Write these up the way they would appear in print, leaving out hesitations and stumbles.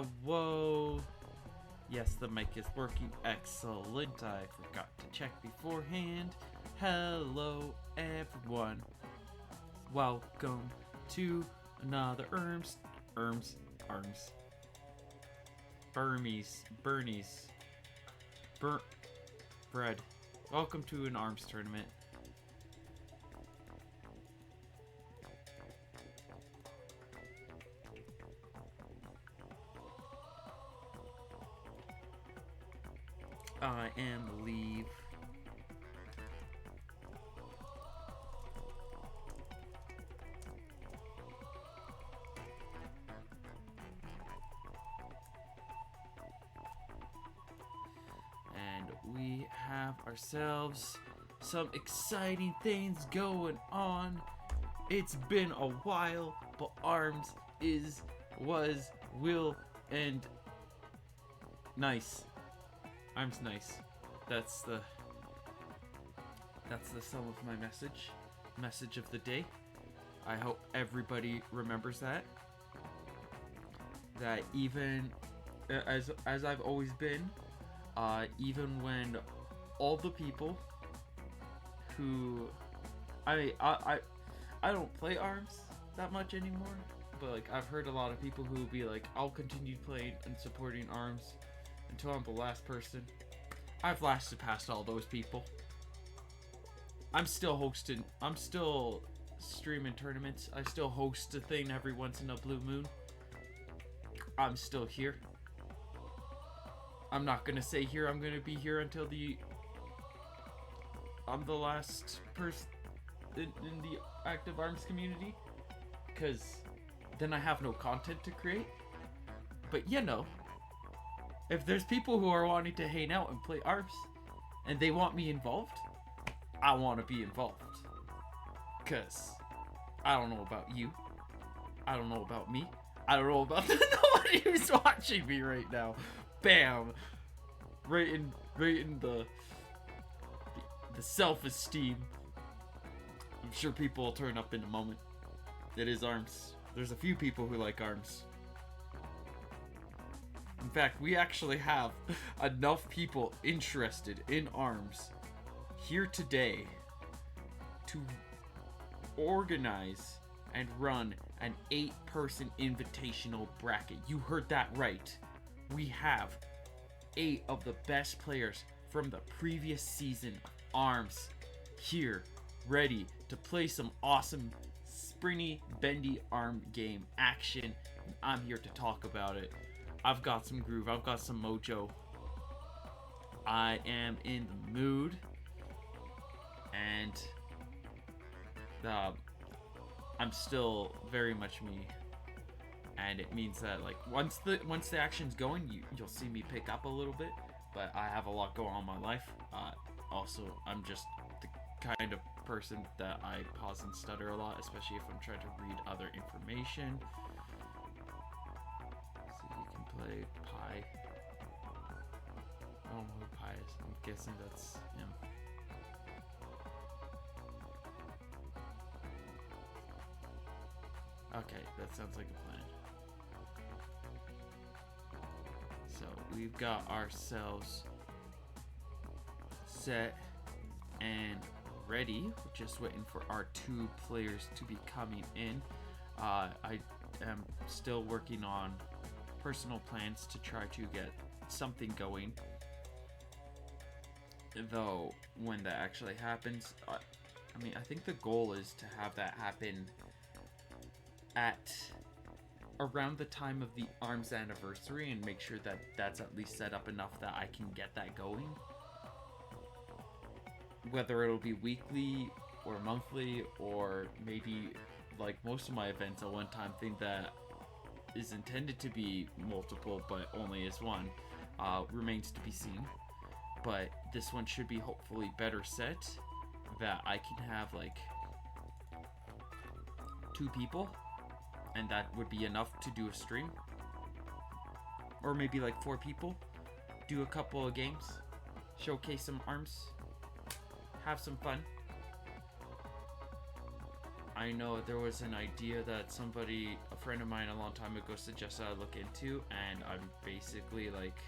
Whoa. Yes, the mic is working. Excellent. I forgot to check beforehand. Hello, everyone. Welcome to another Bernie's, Bread. Welcome to an ARMS tournament. I am Leave. And we have ourselves some exciting things going on. It's been a while, but ARMS will, and nice. ARMS nice. That's the sum of my message of the day. I hope everybody remembers that even as I've always been, even when all the people who I don't play ARMS that much anymore, but like I've heard a lot of people who be like, I'll continue playing and supporting ARMS until I'm the last person. I've lasted past all those people. I'm still streaming tournaments. I still host a thing every once in a blue moon. I'm still here. I'm not gonna say here I'm gonna be here until I'm the last person in the active ARMS community, because then I have no content to create. But you know, if there's people who are wanting to hang out and play ARMS and they want me involved, I want to be involved. Because I don't know about you. I don't know about me. I don't know about nobody who's watching me right now. Bam! Right in the self-esteem. I'm sure people will turn up in a moment. It is ARMS. There's a few people who like ARMS. In fact, we actually have enough people interested in ARMS here today to organize and run an 8-person invitational bracket. You heard that right. We have 8 of the best players from the previous season of ARMS here, ready to play some awesome springy, bendy arm game action. And I'm here to talk about it. I've got some groove. I've got some mojo. I am in the mood. And I'm still very much me. And it means that like once the action's going, you'll see me pick up a little bit. But I have a lot going on in my life. Also, I'm just the kind of person that I pause and stutter a lot, especially if I'm trying to read other information. Play Pi. I don't know who Pi is. I'm guessing that's him. Okay, that sounds like a plan. So we've got ourselves set and ready. We're just waiting for our 2 players to be coming in. I am still working on personal plans to try to get something going, though when that actually happens, I think the goal is to have that happen at around the time of the ARMS anniversary and make sure that that's at least set up enough that I can get that going. Whether it'll be weekly or monthly, or maybe like most of my events, a one-time thing that is intended to be multiple but only is one, remains to be seen. But this one should be hopefully better set, that I can have like 2 people and that would be enough to do a stream, or maybe like 4 people, do a couple of games, showcase some ARMS, have some fun. I know there was an idea that a friend of mine a long time ago suggested I look into, and I'm basically like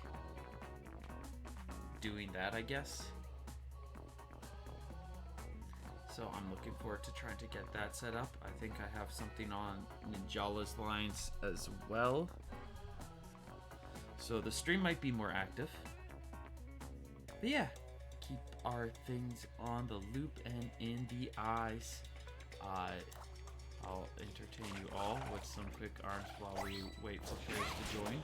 doing that, I guess. So I'm looking forward to trying to get that set up. I think I have something on Ninjala's lines as well. So the stream might be more active. But yeah, keep our things on the loop and in the eyes. I'll entertain you all with some quick arms while we wait for players to join.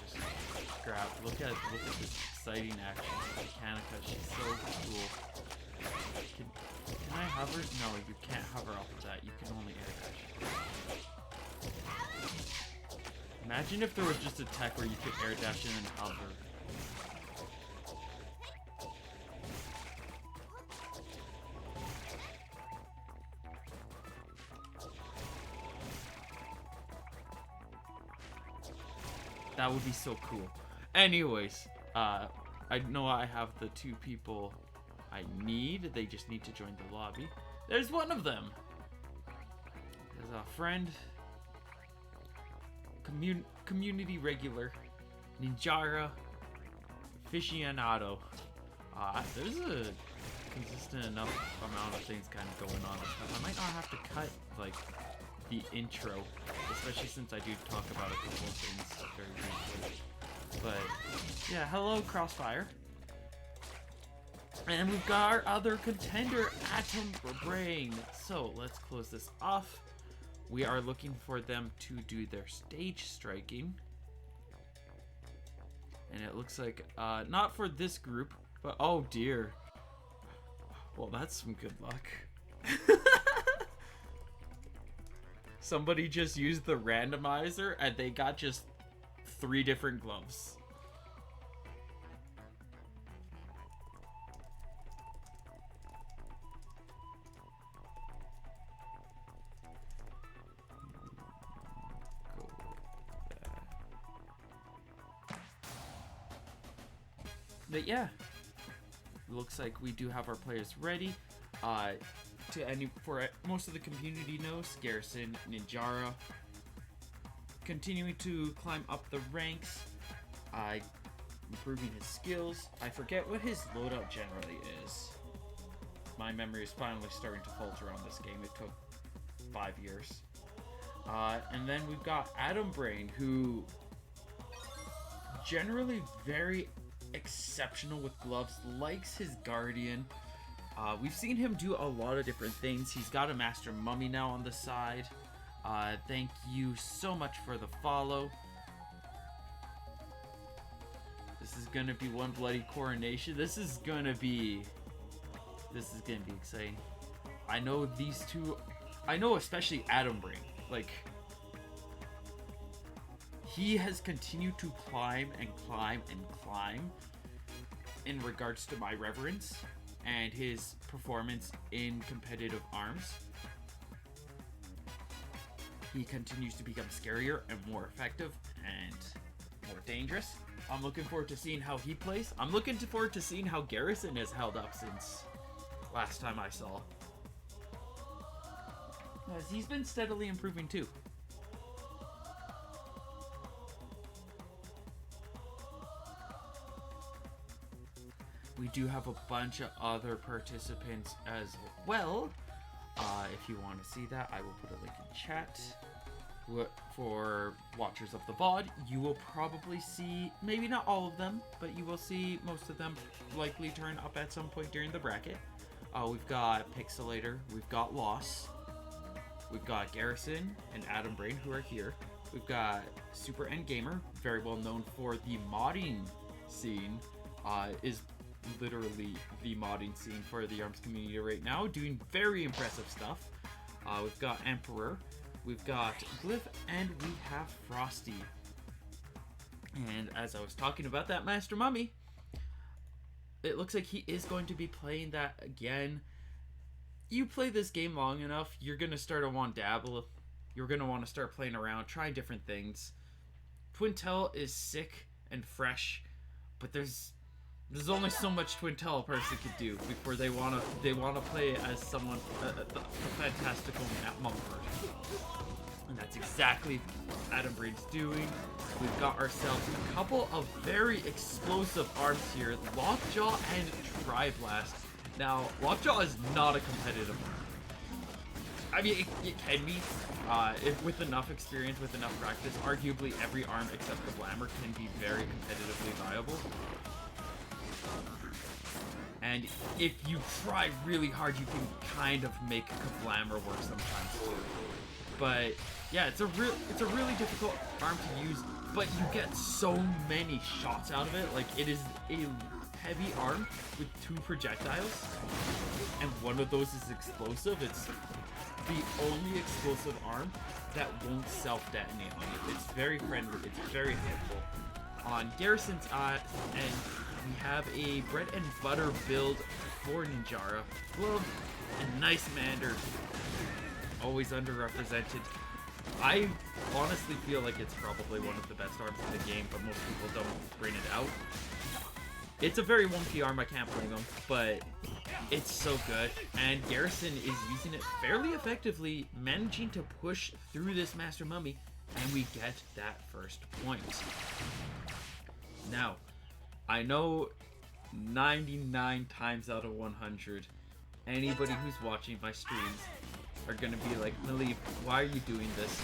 Just grab, look at this exciting action. Mechanica, she's so cool. Can I hover? No, you can't hover off of that. You can only air dash. Imagine if there was just a tech where you could air dash and then hover. That would be so cool. Anyways, I know I have the 2 people I need. They just need to join the lobby. There's one of them. There's a friend, community regular, Ninjara aficionado. There's a consistent enough amount of things kind of going on. I might not have to cut like the intro, especially since I do talk about a couple of things very briefly. But yeah, hello Crossfire. And we've got our other contender, Atom Brain. So let's close this off. We are looking for them to do their stage striking. And it looks like, not for this group, but oh dear. Well, that's some good luck. Somebody just used the randomizer and they got just 3 different gloves. But yeah, looks like we do have our players ready. For most of the community knows, Garrison Ninjara continuing to climb up the ranks, improving his skills. I forget what his loadout generally is. My memory is finally starting to falter on this game. It took 5 years. And then we've got Atom Brain, who generally very exceptional with gloves, likes his Guardian. We've seen him do a lot of different things. He's got a Master Mummy now on the side. Thank you so much for the follow. This is gonna be one bloody coronation. This is gonna be exciting. I know these two. I know especially Atom Brain. Like, he has continued to climb and climb and climb in regards to my reverence and his performance in competitive arms. He continues to become scarier and more effective and more dangerous. I'm looking forward to seeing how he plays. I'm looking forward to seeing how Garrison has held up since last time I saw. Yes, he's been steadily improving too. We do have a bunch of other participants as well. If you want to see that, I will put a link in chat. For watchers of the VOD, you will probably see, maybe not all of them, but you will see most of them likely turn up at some point during the bracket. We've got Pixelator, we've got Loss, we've got Garrison and Atom Brain who are here. We've got Super Endgamer, very well known for the modding scene, is literally the modding scene for the ARMS community right now, doing very impressive stuff. We've got Emperor, we've got Glyph, and we have Frosty. And as I was talking about that Master Mummy, it looks like he is going to be playing that again. You play this game long enough, you're going to start to want to dabble. You're going to want to start playing around, trying different things. Twintel is sick and fresh, but there's There's only so much Twin Tail a person could do before they wanna play as someone the fantastical Mumford. And that's exactly what Adam Braid's doing. We've got ourselves a couple of very explosive arms here, Lockjaw and Tri-Blast. Now, Lockjaw is not a competitive arm. I mean, it can be, if with enough experience, with enough practice. Arguably every arm except the Blammer can be very competitively viable. And if you try really hard, you can kind of make Kablammer work sometimes too. But yeah, it's a really difficult arm to use, but you get so many shots out of it. Like, it is a heavy arm with 2 projectiles, and one of those is explosive. It's the only explosive arm that won't self-detonate on you. It's very friendly. It's very helpful. On Garrison's and we have a bread and butter build for Ninjara. Glove and nice Mander. Always underrepresented. I honestly feel like it's probably one of the best arms in the game, but most people don't bring it out. It's a very wonky arm, I can't blame them, but it's so good. And Garrison is using it fairly effectively, managing to push through this Master Mummy, and we get that first point. Now, I know 99 times out of 100, anybody who's watching my streams are gonna be like, Maleev, why are you doing this?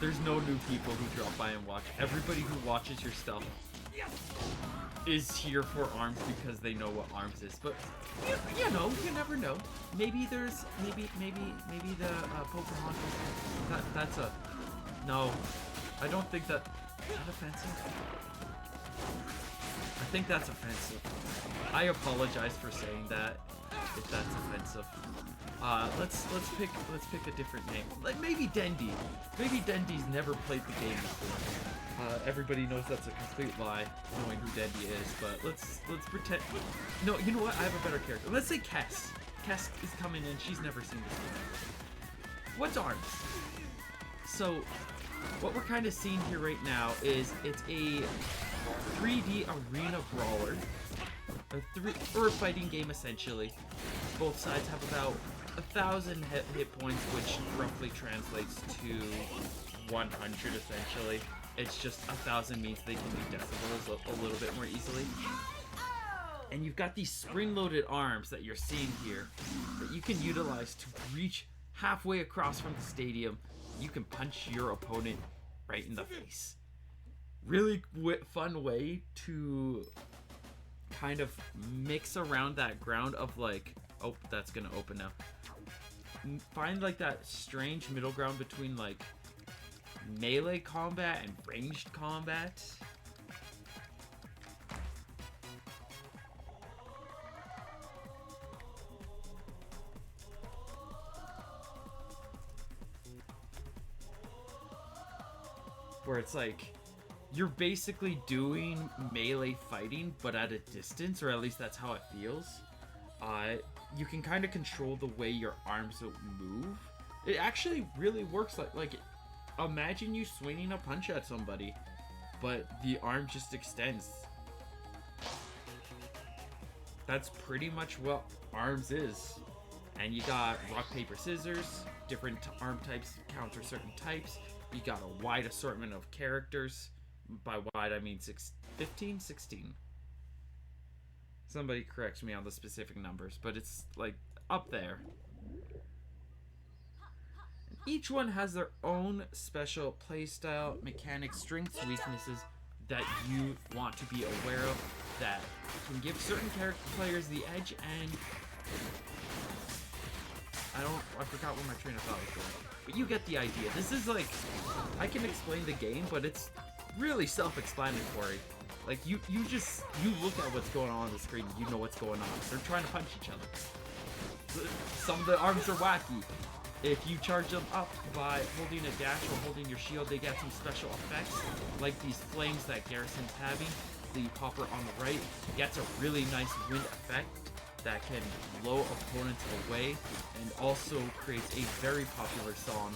There's no new people who drop by and watch. Everybody who watches your stuff is here for arms because they know what arms is. But you know, you never know. Maybe there's maybe the Pokemon. That's a no. I don't think that. Is that offensive? I think that's offensive. I apologize for saying that if that's offensive. Let's pick a different name. Like maybe Dendy. Maybe Dendy's never played the game before. Everybody knows that's a complete lie, knowing who Dendy is. But let's pretend. No, you know what? I have a better character. Let's say Kess. Kess is coming in. She's never seen this game. What's arms? So, what we're kind of seeing here right now is it's a 3D arena brawler, or a fighting game essentially. Both sides have about 1,000 hit points, which roughly translates to 100 essentially. It's just 1,000 means they can do decibels a little bit more easily. And you've got these spring-loaded arms that you're seeing here that you can utilize to reach halfway across from the stadium. You can punch your opponent right in the face. Really fun way to kind of mix around that ground of like, oh, that's gonna open now. Find like that strange middle ground between like melee combat and ranged combat. Where it's like you're basically doing melee fighting but at a distance, or at least that's how it feels. You can kind of control the way your arms move. It actually really works like imagine you swinging a punch at somebody, but the arm just extends. That's pretty much what arms is. And you got rock, paper, scissors, different arm types counter certain types. You got a wide assortment of characters. By wide, I mean 15, 16. Somebody corrects me on the specific numbers, but it's like up there. Each one has their own special playstyle, mechanics, strengths, weaknesses that you want to be aware of that can give certain character players the edge. And I forgot where my train of thought was going. But you get the idea. This is like, I can explain the game, but it's really self-explanatory. Like, you look at what's going on the screen, you know what's going on. They're trying to punch each other. Some of the arms are wacky. If you charge them up by holding a dash or holding your shield, they get some special effects, like these flames that Garrison's having. The popper on the right gets a really nice wind effect that can blow opponents away, and also creates a very popular song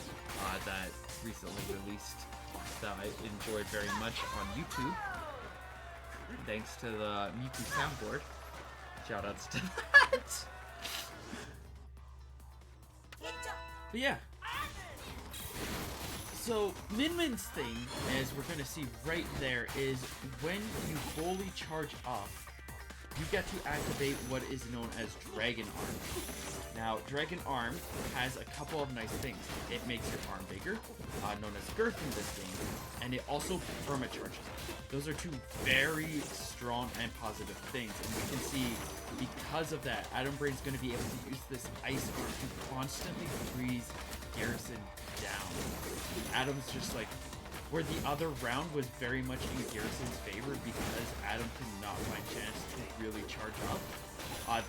that recently released that I enjoyed very much on YouTube. thanks to the Miku soundboard. Shoutouts to that. But yeah. So, Min-Min's thing, as we're going to see right there, is when you fully charge up, you get to activate what is known as Dragon Arm. Now, Dragon Arm has a couple of nice things. It makes your arm bigger, known as girth in this game, and it also permacharges. Those are two very strong and positive things, and we can see because of that, Adam Brain's going to be able to use this ice arm to constantly freeze Garrison down. Adam's just like, where the other round was very much in Garrison's favor because Adam could not find chance to really charge up.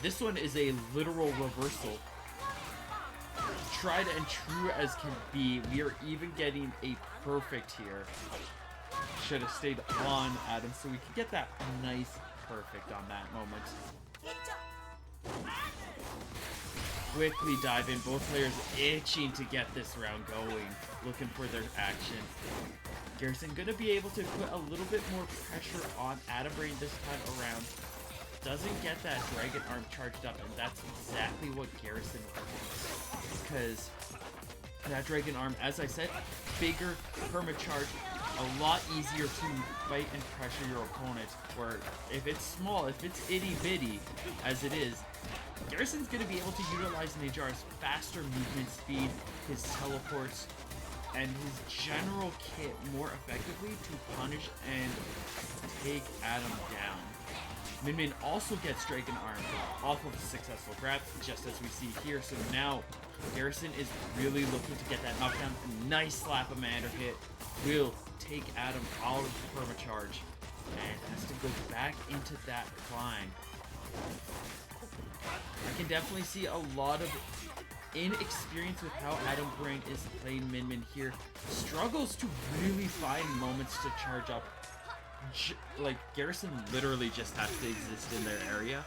This one is a literal reversal. Tried and true as can be. We are even getting a perfect here. Should have stayed on Adam so we could get that nice perfect on that moment. Quickly dive in. Both players itching to get this round going. Looking for their action. Garrison gonna be able to put a little bit more pressure on Adam Brain this time around. Doesn't get that Dragon Arm charged up, and that's exactly what Garrison wants. Because that Dragon Arm, as I said, bigger, permacharge, a lot easier to fight and pressure your opponent. Where if it's small, if it's itty bitty, as it is, Garrison's going to be able to utilize Najar's faster movement speed, his teleports, and his general kit more effectively to punish and take Adam down. Min-Min also gets Dragon Arm off of a successful grab, just as we see here. So now, Garrison is really looking to get that knockdown. A nice slap Amanda hit will take Adam out of the permacharge and has to go back into that climb. I can definitely see a lot of inexperience with how Adam Brain is playing Min-Min here. Struggles to really find moments to charge up. Like, Garrison literally just has to exist in their area,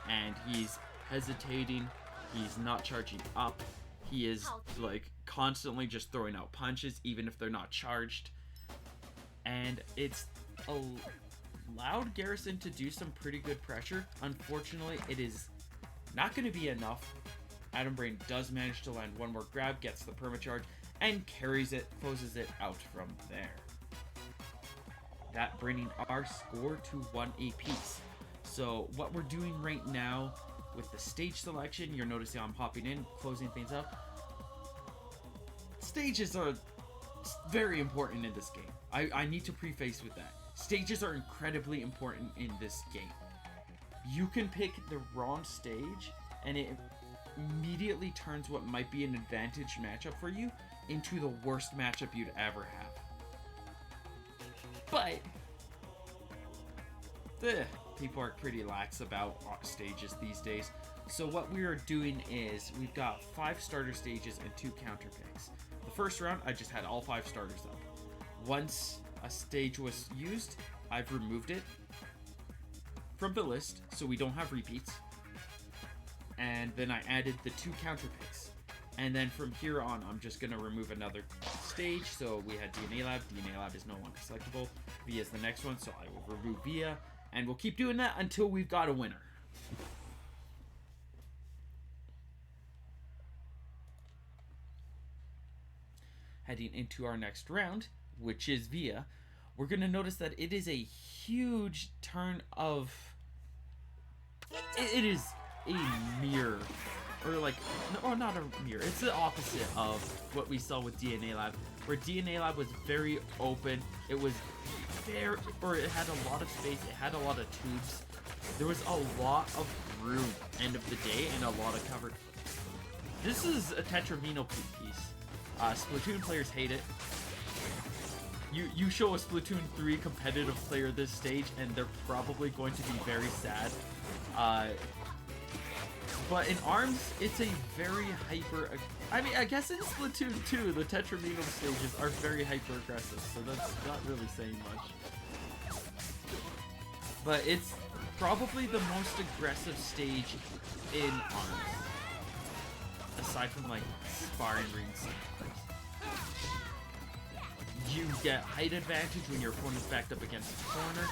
and he's hesitating, he's not charging up, he is, like, constantly just throwing out punches, even if they're not charged, and it's allowed Garrison to do some pretty good pressure. Unfortunately, it is not going to be enough. Adam Brain does manage to land one more grab, gets the permacharge, and carries it, closes it out from there. That bringing our score to 1 apiece. So what we're doing right now with the stage selection, you're noticing I'm hopping in, closing things up. Stages are very important in this game. I need to preface with that. Stages are incredibly important in this game. You can pick the wrong stage and it immediately turns what might be an advantage matchup for you into the worst matchup you'd ever have. But people are pretty lax about stages these days. So what we are doing is we've got 5 starter stages and 2 counter picks. The first round, I just had all 5 starters up. Once a stage was used, I've removed it from the list so we don't have repeats. And then I added the 2 counter picks. And then from here on, I'm just going to remove another stage. So we had DNA Lab. DNA Lab is no longer selectable. Via is the next one, so I will remove Via. And we'll keep doing that until we've got a winner. Heading into our next round, which is Via, we're going to notice that it is a huge turn of... It is a mirror. Or like, no, not a mirror. It's the opposite of what we saw with DNA Lab, where DNA Lab was very open. It was very, or it had a lot of space. It had a lot of tubes. There was a lot of room, end of the day, and a lot of cover. This is a Tetramino piece. Splatoon players hate it. You show a Splatoon 3 competitive player this stage, and they're probably going to be very sad. But in ARMS, it's a very hyper... I mean, I guess in Splatoon 2, the Tetramino stages are very hyper-aggressive, so that's not really saying much. But it's probably the most aggressive stage in ARMS. Aside from, like, sparring rings. You get height advantage when your opponent's backed up against the corner.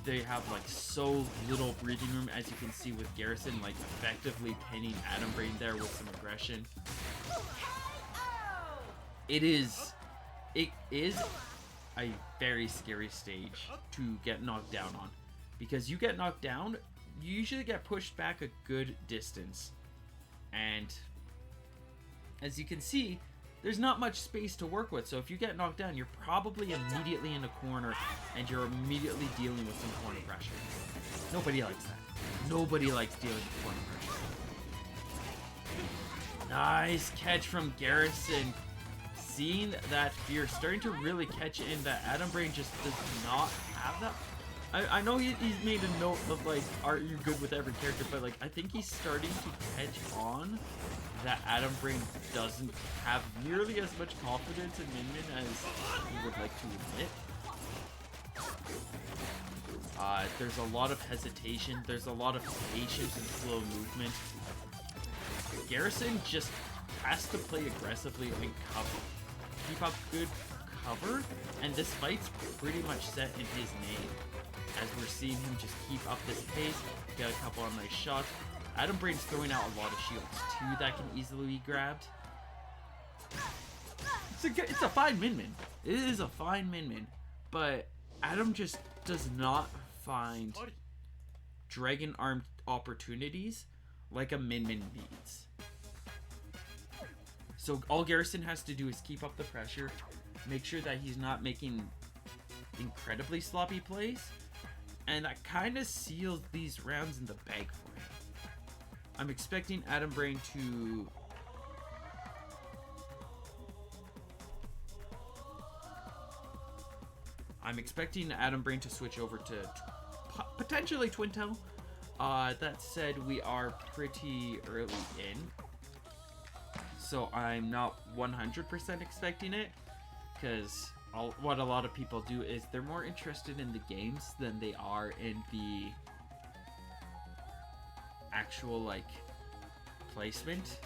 they have like so little breathing room, as you can see with Garrison like effectively pinning Adam Brain there with some aggression. It is a very scary stage to get knocked down on, because you get knocked down, you usually get pushed back a good distance, and as you can see, there's not much space to work with. So if you get knocked down, you're probably immediately in a corner, and you're immediately dealing with some corner pressure. Nobody likes that. Nobody likes dealing with corner pressure. Nice catch from Garrison. Seeing that fear starting to really catch in, that Adam Brain just does not have that. I know he's made a note of like, are you good with every character, but like I think he's starting to catch on that Adam Brain doesn't have nearly as much confidence in Min Min as he would like to admit. There's a lot of hesitation, there's a lot of patience and slow movement. Garrison just has to play aggressively and cover. Keep up good cover, and this fight's pretty much set in his name, as we're seeing him just keep up this pace, get a couple of nice shots. Adam Brain's throwing out a lot of shields too that can easily be grabbed. It's a fine Min Min. It is a fine Min Min, but Adam just does not find dragon armed opportunities like a Min Min needs. So all Garrison has to do is keep up the pressure, make sure that he's not making incredibly sloppy plays, and that kind of seals these rounds in the bag for him. I'm expecting Adam Brain to switch over to potentially Twin Tail. That said, we are pretty early in, so I'm not 100% expecting it, because what a lot of people do is they're more interested in the games than they are in the actual like placement.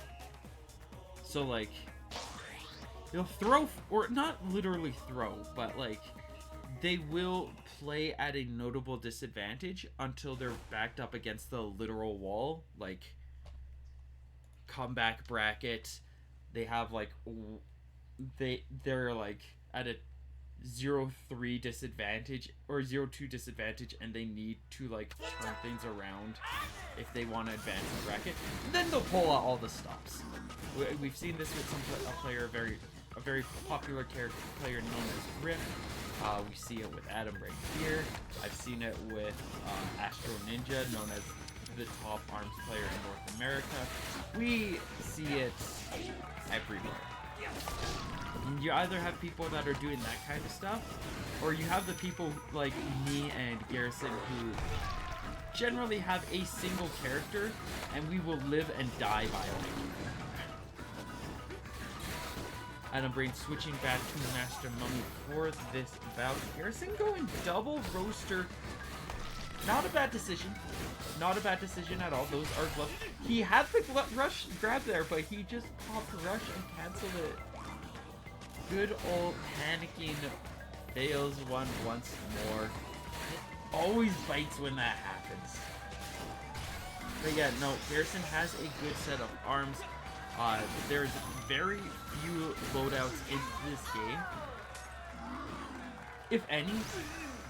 So like they'll throw, or not literally throw, but like they will play at a notable disadvantage until they're backed up against the literal wall, like comeback bracket. They have like they're like at a 0-3 disadvantage or 0-2 disadvantage, and they need to like turn things around if they want to advance the bracket. Then they'll pull out all the stops. We've seen this with a very popular character player known as Rip. We see it with Adam right here. I've seen it with Astro Ninja, known as the top arms player in North America. We see it everywhere. You either have people that are doing that kind of stuff, or you have the people like me and Garrison who generally have a single character, and we will live and die by it. Adam Brain switching back to Master Mummy for this bout. Garrison going double roaster. Not a bad decision. Not a bad decision at all. Those are gloves. He had the rush grab there, but he just popped rush and canceled it. Good old panicking fails one once more. It always bites when that happens. But yeah, no, Garrison has a good set of arms. There's very few loadouts in this game, if any,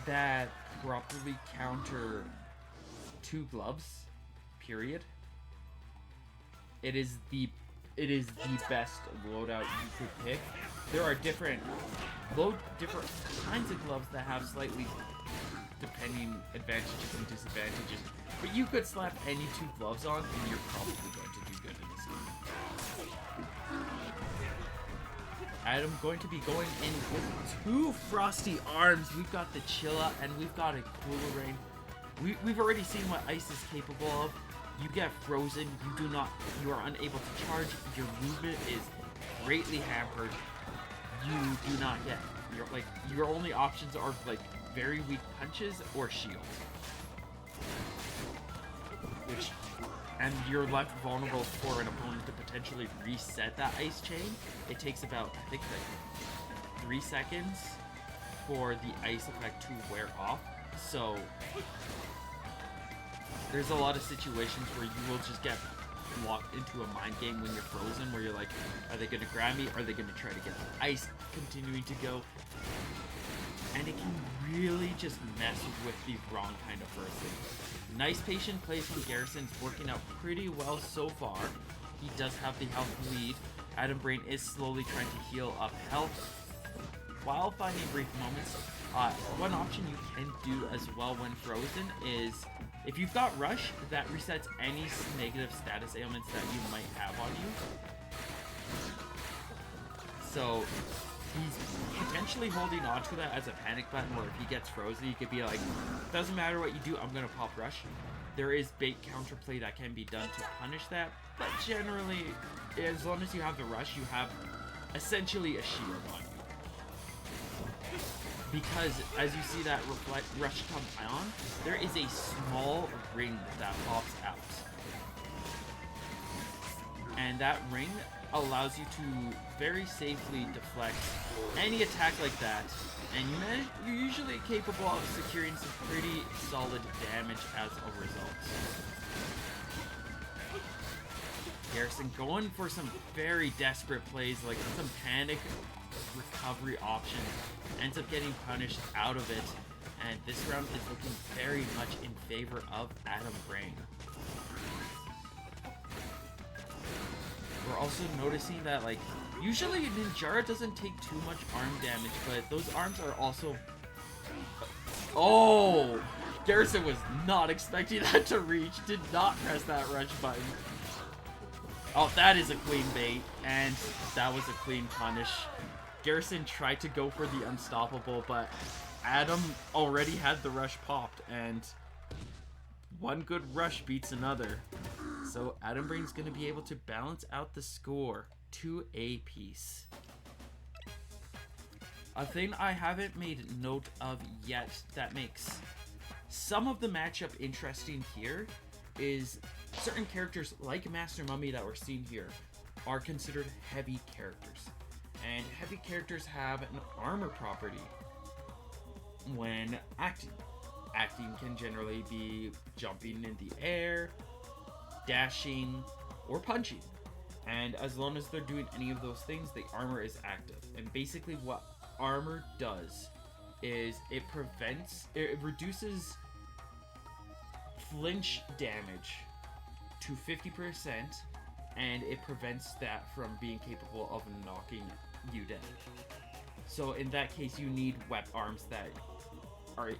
that properly counter 2 gloves, period. It is the best loadout you could pick. There are different kinds of gloves that have slightly depending advantages and disadvantages, but you could slap any 2 gloves on and you're probably going to do good in this game. Adam going to be going in with 2 frosty arms. We've got the Chilla and we've got a Cooler Rain. We've already seen what ice is capable of. You get frozen, you are unable to charge, your movement is greatly hampered. You do not get, your only options are like very weak punches or shield. And you're left vulnerable for an opponent to potentially reset that ice chain. It takes about, I think, like 3 seconds for the ice effect to wear off. So there's a lot of situations where you will just get locked into a mind game when you're frozen, where you're like, are they going to grab me? Are they going to try to get the ice continuing to go? And it can really just mess with the wrong kind of person. Nice patient plays from Garrison's working out pretty well so far. He does have the health lead. Adam Brain is slowly trying to heal up health while finding brief moments. One option you can do as well when frozen is, if you've got Rush, that resets any negative status ailments that you might have on you. So he's potentially holding on to that as a panic button, where if he gets frozen, he could be like, doesn't matter what you do, I'm going to pop Rush. There is bait counterplay that can be done to punish that, but generally, as long as you have the Rush, you have essentially a shield on you. Because as you see that Rush come on, there is a small ring that pops out. And that ring allows you to very safely deflect any attack like that, and you're usually capable of securing some pretty solid damage as a result. Garrison going for some very desperate plays, like some panic recovery option, ends up getting punished out of it, and this round is looking very much in favor of Adam Brain. We're also noticing that, like, usually Ninjara doesn't take too much arm damage, but those arms are also... Oh! Garrison was not expecting that to reach, did not press that rush button. Oh, that is a clean bait, and that was a clean punish. Garrison tried to go for the unstoppable, but Adam already had the rush popped, and one good rush beats another. So Adam Brain's going to be able to balance out the score to a piece. A thing I haven't made note of yet that makes some of the matchup interesting here is certain characters like Master Mummy that we're seeing here are considered heavy characters. And heavy characters have an armor property when acting. Acting can generally be jumping in the air, dashing, or punching. And as long as they're doing any of those things, the armor is active. And basically what armor does is it reduces flinch damage to 50%, and it prevents that from being capable of knocking you down. So in that case, you need web arms that are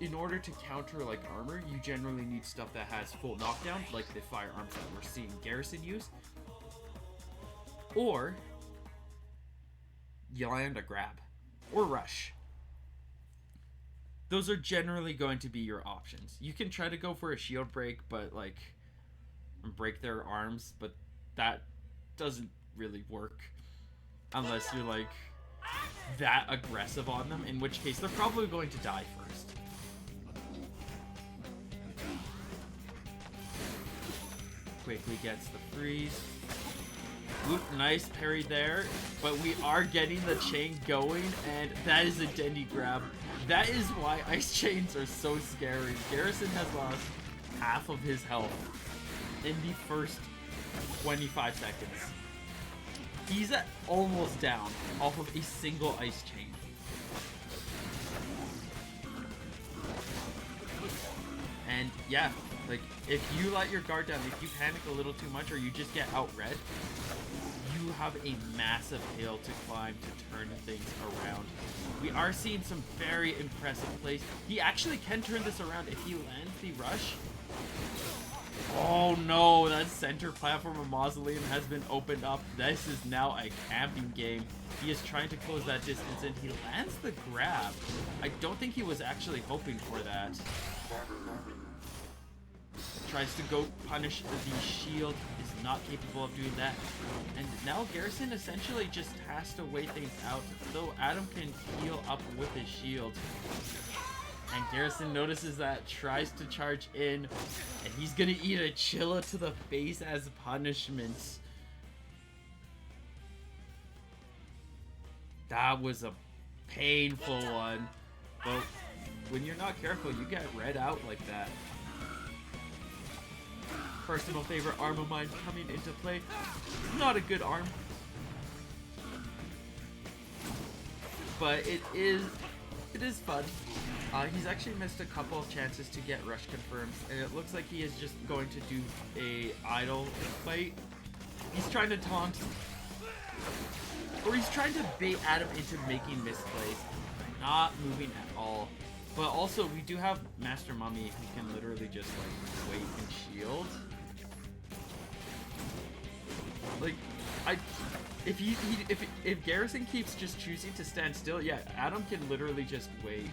in order to counter like armor, you generally need stuff that has full knockdown, like the firearms that we're seeing Garrison use, or you land a grab or rush. Those are generally going to be your options. You can try to go for a shield break, but like break their arms, but that doesn't really work unless you're like that aggressive on them, in which case they're probably going to die first. Quickly gets the freeze. Oop, nice parry there, but we are getting the chain going, and that is a Dendy grab. That is why ice chains are so scary. Garrison has lost half of his health in the first 25 seconds. He's almost down off of a single ice chain. And yeah, like if you let your guard down, if you panic a little too much, or you just get outread, you have a massive hill to climb to turn things around. We are seeing some very impressive plays. He actually can turn this around if he lands the rush. Oh no, that center platform of Mausoleum has been opened up. This is now a camping game. He is trying to close that distance, and he lands the grab. I don't think he was actually hoping for that. Tries to go punish the shield, is not capable of doing that. And now Garrison essentially just has to wait things out, though Adam can heal up with his shield. And Garrison notices that, tries to charge in, and he's gonna eat a Chilla to the face as punishment. That was a painful one. But when you're not careful, you get read out like that. Personal favorite arm of mine coming into play. Not a good arm. But it is fun. He's actually missed a couple of chances to get rush confirms, and it looks like he is just going to do a idle fight. He's trying to taunt, or he's trying to bait Adam into making misplays, not moving at all. But also, we do have Master Mummy who can literally just like wait and shield. Like, if Garrison keeps just choosing to stand still, yeah, Adam can literally just wait.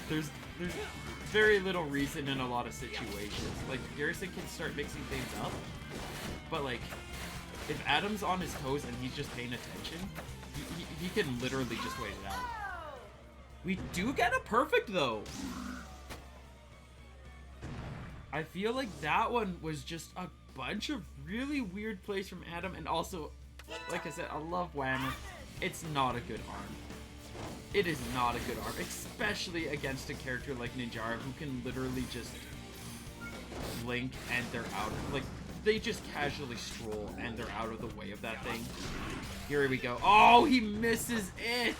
There's very little reason in a lot of situations. Like, Garrison can start mixing things up, but like, if Adam's on his toes and he's just paying attention, he can literally just wait it out. We do get a perfect though. I feel like that one was just a bunch of really weird plays from Adam, and also, like I said, I love Whammer. It's not a good arm. It is not a good arm, especially against a character like Ninjara who can literally just blink and they're out. Like, they just casually stroll and they're out of the way of that thing. Here we go. Oh, he misses it!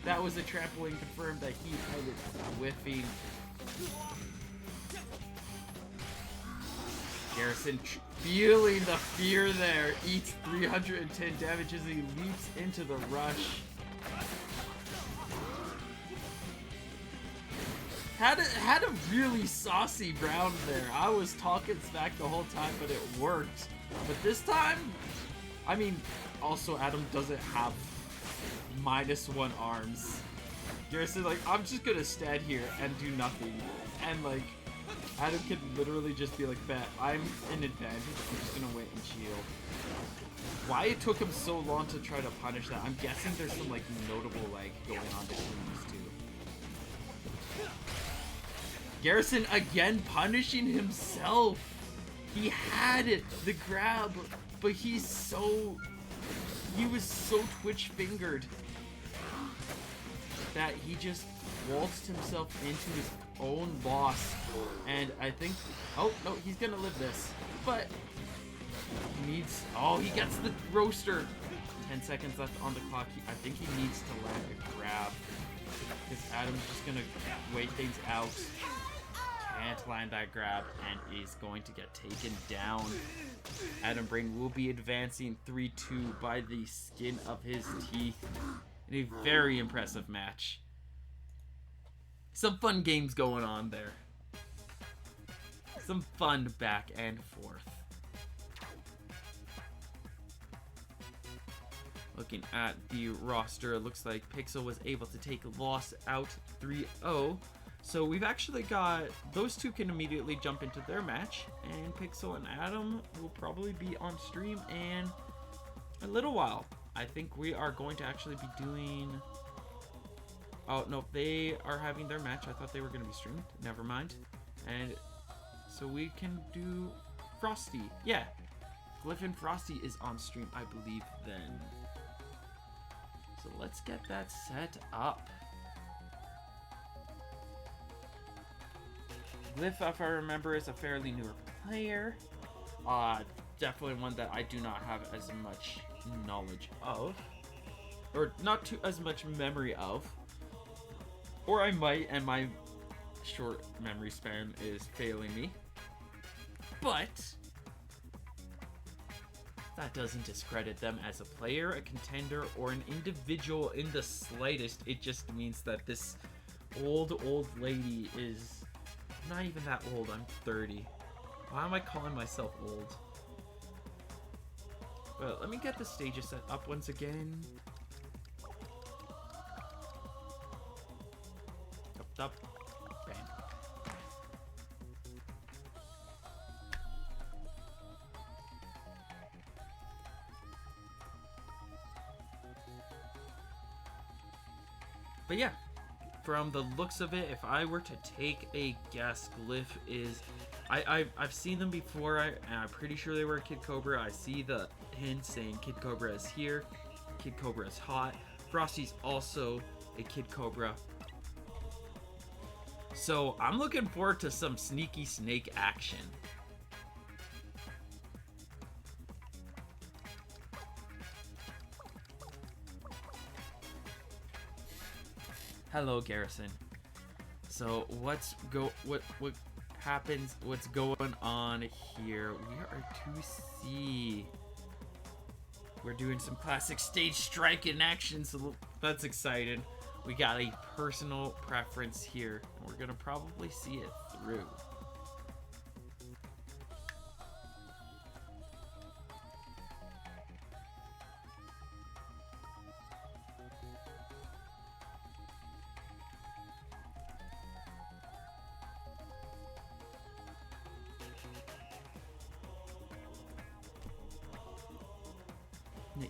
That was a trampoline confirmed that he ended whiffing. Garrison feeling the fear there, eats 310 damage as he leaps into the rush. Had a really saucy round there. I was talking smack the whole time, but it worked. But this time, I mean, also Adam doesn't have -1 arms. Garrison, like, I'm just gonna stand here and do nothing. And like, Adam could literally just be like, bet, I'm in advantage, I'm just gonna wait and shield. Why it took him so long to try to punish that, I'm guessing there's some like notable lag going on between these two. Garrison again punishing himself. He had it, the grab, but he was so twitch fingered that he just waltzed himself into his own loss. And I think, oh no, he's gonna live this, but he needs, oh, he gets the roaster. 10 seconds left on the clock. I think he needs to land a grab, because Adam's just gonna wait things out. Can't land that grab, and is going to get taken down. Adam Brain will be advancing 3-2 by the skin of his teeth in a very impressive match. Some fun games going on there. Some fun back and forth. Looking at the roster, it looks like Pixel was able to take loss out 3-0. So we've actually got, those two can immediately jump into their match, and Pixel and Adam will probably be on stream in a little while. I think we are going to actually be doing, oh no, they are having their match. I thought they were going to be streamed, never mind. And so we can do Frosty. Yeah, Glyph and Frosty is on stream, I believe, then. So let's get that set up. Glyph, if I remember, is a fairly newer player. Definitely one that I do not have as much knowledge of. Or not too as much memory of. Or I might, and my short memory span is failing me. But that doesn't discredit them as a player, a contender, or an individual in the slightest. It just means that this old lady is not even that old. I'm 30. Why am I calling myself old? Well, let me get the stages set up once again. Up, bam. But yeah, from the looks of it, if I were to take a guess, Glyph is, I've seen them before, and I'm pretty sure they were Kid Cobra. I see the hint saying Kid Cobra is here, Kid Cobra is hot. Frosty's also a Kid Cobra. So I'm looking forward to some sneaky snake action. Hello, Garrison. So what happens? What's going on here? We are 2C. We're doing some classic stage strike in action, so that's exciting. We got a personal preference here. We're gonna probably see it through.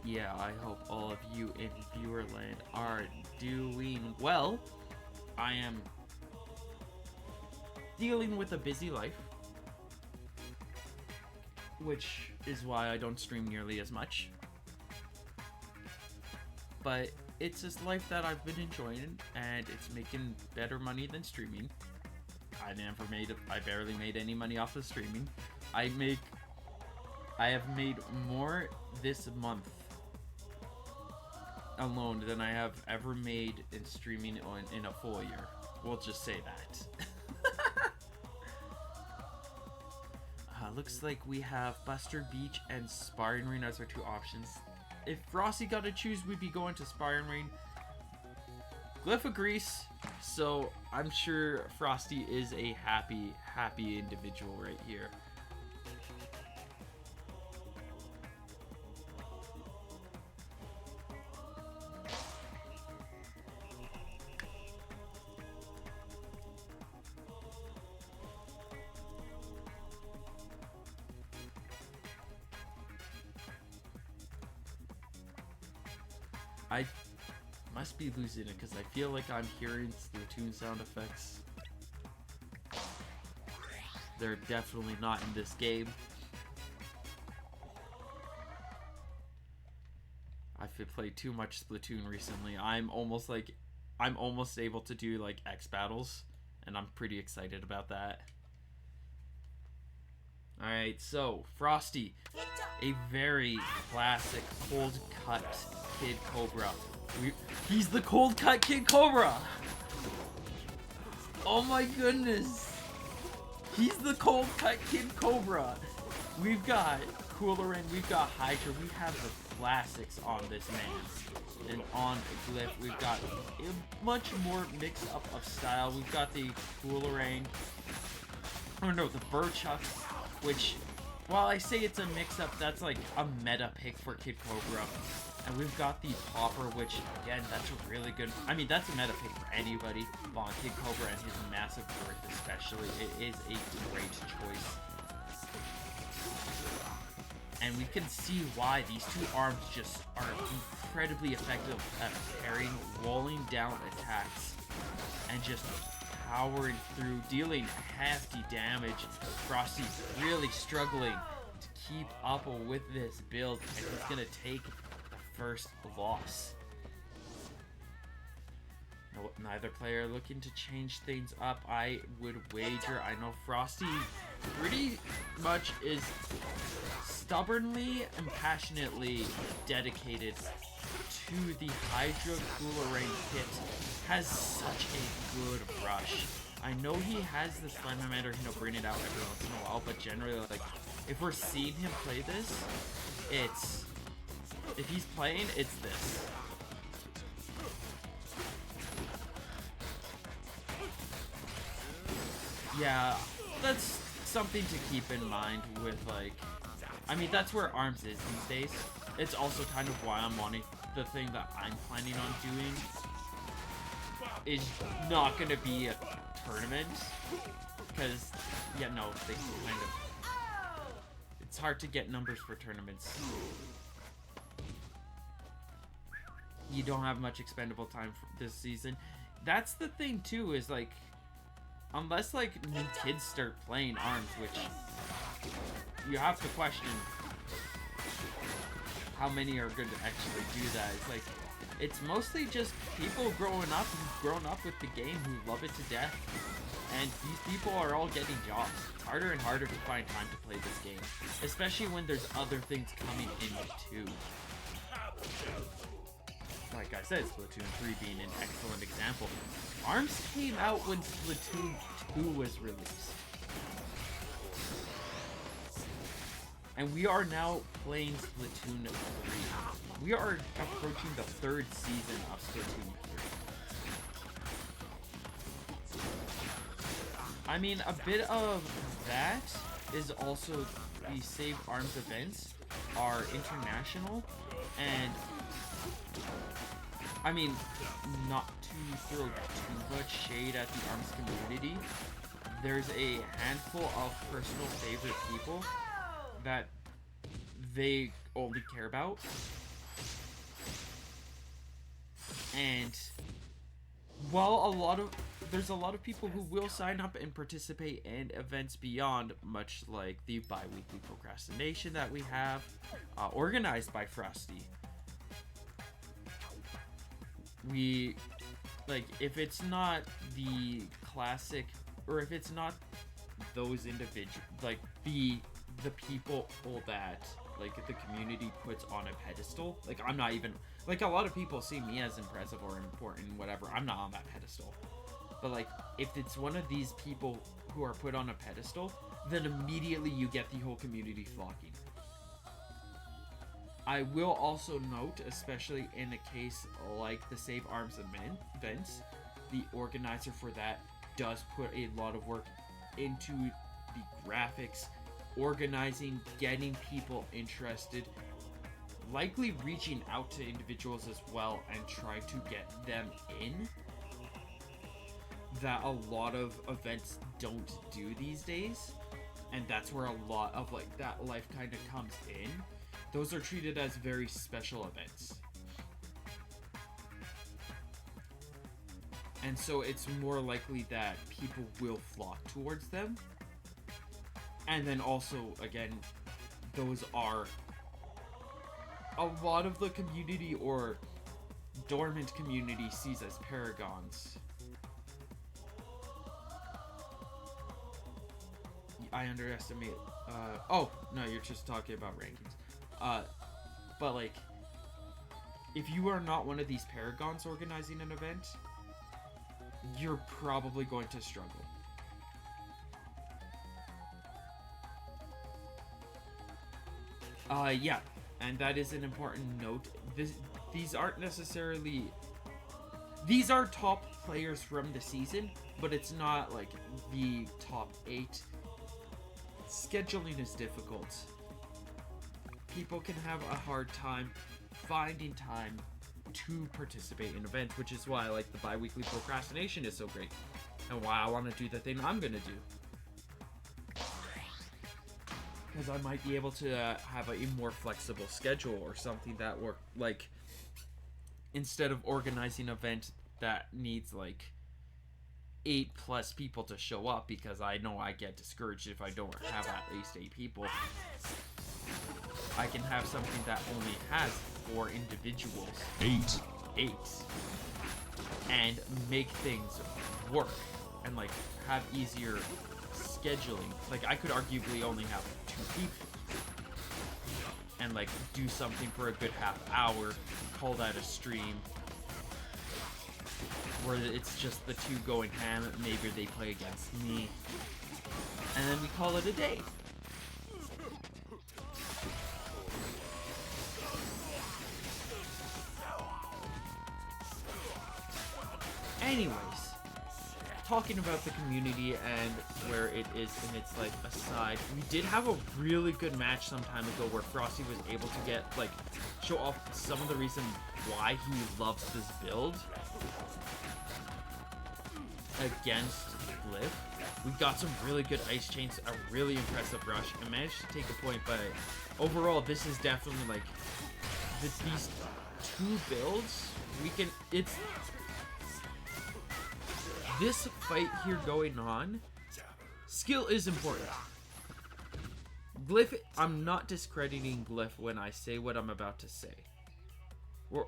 Yeah, I hope all of you in viewerland are doing well. I am dealing with a busy life, which is why I don't stream nearly as much. But it's this life that I've been enjoying, and it's making better money than streaming. I barely made any money off of streaming. I have made more this month alone than I have ever made in streaming in a full year. We'll just say that. Looks like we have Buster Beach and Sparring Ring as our two options. If Frosty got to choose, we'd be going to Sparring Ring. Glyph agrees, so I'm sure Frosty is a happy individual right here. I must be losing it because I feel like I'm hearing Splatoon sound effects. They're definitely not in this game. I've played too much Splatoon recently. I'm almost able to do like X battles, and I'm pretty excited about that. Alright, so Frosty, a very classic cold cut Kid Cobra. He's the cold cut Kid Cobra! Oh my goodness! He's the cold cut Kid Cobra! We've got Cooler and we've got Hydra. We have the classics on this man. And on Glyph, we've got a much more mix up of style. We've got the Coolerang. Oh no, the Burchucks, which, while I say it's a mix-up, that's like a meta pick for Kid Cobra. And we've got the Popper, which, again, that's a really good... I mean, that's a meta pick for anybody. But on Kid Cobra and his massive girth especially, it is a great choice. And we can see why these two arms just are incredibly effective at parrying, rolling down attacks, and just powering through, dealing hefty damage. Frosty's really struggling to keep up with this build, and he's gonna take the first loss. Neither player looking to change things up. I would wager, I know Frosty pretty much is stubbornly and passionately dedicated to the Hydra Coolerang kit. Has such a good rush. I know he has the Slenderman, he'll bring it out every once in a while, but generally, like, if we're seeing him play this, if he's playing, it's this. Yeah, that's something to keep in mind with, like, I mean, that's where ARMS is these days. It's also kind of why I'm wanting, the thing that I'm planning on doing is not going to be a tournament, because, yeah, no, they kind of, it's hard to get numbers for tournaments. You don't have much expendable time for this season. That's the thing, too, is, like, unless, like, new kids start playing ARMS, which you have to question how many are going to actually do that. It's like, It's mostly just people growing up who've grown up with the game, who love it to death. And these people are all getting jobs. It's harder and harder to find time to play this game. Especially when there's other things coming in too. Like I said, Splatoon 3 being an excellent example. ARMS came out when Splatoon 2 was released. And we are now playing Splatoon 3. We are approaching the 3rd season of Splatoon 3. I mean, a bit of that is also the Save Arms events are international, and I mean, not to throw too much shade at the ARMS community, there's a handful of personal favorite people that they only care about. And while there's a lot of people who will sign up and participate in events beyond, much like the bi-weekly procrastination that we have, organized by Frosty. We, like, if it's not the classic, or if it's not those individuals, like the people that like the community puts on a pedestal, like I'm not even, like a lot of people see me as impressive or important, whatever, I'm not on that pedestal. But like, if it's one of these people who are put on a pedestal, then immediately you get the whole community flocking. I will also note, especially in a case like the Save Arms events, the organizer for that does put a lot of work into the graphics, organizing, getting people interested, likely reaching out to individuals as well and trying to get them in, that a lot of events don't do these days. And that's where a lot of like that life kind of comes in. Those are treated as very special events. And so it's more likely that people will flock towards them. And then also, again, those are a lot of the community or dormant community sees as paragons. I underestimate. Oh, no, you're just talking about rankings. But like, if you are not one of these paragons organizing an event, you're probably going to struggle. Yeah, and that is an important note. These aren't necessarily... These are top players from the season, but it's not like the top 8. Scheduling is difficult. People can have a hard time finding time to participate in events, which is why like the bi-weekly procrastination is so great, and why I want to do the thing I'm gonna do. Because I might be able to have a more flexible schedule or something that work, like, instead of organizing an event that needs like 8+ people to show up, because I know I get discouraged if I don't have at least 8 people. I can have something that only has 4 individuals. 8. And make things work and like have easier scheduling. Like I could arguably only have 2 people and like do something for a good half hour, call that a stream, where it's just the 2 going ham. Maybe they play against me, and then we call it a day. Anyways, talking about the community and where it is in its like aside, we did have a really good match some time ago where Frosty was able to get like show off some of the reason why he loves this build against Glyph. We got some really good ice chains, a really impressive rush, and managed to take a point. But overall, this is definitely like these 2 builds. It's this fight here going on. Skill is important. Glyph, I'm not discrediting Glyph when I say what I'm about to say.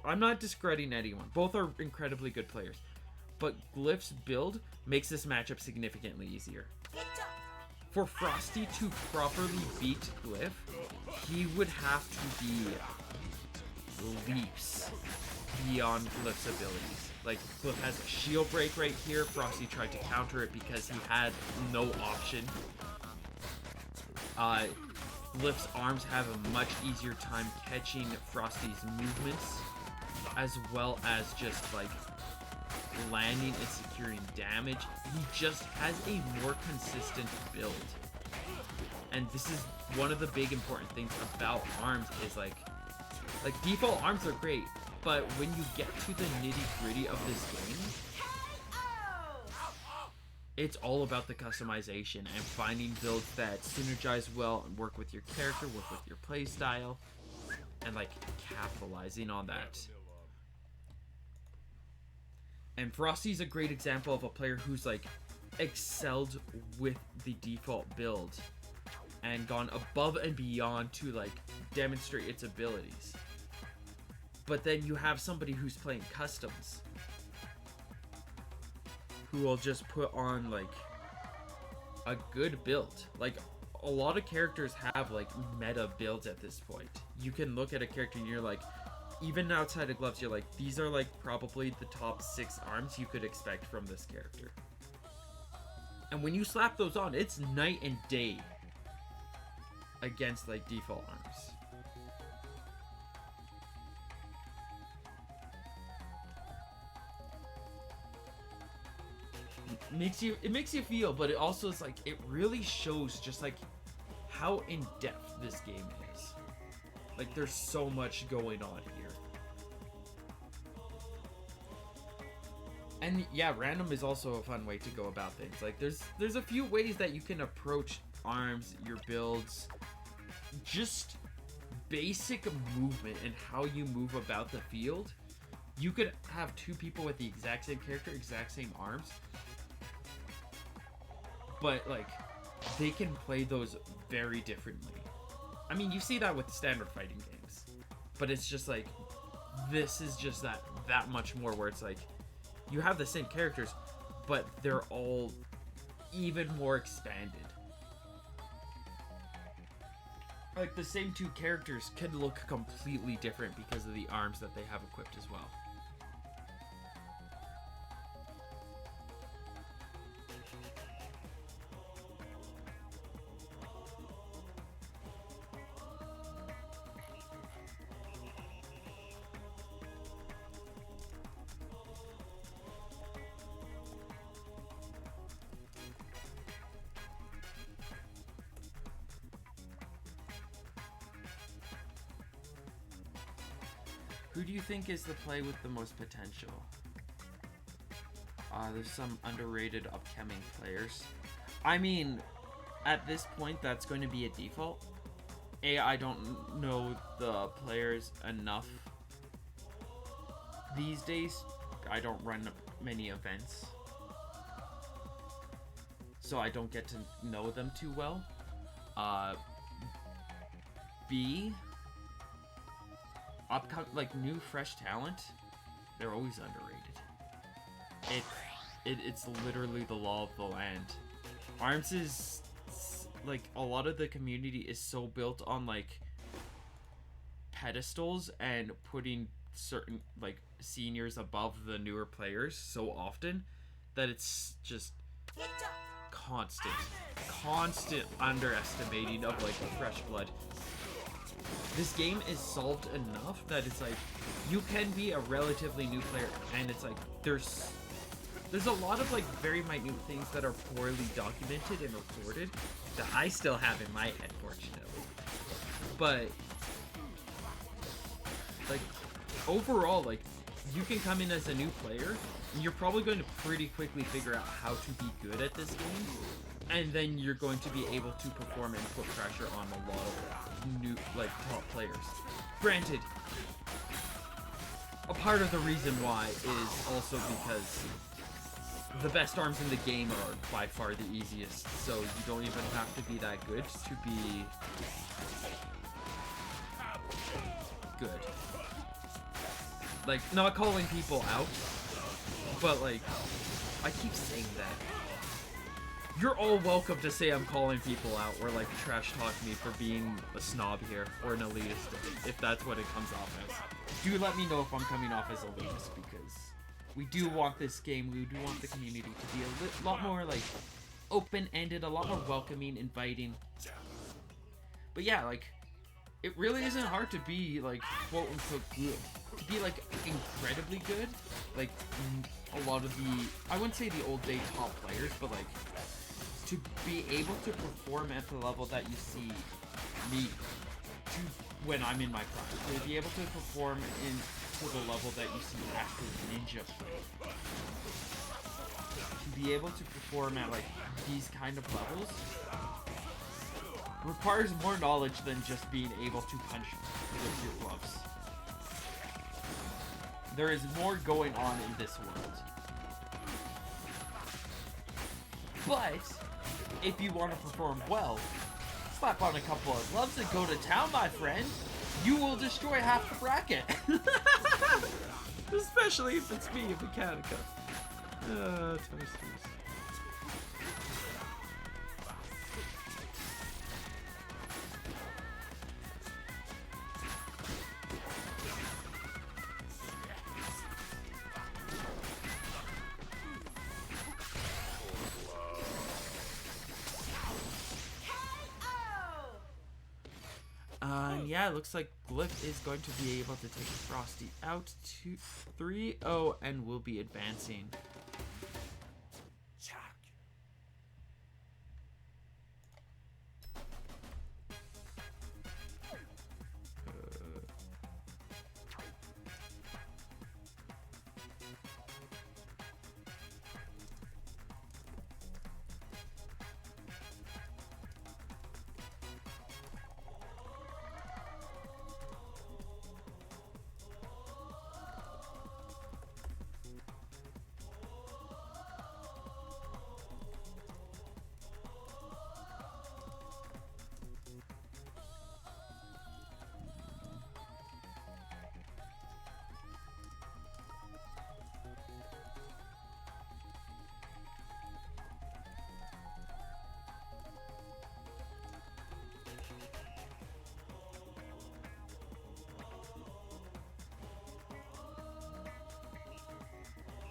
I'm not discrediting anyone. Both are incredibly good players. But Glyph's build makes this matchup significantly easier. For Frosty to properly beat Glyph, he would have to be leaps beyond Glyph's abilities. Like, Glyph has a shield break right here. Frosty tried to counter it because he had no option. Glyph's arms have a much easier time catching Frosty's movements, as well as just, like, landing and securing damage. He just has a more consistent build. And this is one of the big important things about arms is like default arms are great, but when you get to the nitty-gritty of this game, it's all about the customization and finding builds that synergize well and work with your character, work with your playstyle, and like capitalizing on that. And Frosty's a great example of a player who's like excelled with the default build and gone above and beyond to like demonstrate its abilities. But then you have somebody who's playing customs who will just put on like a good build. Like a lot of characters have like meta builds at this point. You can look at a character and you're like, even outside of gloves, you're like, these are like probably the top 6 arms you could expect from this character. And when you slap those on, it's night and day against like default arms. It makes you feel, but it also is like, it really shows just like how in depth this game is. Like there's so much going on here. And yeah, random is also a fun way to go about things. Like there's a few ways that you can approach arms, your builds, just basic movement and how you move about the field. You could have 2 people with the exact same character, exact same arms, but like they can play those very differently. I mean, you see that with standard fighting games, but it's just like, this is just that much more where it's like, you have the same characters, but they're all even more expanded. Like, the same 2 characters could look completely different because of the arms that they have equipped as well. Who do you think is the play with the most potential? There's some underrated upcoming players. I mean, at this point, that's going to be a default. I don't know the players enough these days. I don't run many events, so I don't get to know them too well. B, upcoming, like, new fresh talent, they're always underrated. It's literally the law of the land. Arms is like, a lot of the community is so built on like pedestals and putting certain like seniors above the newer players so often that it's just constant underestimating of like fresh blood. This game is solved enough that it's like, you can be a relatively new player and it's like, there's a lot of like very minute things that are poorly documented and recorded that I still have in my head, fortunately. But like, overall, like, you can come in as a new player and you're probably going to pretty quickly figure out how to be good at this game, and then you're going to be able to perform and put pressure on a lot of new, like, top players. Granted, a part of the reason why is also because the best arms in the game are by far the easiest, so you don't even have to be that good to be good. like, not calling people out, but like, I keep saying that. You're all welcome to say I'm calling people out or like trash talk me for being a snob here or an elitist, if that's what it comes off as. Do let me know if I'm coming off as elitist, because we do want this game, we do want the community to be a lot more like open-ended, a lot more welcoming, inviting. But yeah, like, it really isn't hard to be like quote-unquote good. To be like incredibly good, like a lot of the, I wouldn't say the old day top players, but like to be able to perform at the level that you see me to when I'm in my prime, to be able to perform to the level that you see Astro Ninja play, to be able to perform at like these kind of levels requires more knowledge than just being able to punch with your gloves. There is more going on in this world. But if you want to perform well, slap on a couple of gloves and go to town, my friend. You will destroy half the bracket. Especially if it's me, a Mechanica. Toasters. Yeah, it looks like Glyph is going to be able to take Frosty out to 3-0 and will be advancing.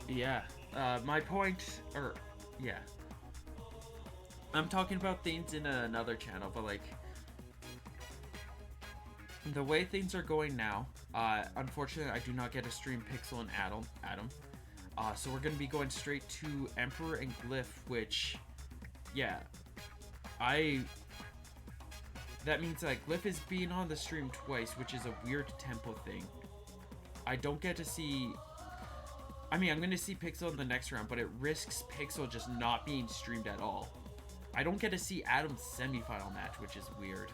Yeah, my point, yeah. I'm talking about things in another channel, but like, the way things are going now, unfortunately I do not get to stream Pixel and Adam. So we're gonna be going straight to Emperor and Glyph, which, yeah, that means like Glyph is being on the stream twice, which is a weird tempo thing. I don't get to see, I mean, I'm going to see Pixel in the next round, but it risks Pixel just not being streamed at all. I don't get to see Adam's semifinal match, which is weird.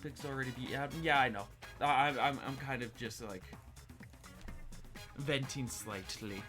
Pixel already beat Adam. Yeah, I know. I'm kind of just like venting slightly.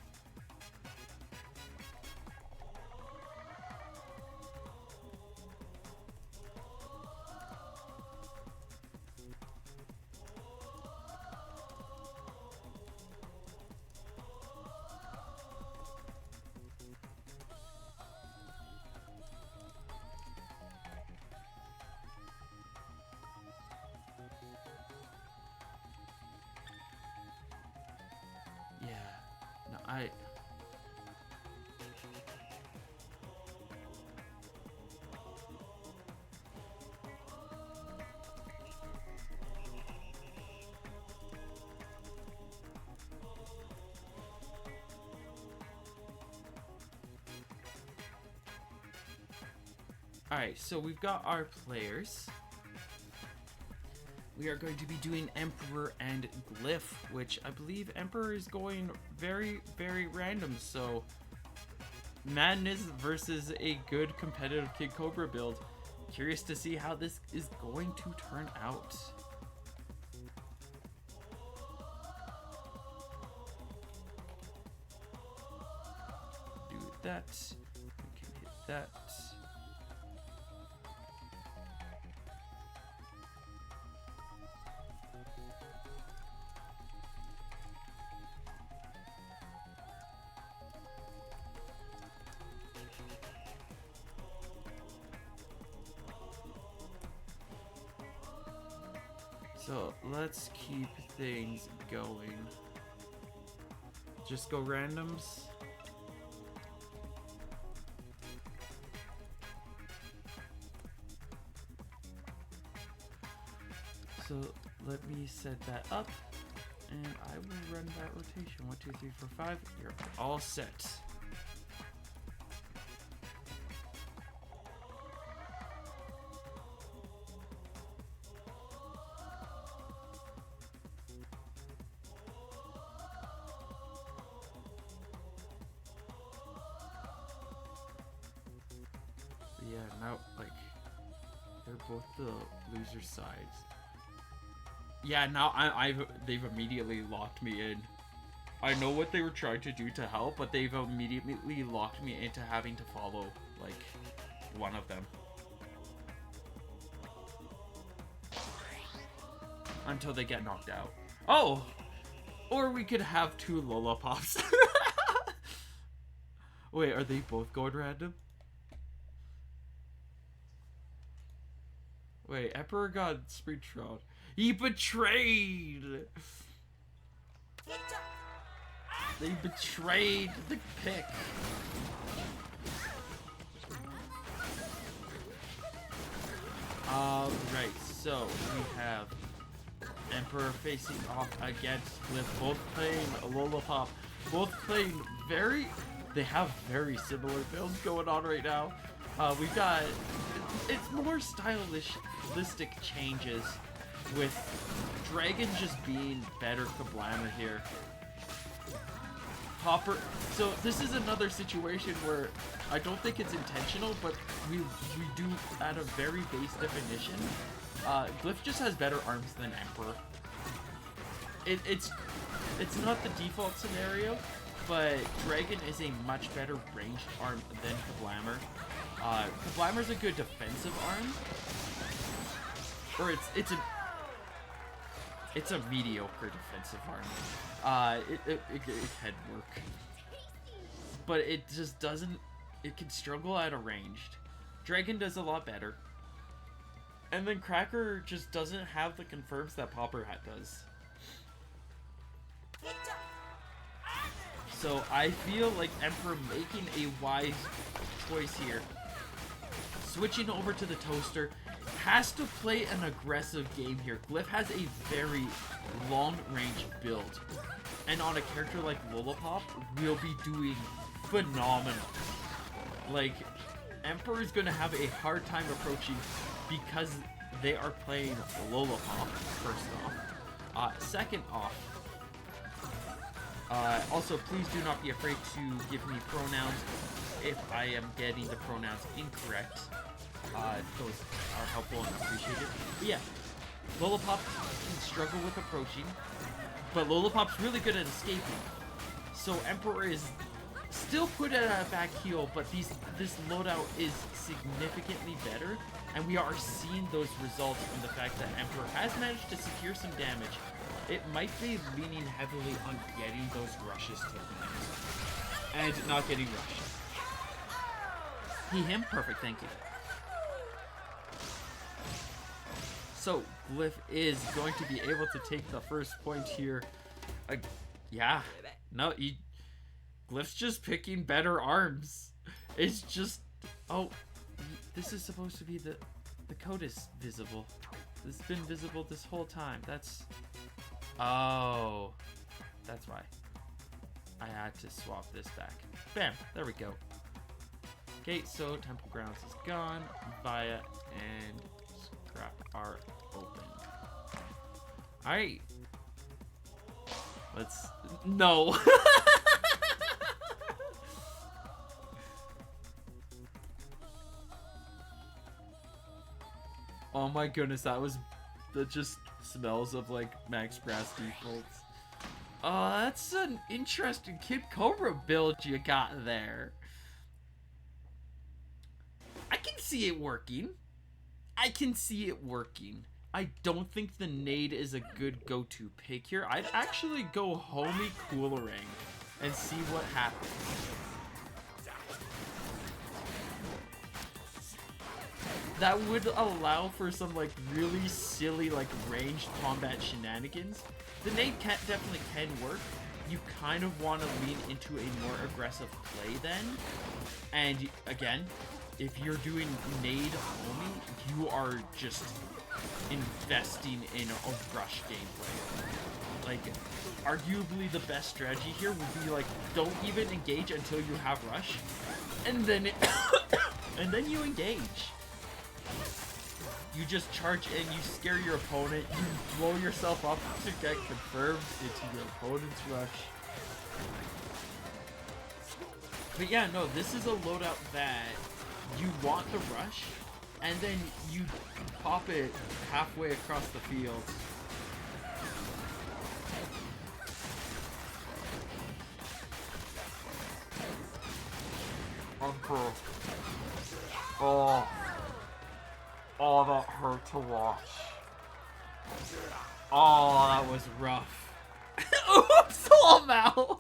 Alright, so we've got our players. We are going to be doing Emperor and Glyph, which I believe Emperor is going very, very random. So, Madness versus a good competitive Kid Cobra build. Curious to see how this is going to turn out. Do that. We can hit that. So let's keep things going. Just go randoms. So let me set that up and I will run that rotation. 1, 2, 3, 4, 5. You're all set. Yeah, now, like, they're both the loser sides. Yeah, now they've immediately locked me in. I know what they were trying to do to help, but they've immediately locked me into having to follow, like, one of them. Until they get knocked out. Oh! Or we could have 2 Lola Pops. Wait, are they both going random? Wait, Emperor got Scrapstar. He betrayed! They betrayed the pick. Alright, so we have Emperor facing off against Glyph, both playing Lollipop, both playing they have very similar builds going on right now. We've got, it's more stylistic changes with Dragon just being better Kablammer here. Hopper, so this is another situation where I don't think it's intentional, but we do at a very base definition. Glyph just has better arms than Emperor. It's not the default scenario, but Dragon is a much better ranged arm than Kablammer. Kablammer's a good defensive arm, or it's a mediocre defensive arm. It can work, but it just doesn't. It can struggle at a ranged. Dragon does a lot better, and then Cracker just doesn't have the confirms that Popper Hat does. So I feel like Emperor making a wise choice here. Switching over to the Toaster, has to play an aggressive game here. Glyph has a very long-range build, and on a character like Lollipop, we'll be doing phenomenal. Like, Emperor is going to have a hard time approaching because they are playing Lollipop, first off. Second off, also, please do not be afraid to give me pronouns if I am getting the pronouns incorrect. Those are helpful and appreciated. But yeah, Lollipop can struggle with approaching, but Lollipop's really good at escaping. So Emperor is still put at a back heel, but this loadout is significantly better, and we are seeing those results from the fact that Emperor has managed to secure some damage. It might be leaning heavily on getting those rushes to the end and not getting rushed. Him, perfect, thank you. So Glyph is going to be able to take the first point here. Yeah, no, Glyph's just picking better arms. It's just, oh, this is supposed to be the code is visible. It's been visible this whole time. Oh, that's why. I had to swap this back. Bam, there we go. Okay, so Temple Grounds is gone. Via and Scrap are open. Alright. Let's... No! Oh my goodness, that just smells of like max brass defaults. Oh, that's an interesting Kid Cobra build you got there. I can see it working. I can see it working. I don't think the nade is a good go-to pick here. I'd actually go homie Coolerang and see what happens. That would allow for some like really silly like ranged combat shenanigans. The nade definitely can work. You kind of want to lean into a more aggressive play then. And again, if you're doing nade homie, you are just investing in a rush gameplay. Like, arguably the best strategy here would be like, don't even engage until you have rush, and then and then you engage. You just charge in, you scare your opponent, you blow yourself up to get confirmed into your opponent's rush. But yeah, no, this is a loadout that you want the rush, and then you pop it halfway across the field. Oh, that hurt to watch. Oh, that was rough. Oops, Lamau!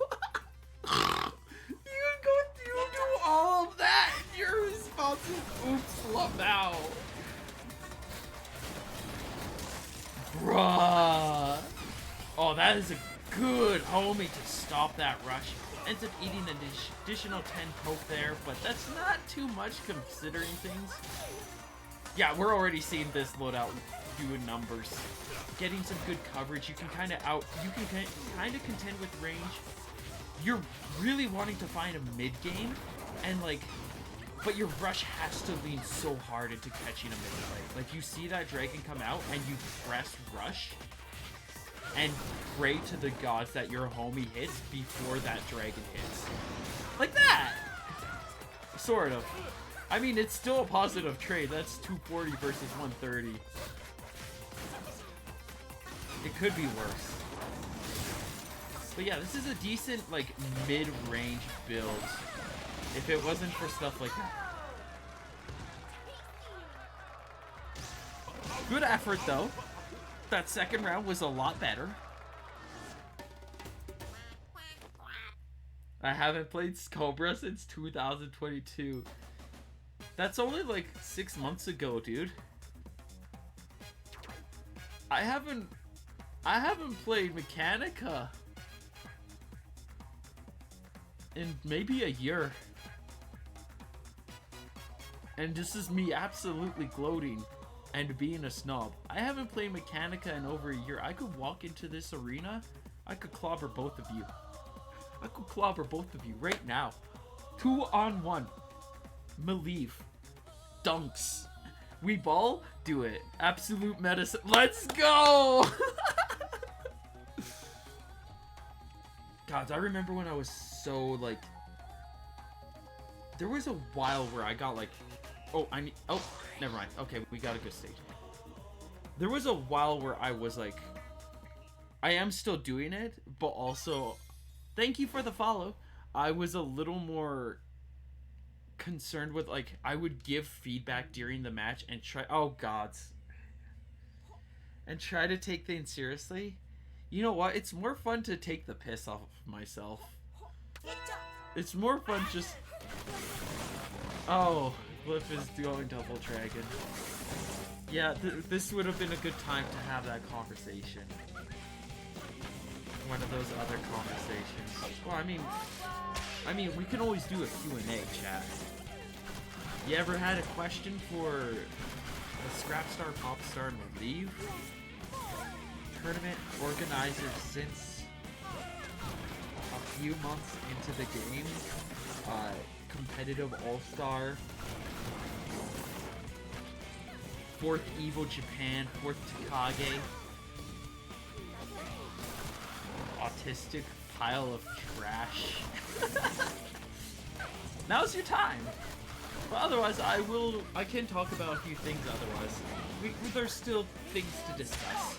You do all of that, and your response is oops, Lamau. Bruh. Oh, that is a good homie to stop that rush. Ends up eating an additional 10 poke there, but that's not too much considering things. Yeah, we're already seeing this loadout doing numbers. Getting some good coverage, you can kind of contend with range. You're really wanting to find a mid game, and like, but your rush has to lean so hard into catching a mid play. Like, you see that dragon come out, and you press rush, and pray to the gods that your homie hits before that dragon hits. Like that! Sort of. I mean, it's still a positive trade. That's 240 versus 130. It could be worse. But yeah, this is a decent, like, mid-range build. If it wasn't for stuff like that. Good effort, though. That second round was a lot better. I haven't played Cobra since 2022. That's only like 6 months ago, dude. I haven't played Mechanica in maybe a year. And this is me absolutely gloating and being a snob. I haven't played Mechanica in over a year. I could walk into this arena, I could clobber both of you. I could clobber both of you right now. 2-on-1. Malieve. Dunks. We ball? Do it. Absolute medicine. Let's go! God, I remember when I was so, like... There was a while where I got, like... Oh, never mind. Okay, we got a good stage. There was a while where I was, like... I am still doing it, but also... Thank you for the follow. I was a little more... concerned with, like, I would give feedback during the match and try and try to take things seriously. You know what, it's more fun to take the piss off of myself. It's more fun just... Oh, Glyph is going double dragon. Yeah, this would have been a good time to have that conversation. One of those other conversations. Well, I mean, we can always do a Q&A, chat. You ever had a question for the Scrapstar Popstar Malieve tournament organizer since a few months into the game? competitive all-star. 4th Evo Japan, 4th Takage. Autistic pile of trash. Now's your time. But otherwise, I can talk about a few things otherwise. There's still things to discuss.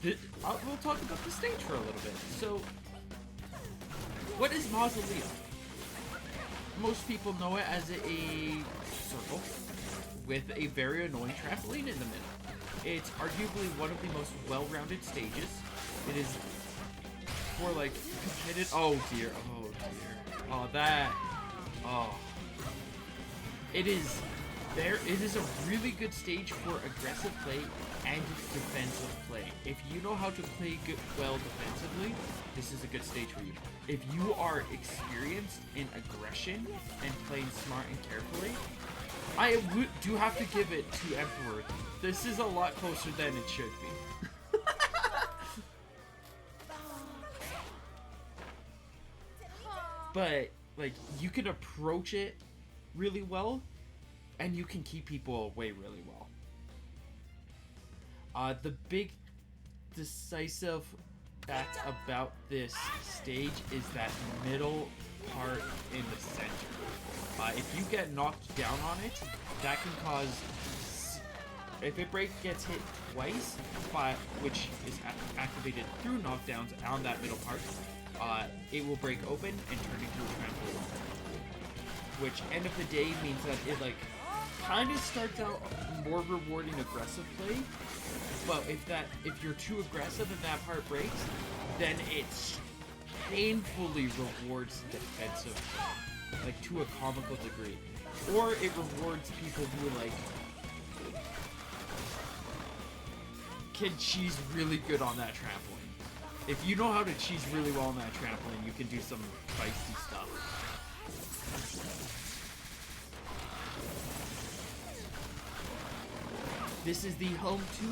We'll talk about the stage for a little bit. So, what is Mausoleum? Most people know it as a circle with a very annoying trampoline in the middle. It's arguably one of the most well-rounded stages. It is for like competitive. Oh dear. Oh dear. Oh that. Oh. It is there. It is a really good stage for aggressive play and defensive play. If you know how to play well defensively, this is a good stage for you. If you are experienced in aggression and playing smart and carefully, I do have to give it to Emperor. This is a lot closer than it should be. But, like, you can approach it really well, and you can keep people away really well. The big decisive fact about this stage is that middle part in the center. If you get knocked down on it, that can cause... If it gets hit twice, which is activated through knockdowns on that middle part, it will break open and turn into a trampoline. Which, end of the day, means that it, like, kind of starts out more rewarding aggressive play, but if you're too aggressive and that part breaks, then it painfully rewards defensive play, like, to a comical degree. Or it rewards people who, like, can cheese really good on that trampoline. If you know how to cheese really well on that trampoline, you can do some feisty stuff. This is the home to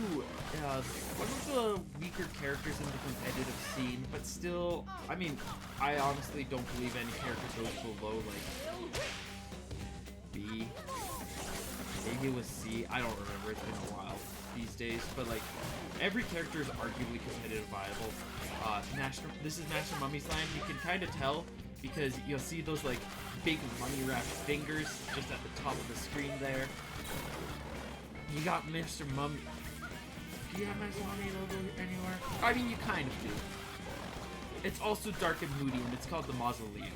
one of the weaker characters in the competitive scene, but still, I mean, I honestly don't believe any character goes below, like, B. Maybe it was C. I don't remember. It's been a while these days, but, like, every character is arguably competitive viable. This is Master Mummy's Land. You can kind of tell because you'll see those, like, big money-wrapped fingers just at the top of the screen there. You got Mr. Mummy. Do you have Master Mummy logo anywhere? I mean, you kind of do. It's also dark and moody, and it's called the Mausoleum.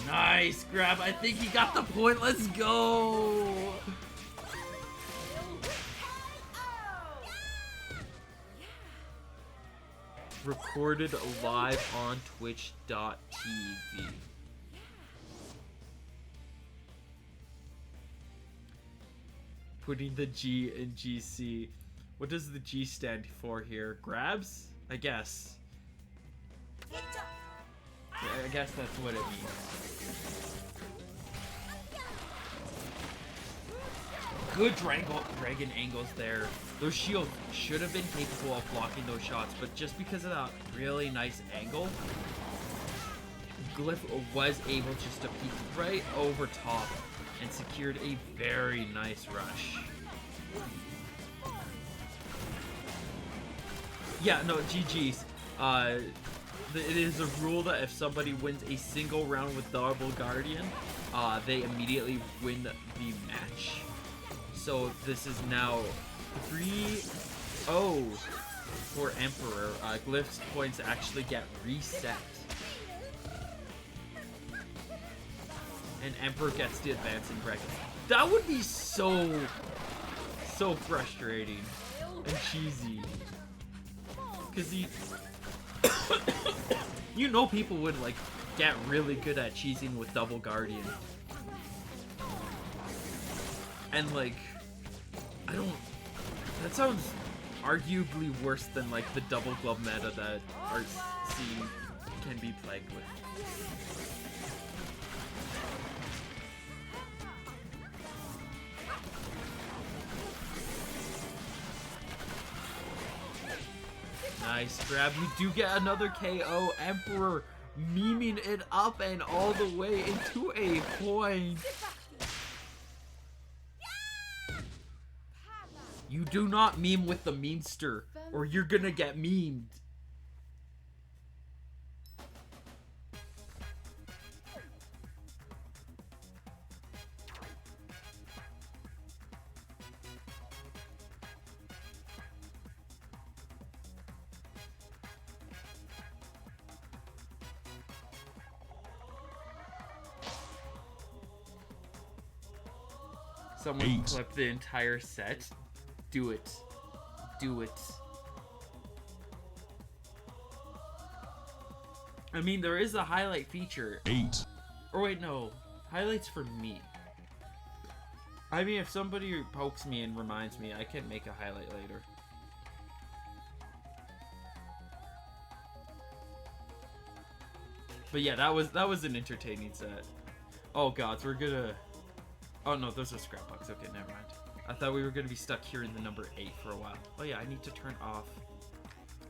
Nice grab. I think he got the point. Let's go. Recorded live on Twitch.tv. Putting the G in GC. What does the G stand for here? Grabs? I guess. Yeah, I guess that's what it means. Good dragon angles there. Those shields should have been capable of blocking those shots, but just because of that really nice angle, Glyph was able just to peek right over top and secured a very nice rush. Yeah, no, GG's. It is a rule that if somebody wins a single round with Double Guardian, they immediately win the match. So this is now 3-0 for Emperor. Glyph's points actually get reset. And Emperor gets the advance in bracket. That would be so frustrating and cheesy. Because you know people would, like, get really good at cheesing with Double Guardian. And, like, that sounds arguably worse than, like, the double glove meta that our scene can be plagued with. Nice grab. You do get another KO. Emperor memeing it up and all the way into a point. You do not meme with the memester, or you're gonna get memed. Someone clip the entire set. Do it. Do it. I mean, there is a highlight feature. 8. Or wait, no. Highlights for me. I mean, if somebody pokes me and reminds me, I can make a highlight later. But yeah, that was an entertaining set. Oh gods, we're gonna... Oh no, those are scrapbooks. Okay, never mind. I thought we were gonna be stuck here in the number 8 for a while. Oh yeah, I need to turn off...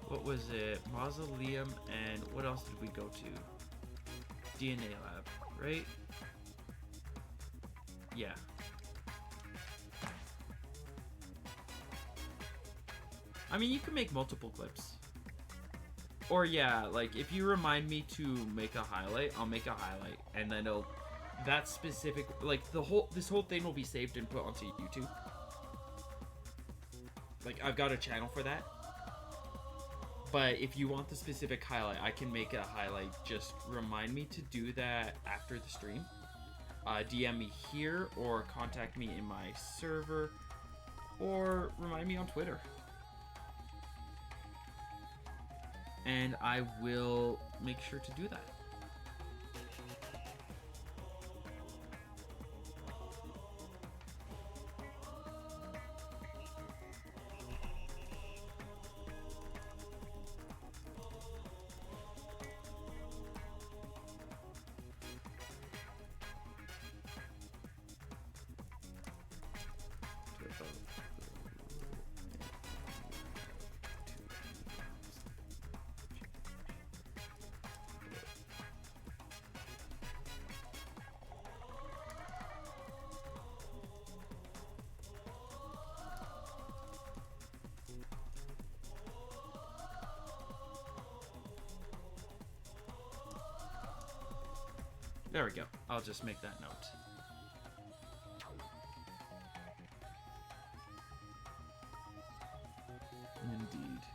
What was it? Mausoleum and what else did we go to? DNA lab, right? Yeah. I mean, you can make multiple clips. Or yeah, like if you remind me to make a highlight, I'll make a highlight, and then it'll that specific like this whole thing will be saved and put onto YouTube. Like I've got a channel for that. But if you want the specific highlight, I can make a highlight. Just remind me to do that after the stream. DM me here or contact me in my server or remind me on Twitter. And I will make sure to do that. There we go. I'll just make that note.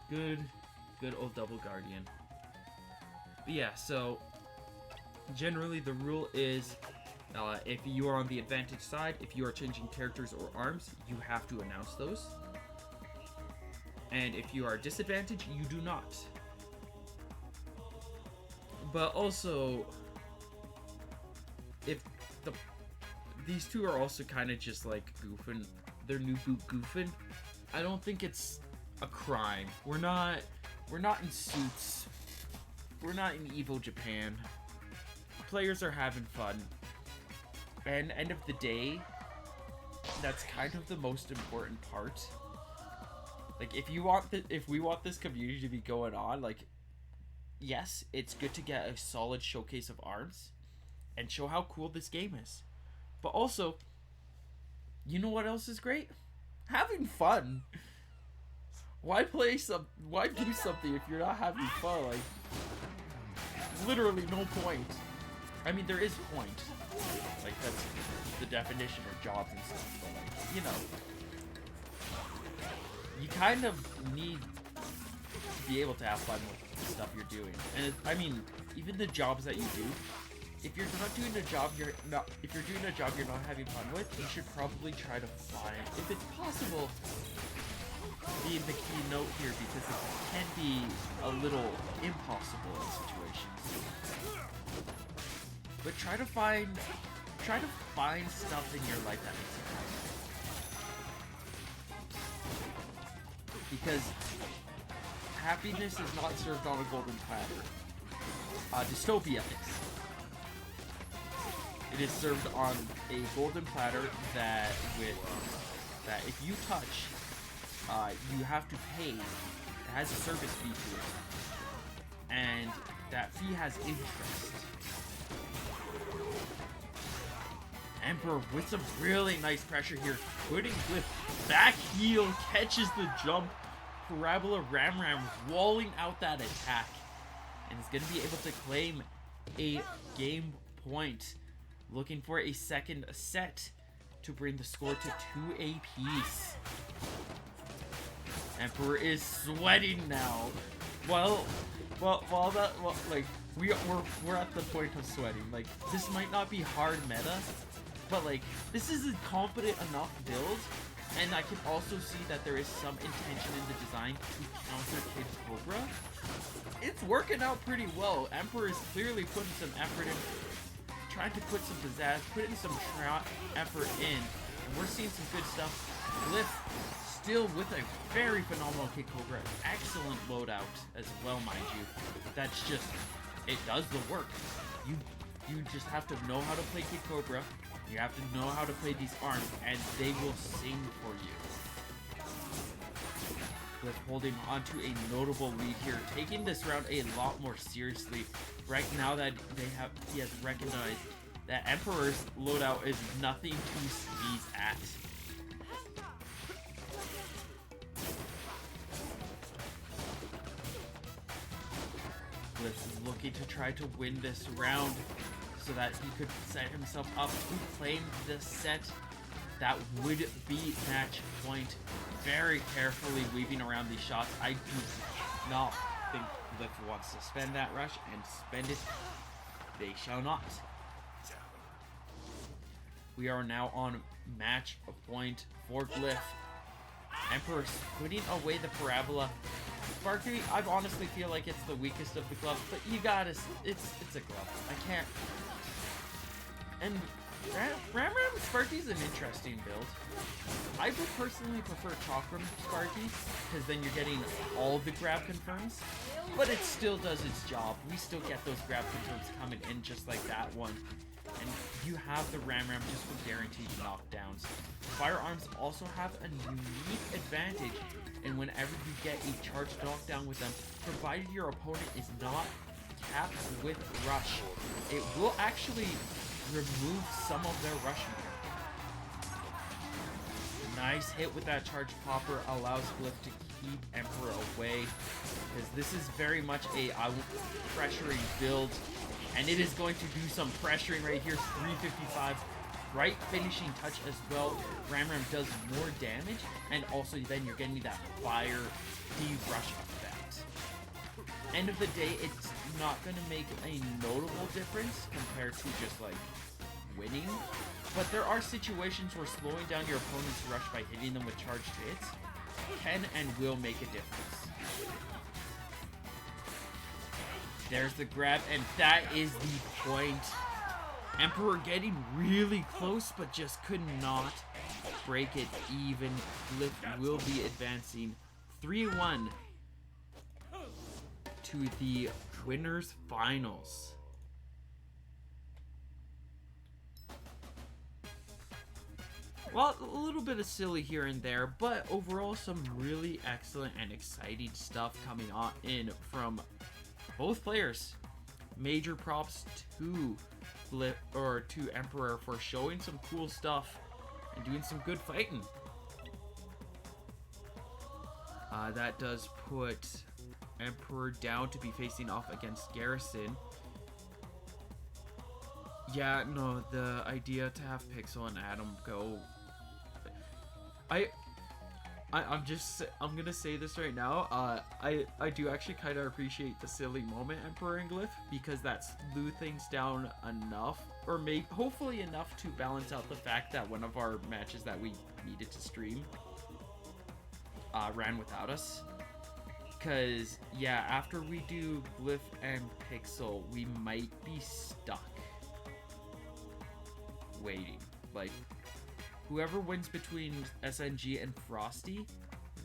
Indeed. Good old double guardian. But yeah, so generally the rule is if you are on the advantage side, if you are changing characters or arms, you have to announce those. And if you are disadvantaged, you do not. But also, if these two are also kind of just like goofing, they're new boot goofing, I don't think it's a crime. We're not in suits. We're not in evil Japan. Players are having fun. And end of the day, that's kind of the most important part. Like if we want this community to be going on, like yes, it's good to get a solid showcase of arms and show how cool this game is. But also, you know what else is great? Having fun. Why do something if you're not having fun? Like, literally no point. I mean, there is point. Like, that's the definition of jobs and stuff. But, like, you know, you kind of need to be able to have fun with the stuff you're doing. And I mean, even the jobs that you do, if you're not doing a job you're not having fun with, you should probably try to find, if it's possible, be the key note here, because it can be a little impossible in situations. But try to find stuff in your life that makes you happy. Because happiness is not served on a golden platter. Dystopia is. It is served on a golden platter that if you touch, you have to pay to has a service fee to it. And that fee has interest. Emperor with some really nice pressure here. Putting Glyph back heel, catches the jump. Parabola Ram walling out that attack. And is going to be able to claim a game point. Looking for a second set to bring the score to 2 apiece. Emperor is sweating now. Like we're at the point of sweating. Like, this might not be hard meta, but like this is a competent enough build, and I can also see that there is some intention in the design to counter Kid Cobra. It's working out pretty well. Emperor is clearly putting some effort in, trying to put some pizzazz, putting some effort in, and we're seeing some good stuff. Glyph still with a very phenomenal Kid Cobra, excellent loadout as well, mind you. That's just, it does the work. You just have to know how to play Kid Cobra. You have to know how to play these arms, and they will sing for you. Glyph holding onto a notable lead here, taking this round a lot more seriously. Right now that he has recognized that Emperor's loadout is nothing to sneeze at. Glyph is looking to try to win this round so that he could set himself up to claim this set. That would be match point. Very carefully weaving around these shots. I do not think Glyph wants to spend that rush, and spend it they shall not. We are now on match point for Glyph. Emperor putting away the parabola. Sparky, I honestly feel like it's the weakest of the gloves, but you gotta, it's a glove. I can't. And Ram Sparky's an interesting build. I would personally prefer Chakram Sparky, because then you're getting all the grab confirms, but it still does its job. We still get those grab confirms coming in just like that one. And you have the Ram just for guaranteed knockdowns. Firearms also have a unique advantage, and whenever you get a charged knockdown with them, provided your opponent is not capped with rush, it will actually remove some of their rush meter. Nice hit with that charged popper allows Glyph to keep Emperor away, because this is very much a pressuring build, and it is going to do some pressuring right here. 355, right finishing touch as well. Ram does more damage, and also then you're getting that fire de-rush effect. End of the day, it's not going to make a notable difference compared to just like winning, but there are situations where slowing down your opponent's rush by hitting them with charged hits can and will make a difference. There's the grab, and that is the point. Emperor getting really close, but just could not break it even. Glyph will be advancing 3-1 to the winners finals. Well, a little bit of silly here and there, but overall some really excellent and exciting stuff coming on in from both players. Major props to Emperor for showing some cool stuff and doing some good fighting. That does put Emperor down to be facing off against Garrison. Yeah, no, the idea to have Pixel and Adam go, I'm gonna say this right now. I do actually kind of appreciate the silly moment Emperor and Glyph, because that slew things down enough, or hopefully enough to balance out the fact that one of our matches that we needed to stream ran without us. Because yeah, after we do Glyph and Pixel, we might be stuck waiting. Like, whoever wins between SNG and Frosty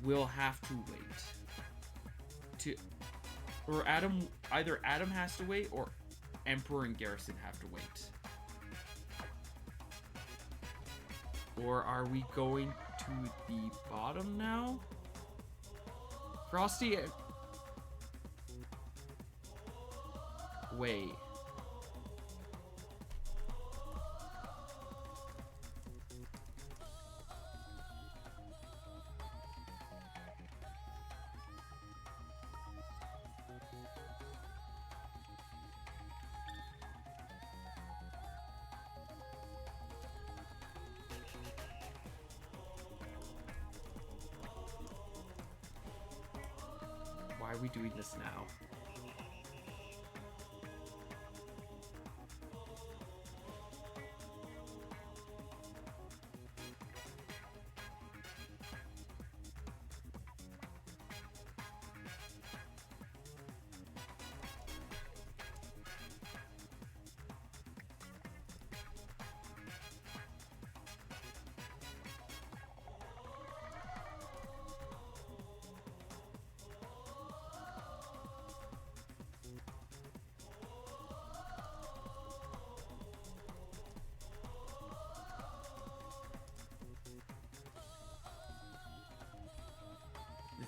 will have to wait. Or either Adam has to wait, or Emperor and Garrison have to wait. Or are we going to the bottom now? Frosty. Wait. Why are we doing this now?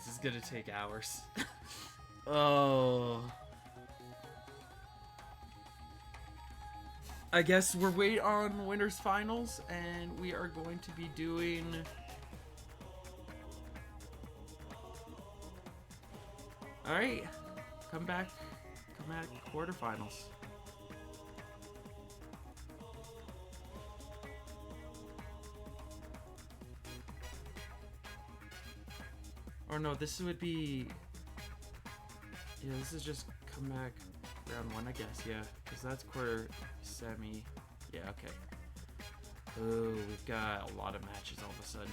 This is gonna take hours. Oh. I guess we're waiting on winners finals, and we are going to be doing... Alright. Come back quarterfinals. Or no, this would be... Yeah, this is just come back round one, I guess, yeah. Because that's quarter, semi... Yeah, okay. Oh, we've got a lot of matches all of a sudden.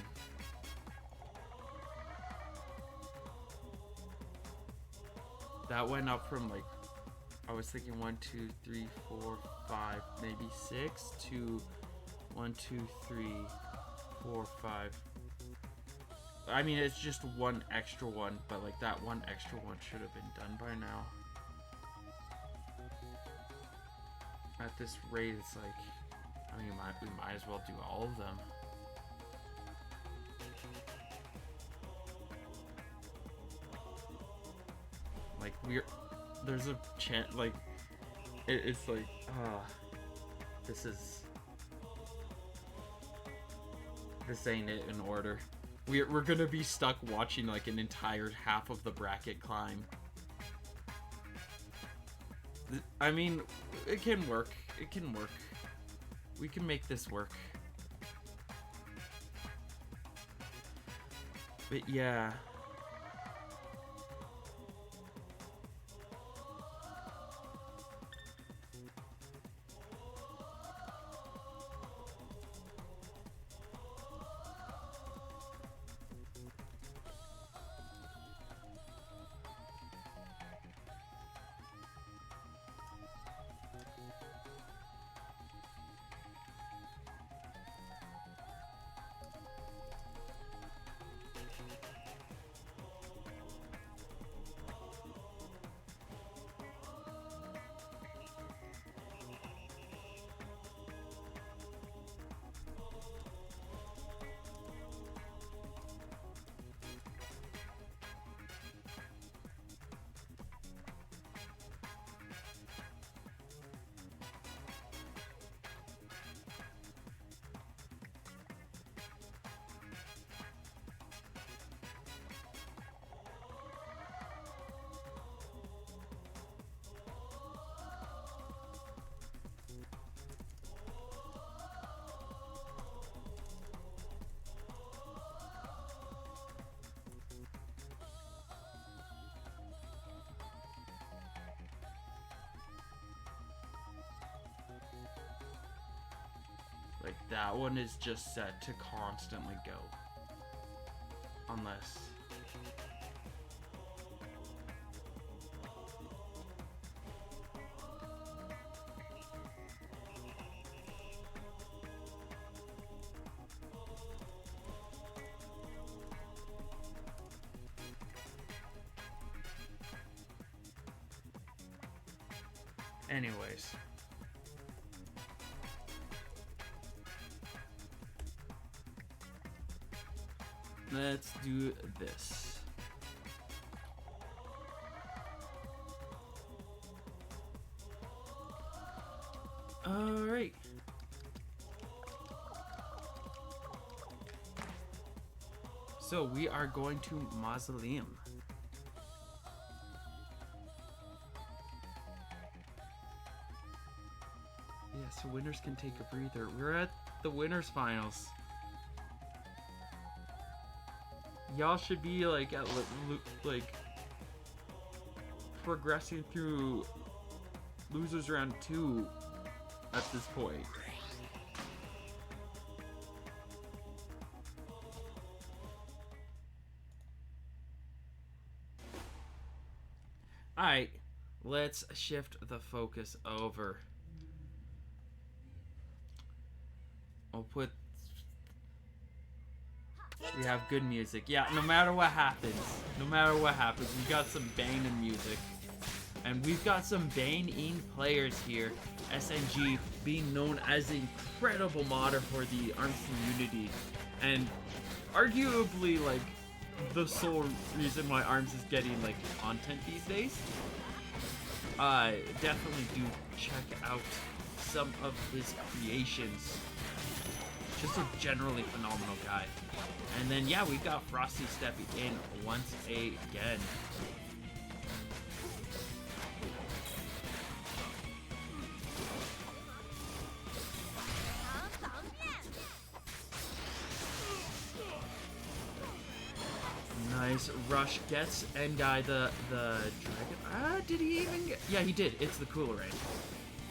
That went up from, like... I was thinking 1, 2, 3, 4, 5, maybe 6 to 1, 2, 3, 4, 5... I mean, it's just one extra one, but like that one extra one should have been done by now. At this rate, it's like, I mean, we might as well do all of them. Like, there's a chance, like, it's like, this ain't it in order. We're gonna be stuck watching like an entire half of the bracket climb. I mean, it can work. It can work. We can make this work. But yeah. Like, that one is just set to constantly go. Unless... Anyways. Let's do this. Alright. So we are going to Mausoleum. Yeah, so winners can take a breather. We're at the winners finals. Y'all should be like at like progressing through losers round 2 at this point. Alright, let's shift the focus over. I'll put... We have good music. Yeah, no matter what happens, we got some Bane in music. And we've got some Bane-ing players here. SNG being known as an incredible modder for the ARMS community. And arguably, like, the sole reason why ARMS is getting, like, content these days. Definitely do check out some of his creations. Just a generally phenomenal guy. And then, yeah, we've got Frosty stepping in once again. Nice rush gets N-Guy the dragon. Did he even get... Yeah, he did. It's the cooler rain.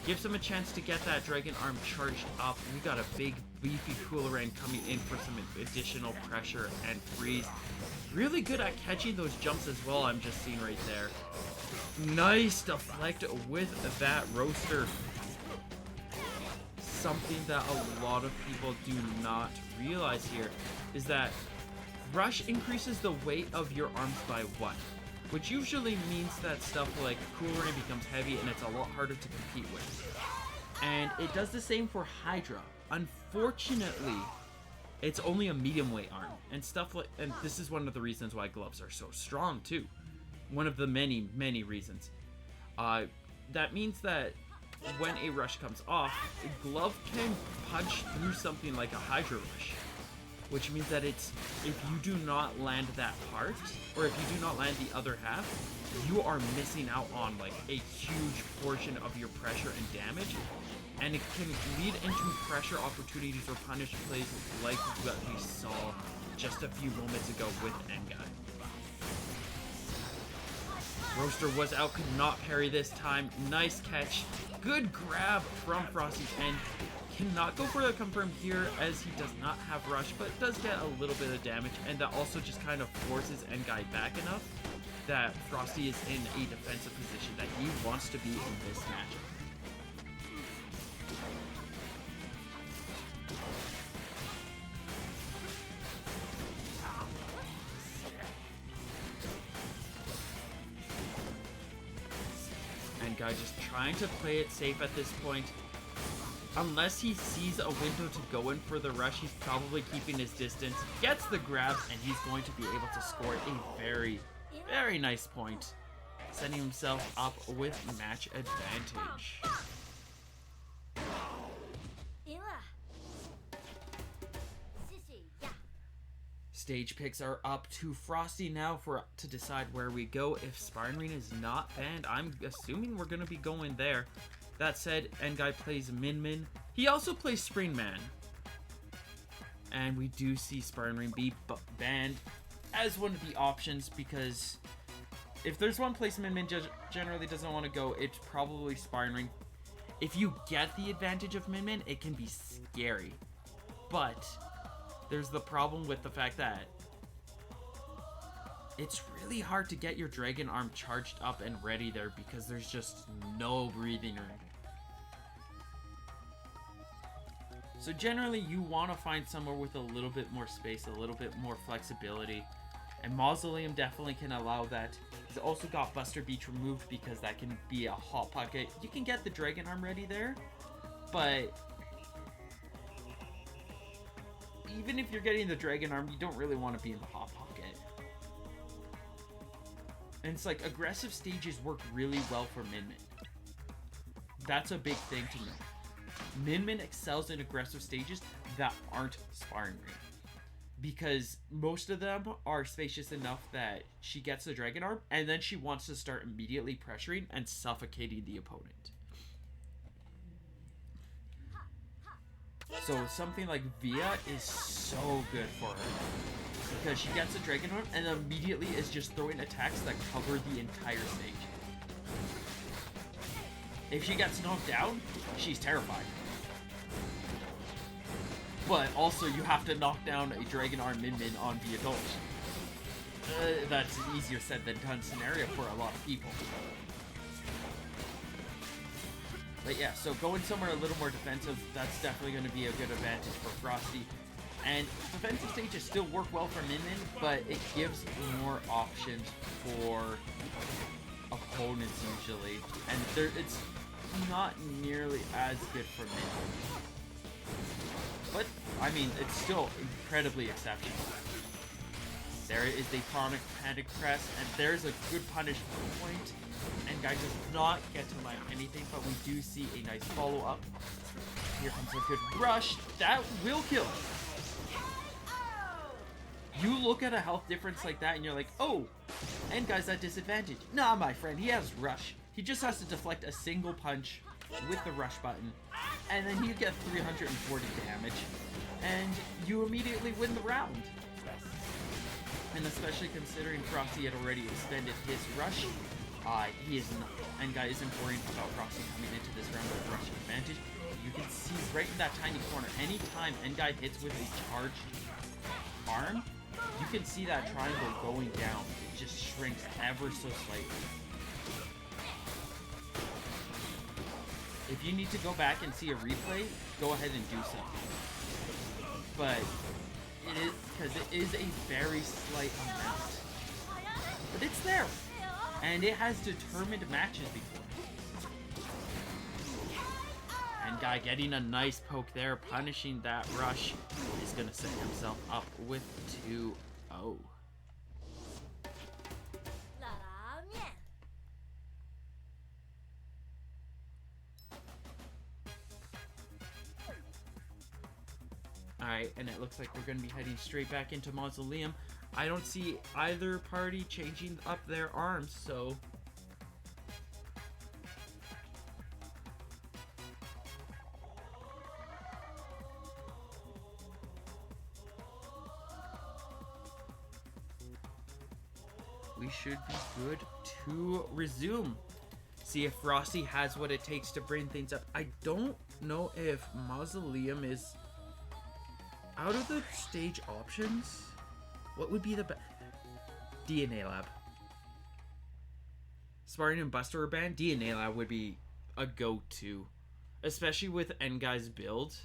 Gives him a chance to get that dragon arm charged up. We got a big beefy cooler rain coming in for some additional pressure and freeze. Really good at catching those jumps as well, I'm just seeing right there. Nice deflect with that roaster. Something that a lot of people do not realize here is that rush increases the weight of your arms by 1, which usually means that stuff like Cool Rain becomes heavy and it's a lot harder to compete with. And it does the same for Hydra. Unfortunately, it's only a medium weight arm and stuff like, and this is one of the reasons why gloves are so strong too. One of the many, many reasons. That means that when a rush comes off, a glove can punch through something like a Hydra rush. Which means that it's, if you do not land that part, or if you do not land the other half, you are missing out on like a huge portion of your pressure and damage. And it can lead into pressure opportunities or punish plays like what we saw just a few moments ago with N-Guy. Roaster was out, could not parry this time. Nice catch. Good grab from Frosty and cannot go for the confirm here as he does not have rush, but does get a little bit of damage, and that also just kind of forces N-Guy back enough that Frosty is in a defensive position that he wants to be in this matchup. N-Guy just trying to play it safe at this point. Unless he sees a window to go in for the rush, he's probably keeping his distance. Gets the grab, and he's going to be able to score a very, very nice point. Setting himself up with match advantage. Stage picks are up to Frosty now to decide where we go. If Sparring Ring is not banned, I'm assuming we're going to be going there. That said, N-Guy plays Min Min. He also plays Spring Man. And we do see Sparring Ring be banned as one of the options, because if there's one place Min Min generally doesn't want to go, it's probably Sparring Ring. If you get the advantage of Min Min, it can be scary. But there's the problem with the fact that it's really hard to get your dragon arm charged up and ready there because there's just no breathing room. So generally you want to find somewhere with a little bit more space, a little bit more flexibility. And Mausoleum definitely can allow that. He's also got Buster Beach removed because that can be a hot pocket. You can get the dragon arm ready there, but even if you're getting the dragon arm, you don't really want to be in the hot pocket. And it's like aggressive stages work really well for Min Min. That's a big thing to know. Min Min excels in aggressive stages that aren't sparring ring. Because most of them are spacious enough that she gets the Dragon Arm, and then she wants to start immediately pressuring and suffocating the opponent. So something like Via is so good for her. Because she gets a Dragon Arm and immediately is just throwing attacks that cover the entire stage. If she gets knocked down, she's terrified. But also, you have to knock down a Dragon Arm Min Min on Via Dolch. That's an easier said than done scenario for a lot of people. But yeah, so going somewhere a little more defensive, that's definitely going to be a good advantage for Frosty. And defensive stages still work well for Min Min, but it gives more options for opponents usually. And it's not nearly as good for Min Min. But, I mean, it's still incredibly exceptional. There is the Panic Press, and there's a good punish point. And guy does not get to land anything, but we do see a nice follow-up. Here comes a good rush. That will kill. You look at a health difference like that, and you're like, oh, and guy's at disadvantage. Nah, my friend, he has rush. He just has to deflect a single punch with the rush button, and then you get 340 damage, and you immediately win the round. And especially considering Frosty had already expended his rush, he is not, and guy isn't worrying about Frosty coming into this round with rush advantage. You can see right in that tiny corner, anytime N-Guy hits with a charged arm, you can see that triangle going down. It just shrinks ever so slightly. If you need to go back and see a replay, go ahead and do so. But it is, because it is a very slight amount. But it's there. And it has determined matches before. And guy getting a nice poke there, punishing that rush, is going to set himself up with 2-0. Alright, and it looks like we're going to be heading straight back into Mausoleum. I don't see either party changing up their arms, so... we should be good to resume. See if Frosty has what it takes to bring things up. I don't know if Mausoleum is... out of the stage options, what would be the best? DNA Lab. Sparring and Buster are banned. DNA Lab would be a go-to. Especially with N-Guy's build.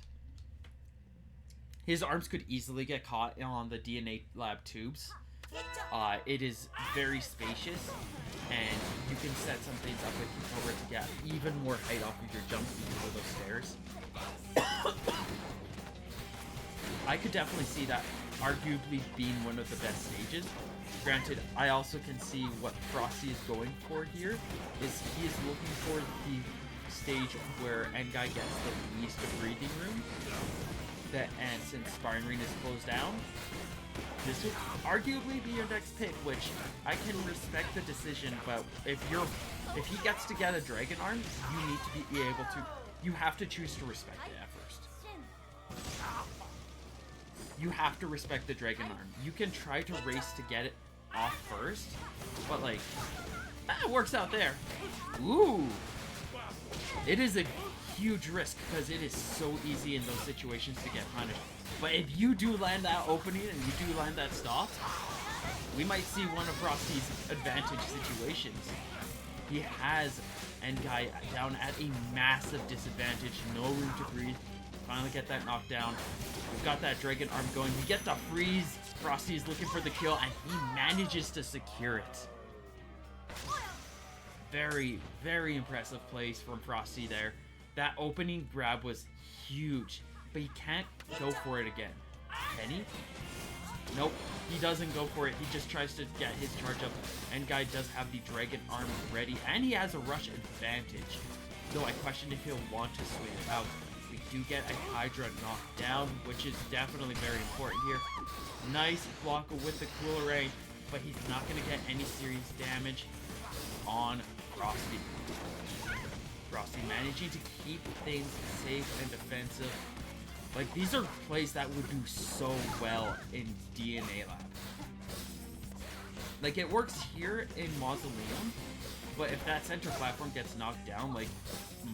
His arms could easily get caught on the DNA Lab tubes. It is very spacious, and you can set some things up with Cobra to get even more height off of your jump before those stairs. I could definitely see that arguably being one of the best stages. Granted, I also can see what Frosty is going for here. He is looking for the stage where N-Guy gets the least breathing room. And since Sparring Ring is closed down, this would arguably be your next pick, which I can respect the decision, but if he gets to get a Dragon Arm, you need to be able to, you have to choose to respect it at first. You have to respect the Dragon Arm. You can try to race to get it off first, but like, it works out there. Ooh! It is a huge risk because it is so easy in those situations to get punished. But if you do land that opening and you do land that stop, we might see one of Frosty's advantage situations. He has N-Guy down at a massive disadvantage, no room to breathe. Finally get that knockdown. We've got that Dragon Arm going. We get the freeze. Frosty is looking for the kill, and he manages to secure it. Very, very impressive plays from Frosty there. That opening grab was huge, but he can't go for it again. Can he? Nope, he doesn't go for it. He just tries to get his charge up. N-Guy does have the Dragon Arm ready, and he has a rush advantage. Though I question if he'll want to swing it out. We do get a Hydra knocked down, which is definitely very important here. Nice block with the Cooler Ray, but he's not going to get any serious damage on Frosty. Frosty managing to keep things safe and defensive. Like, these are plays that would do so well in DNA Lab. Like, it works here in Mausoleum, but if that center platform gets knocked down, like,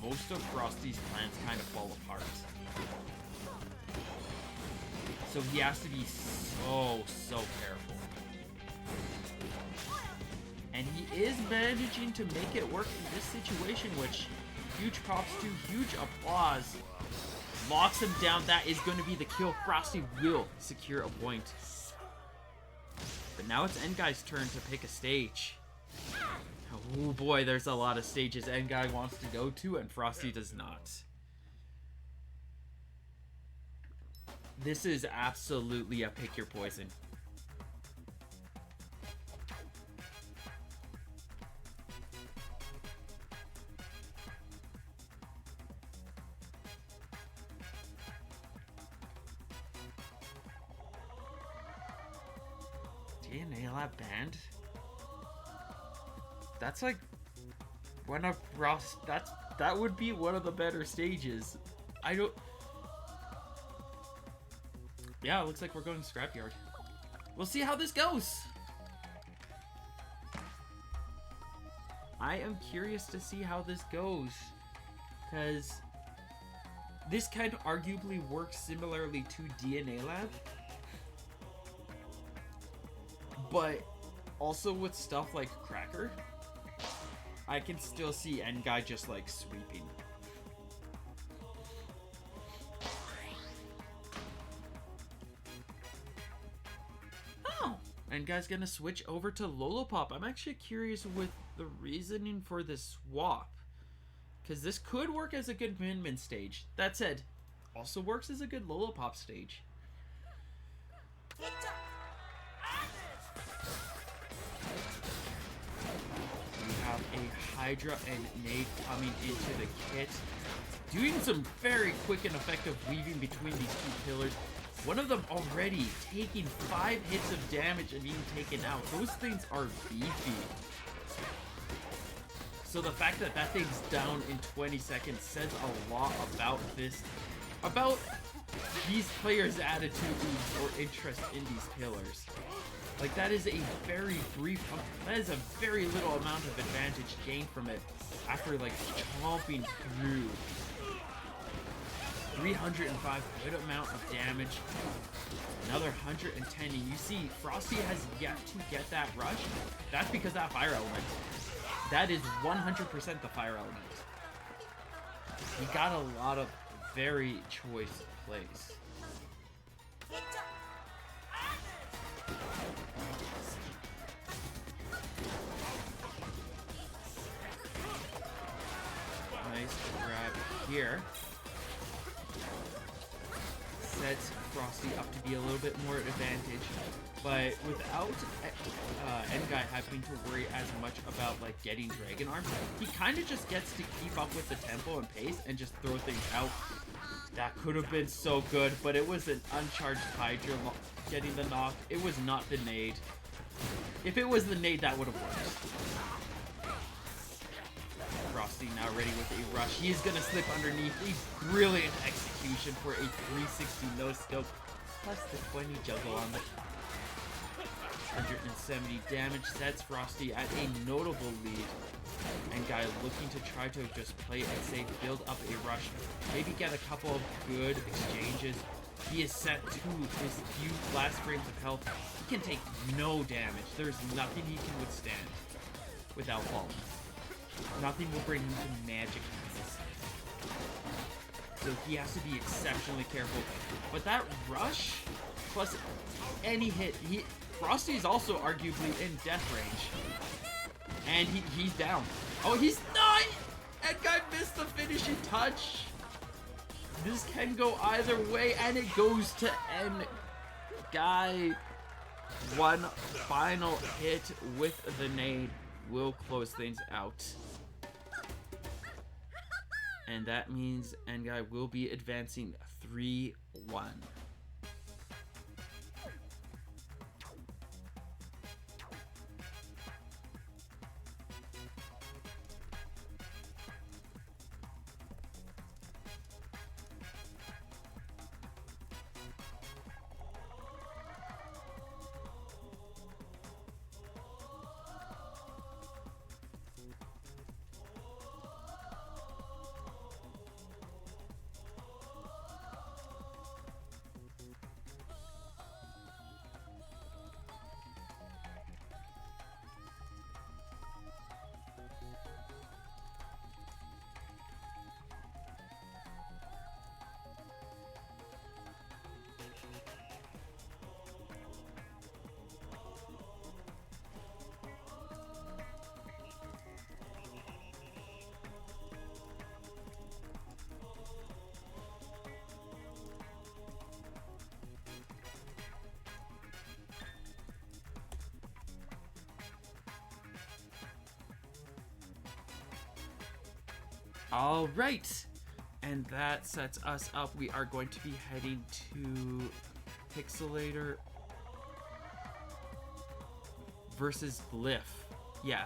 most of Frosty's plans kind of fall apart. So he has to be so careful. And he is managing to make it work in this situation, which, huge props to, huge applause. Locks him down. That is going to be the kill. Frosty will secure a point. But now it's N-Guy's turn to pick a stage. Oh boy, there's a lot of stages N-Guy wants to go to, and Frosty does not. This is absolutely a pick your poison. DNA Lab banned? That's like one of Ross. That would be one of the better stages. I don't. Yeah, it looks like we're going to Scrapyard. We'll see how this goes. I am curious to see how this goes, because this kind of arguably works similarly to DNA Lab. But also with stuff like Cracker, I can still see N-Guy just like sweeping. Oh! N-Guy's gonna switch over to Lolopop. I'm actually curious with the reasoning for this swap, because this could work as a good Min-Min stage. That said, also works as a good Lolopop stage. A Hydra and Nade coming into the kit, doing some very quick and effective weaving between these two pillars. One of them already taking 5 hits of damage and being taken out. Those things are beefy. So the fact that that thing's down in 20 seconds says a lot about these players' attitudes or interest in these pillars. Like, that is a very brief, that is a very little amount of advantage gained from it after, like, chomping through 305, good amount of damage, another 110, and you see Frosty has yet to get that rush. That's because that fire element. That is 100% the fire element. He got a lot of very choice plays. Nice grab here. Sets Frosty up to be a little bit more advantage, but without N-Guy having to worry as much about like getting Dragon Arm, he kind of just gets to keep up with the tempo and pace and just throw things out. That could have been so good, but it was an uncharged Hydra getting the knock. It was not the nade. If it was the nade, that would have worked. Frosty now ready with a rush. He is going to slip underneath. A brilliant execution for a 360 no-scope, plus the 20 juggle on the 170 damage sets Frosty at a notable lead. And Guy looking to try to just play it safe, build up a rush, maybe get a couple of good exchanges. He is set to his few last frames of health. He can take no damage. There's nothing he can withstand without falling. Nothing will bring him to magic. So he has to be exceptionally careful. But that rush, plus any hit, Frosty is also arguably in death range. And he's down. Oh, he's not! N-Guy missed the finishing touch. This can go either way, and it goes to N-Guy. One final hit with the nade will close things out. And that means Ngai will be advancing 3-1. All right, and that sets us up. We are going to be heading to Pixelator versus Glyph. Yeah.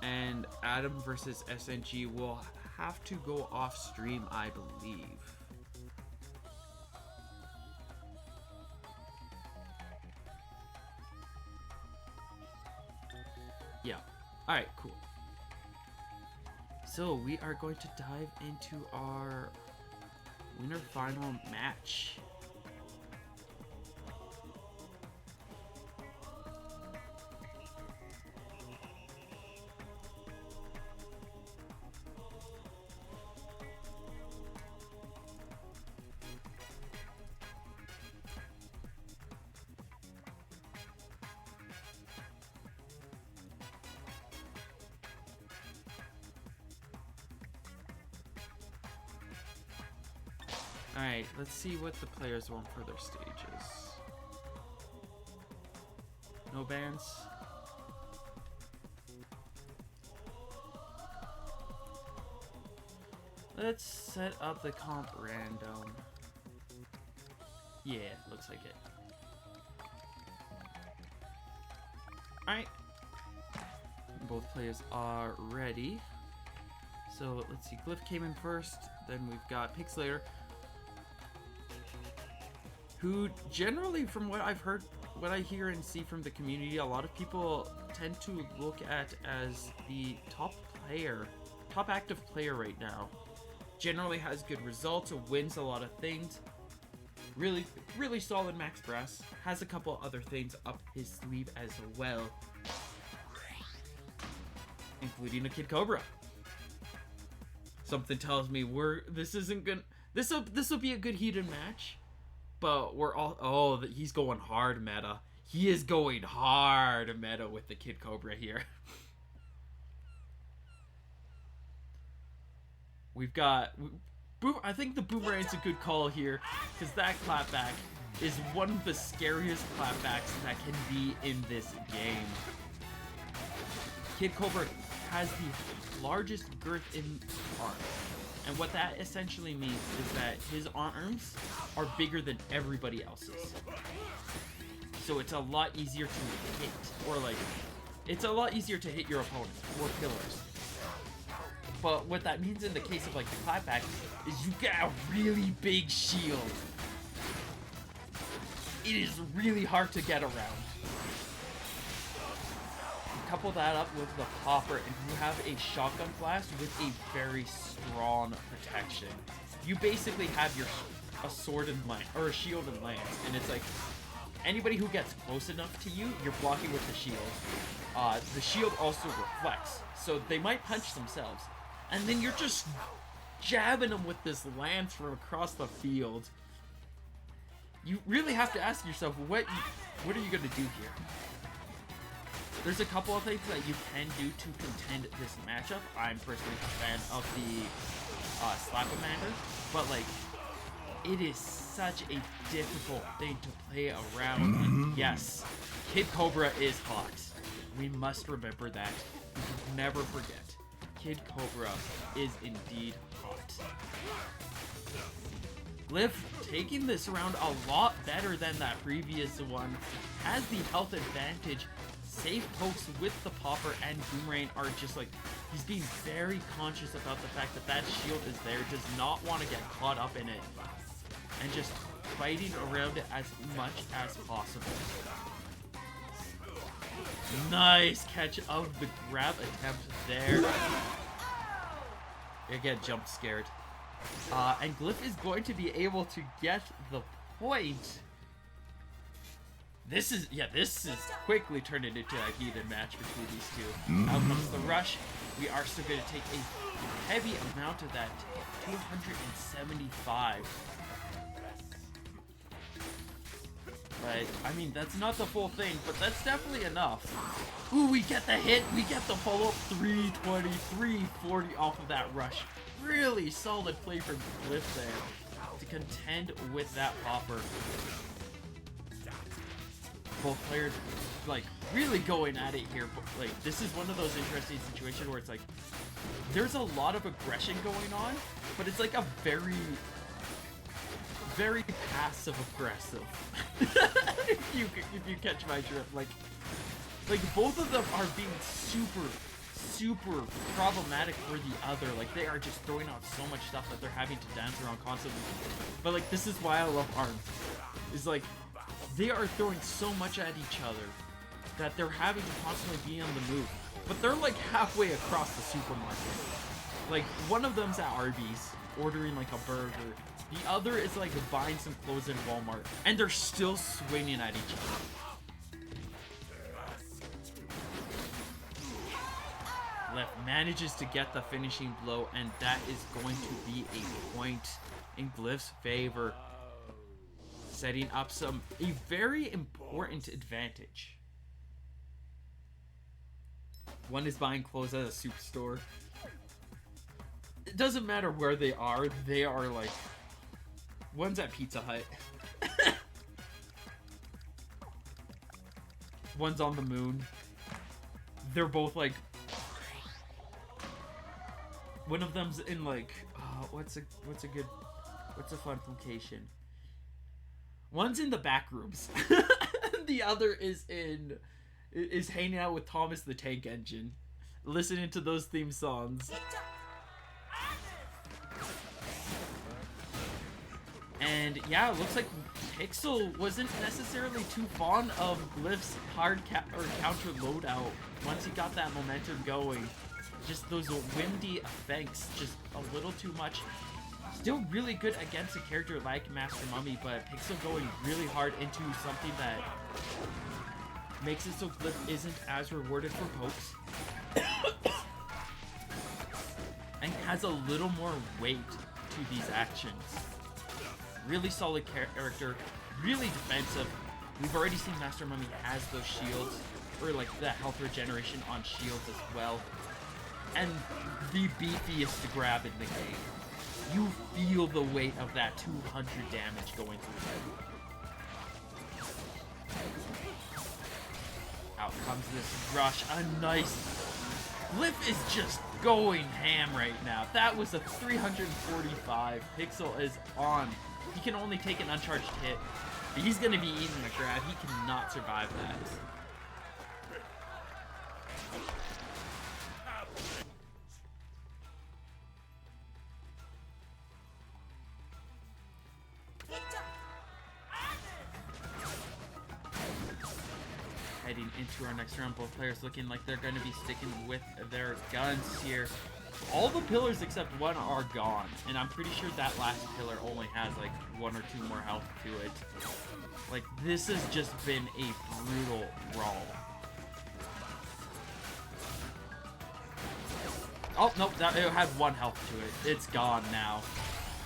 And Adam versus SNG will have to go off stream, I believe. Yeah. Alright, cool. So we are going to dive into our winner final match. Alright, let's see what the players want for their stages. No bans? Let's set up the comp random. Yeah, looks like it. Alright. Both players are ready. So let's see, Glyph came in first, then we've got Pixelator, who generally, from what I've heard, what I hear and see from the community, a lot of people tend to look at as the top active player right now. Generally has good results, wins a lot of things. Really, really solid max brass. Has a couple other things up his sleeve as well, including a Kid Cobra. Something tells me this will be a good heated match. But we're all... Oh, he's going hard meta. He is going hard meta with the Kid Cobra here. We've got... I think the Boomerang's a good call here, because that clapback is one of the scariest clapbacks that can be in this game. Kid Cobra has the largest girth in arms. And what that essentially means is that his arms are bigger than everybody else's. So it's a lot easier to hit, or like, it's a lot easier to hit your opponent, or pillars. But what that means in the case of like the clapback is you get a really big shield. It is really hard to get around. Couple that up with the popper, and you have a shotgun blast with a very strong protection. You basically have a sword and lance, or a shield and lance, and it's like anybody who gets close enough to you, you're blocking with the shield. The shield also reflects, so they might punch themselves, and then you're just jabbing them with this lance from across the field. You really have to ask yourself, what are you gonna do here? There's a couple of things that you can do to contend this matchup. I'm personally a fan of the Slap-O-Mander, but like, it is such a difficult thing to play around. And yes, Kid Cobra is hot. We must remember that. we can never forget, Kid Cobra is indeed hot. Glyph taking this round a lot better than that previous one, has the health advantage. Safe pokes with the popper and Boomerang are just like, he's being very conscious about the fact that that shield is there, does not want to get caught up in it, and just fighting around it as much as possible. Nice catch of the grab attempt there. Again, jump scared. And Glyph is going to be able to get the point. This is quickly turned into a heated match between these two. Out comes the rush. We are still going to take a heavy amount of that, 275. But, I mean, that's not the full thing, but that's definitely enough. Ooh, we get the hit, we get the follow-up, 320, 340 off of that rush. Really solid play from Glyph there to contend with that popper. Both players, like, really going at it here. But, like, this is one of those interesting situations where it's like, there's a lot of aggression going on, but it's like a very passive aggressive. if you catch my drift, like both of them are being super problematic for the other. Like, they are just throwing out so much stuff that they're having to dance around constantly. But like, this is why I love ARMS. Is like, they are throwing so much at each other that they're having to constantly be on the move. But they're like halfway across the supermarket. Like, one of them's at Arby's ordering like a burger. The other is like buying some clothes in Walmart, and they're still swinging at each other. Left manages to get the finishing blow, and that is going to be a point in Glyph's favor, setting up a very important advantage. One is buying clothes at a superstore. It doesn't matter where they are like, one's at Pizza Hut. One's on the moon. They're both like, one of them's in like, what's a fun location? One's in the back rooms. The other is hanging out with Thomas the Tank Engine, listening to those theme songs. And yeah, it looks like Pixel wasn't necessarily too fond of Glyph's hard counter loadout once he got that momentum going. Just those windy effects, just a little too much. Still really good against a character like Master Mummy, but Pixel going really hard into something that makes it so Glyph isn't as rewarded for pokes. And has a little more weight to these actions. Really solid character, really defensive. We've already seen Master Mummy has those shields, or like that health regeneration on shields as well. And the beefiest grab in the game. You feel the weight of that 200 damage going through it. Out comes this rush, a nice... Glyph is just going ham right now. That was a 345. Pixel is on. He can only take an uncharged hit. But he's going to be eating the grab. He cannot survive that. Heading into our next round, both players looking like they're going to be sticking with their guns here. All the pillars except one are gone, and I'm pretty sure that last pillar only has like 1 or 2 more health to it. Like, this has just been a brutal brawl. Oh, nope, it had 1 health to it. It's gone now.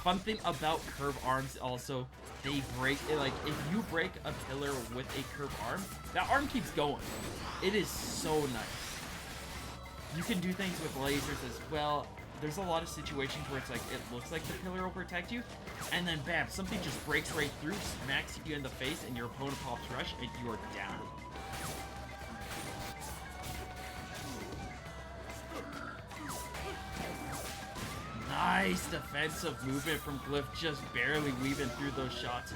Fun thing about curve arms also, they break, like, if you break a pillar with a curved arm, that arm keeps going. It is so nice. You can do things with lasers as well. There's a lot of situations where it's like, it looks like the pillar will protect you, and then bam, something just breaks right through, smacks you in the face, and your opponent pops rush, and you are down. Nice defensive movement from Glyph, just barely weaving through those shots.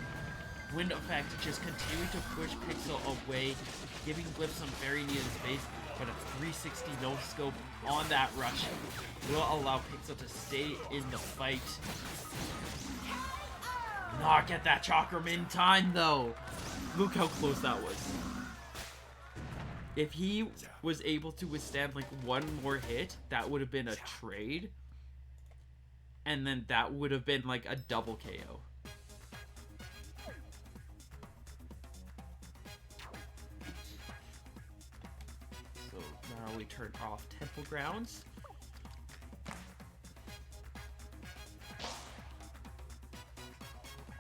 Wind effect just continuing to push Pixel away, giving Glyph some very needed space, but a 360 no scope on that rush will allow Pixel to stay in the fight. Not get that chakram in time though. Look how close that was. If he was able to withstand like one more hit, that would have been a trade. And then that would have been like a double KO. So now we turn off Temple Grounds.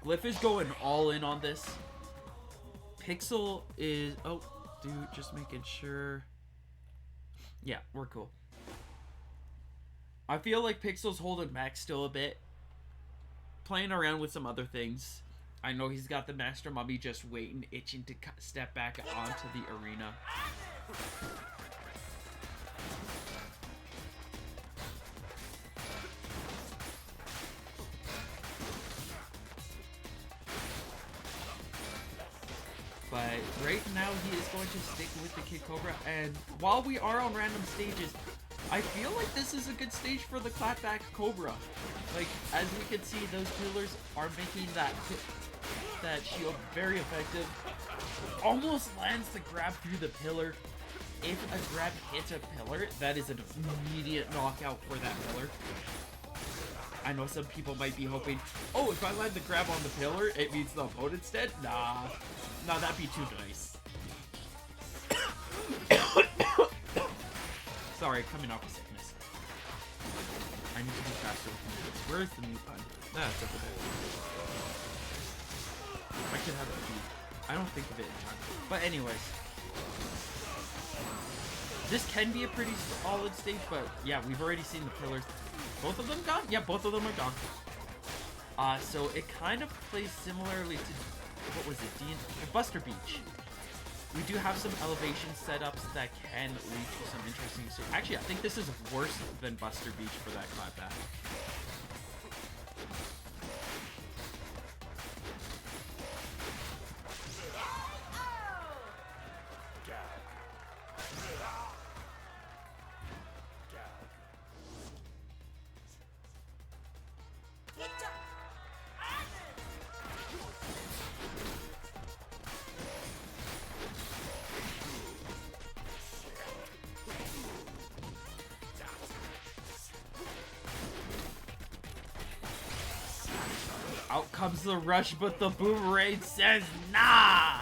Glyph is going all in on this. Pixel is... Oh, dude, just making sure. Yeah, we're cool. I feel like Pixel's holding back still a bit. Playing around with some other things. I know he's got the Master Mummy just waiting, itching to step back onto the arena. But right now he is going to stick with the Kid Cobra, and while we are on random stages, I feel like this is a good stage for the clapback Cobra. Like, as we can see, those pillars are making that shield very effective. Almost lands the grab through the pillar. If a grab hits a pillar, that is an immediate knockout for that pillar. I know some people might be hoping, oh, if I land the grab on the pillar, it means the opponent's dead. Nah, that'd be too nice. Sorry, coming off of sickness. I need to be faster with movements. Where's the mute button? That's over there. I could have it beat. I don't think of it in time. But anyways. This can be a pretty solid stage, but yeah, we've already seen the pillars. Both of them gone? Yeah, both of them are gone. So it kind of plays similarly to, what was it, Buster Beach. We do have some elevation setups that can lead to some interesting... Actually, I think this is worse than Buster Beach for that clapback. Out comes the rush, but the boomerang says nah!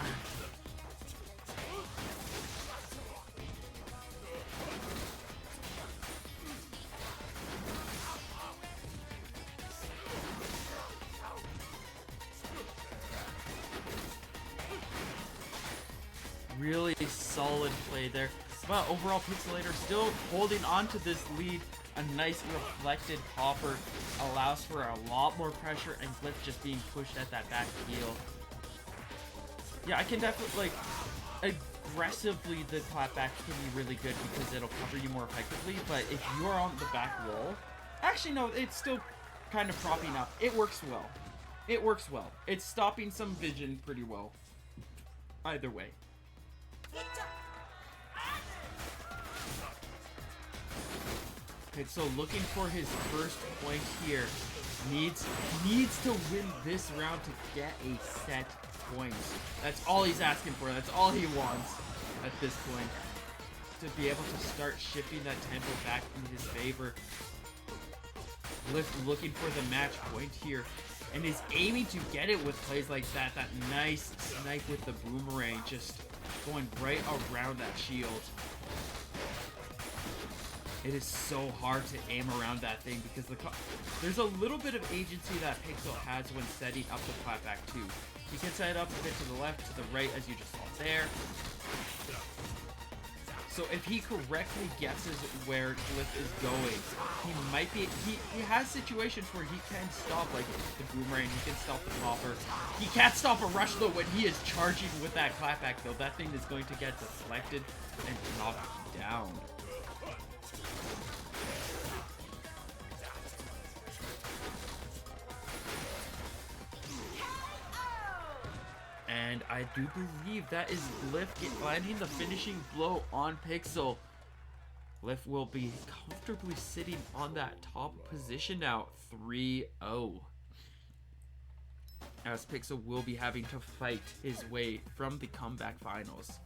Really solid play there. But overall, Pixelator still holding on to this lead. A nice reflected hopper allows for a lot more pressure, and Glyph just being pushed at that back heel. Yeah, I can definitely, like, aggressively the clapback can be really good because it'll cover you more effectively, but if you're on the back wall, actually no, it's still kind of propping up. It works well. It works well. It's stopping some vision pretty well. Either way. Pixel looking for his first point here. Needs to win this round to get a set point. That's all he's asking for. That's all he wants at this point. To be able to start shifting that tempo back in his favor. Glyph looking for the match point here. And is aiming to get it with plays like that. That nice snipe with the boomerang. Just going right around that shield. It is so hard to aim around that thing because there's a little bit of agency that Pixel has when setting up the clapback too. He can set it up a bit to the left, to the right, as you just saw there. So if he correctly guesses where Glyph is going, he might be... He has situations where he can stop, like the boomerang, he can stop the popper. He can't stop a rush though when he is charging with that clapback though. That thing is going to get deflected and knocked down. And I do believe that is Glyph landing the finishing blow on Pixel. Glyph will be comfortably sitting on that top position now, 3-0. As Pixel will be having to fight his way from the comeback finals.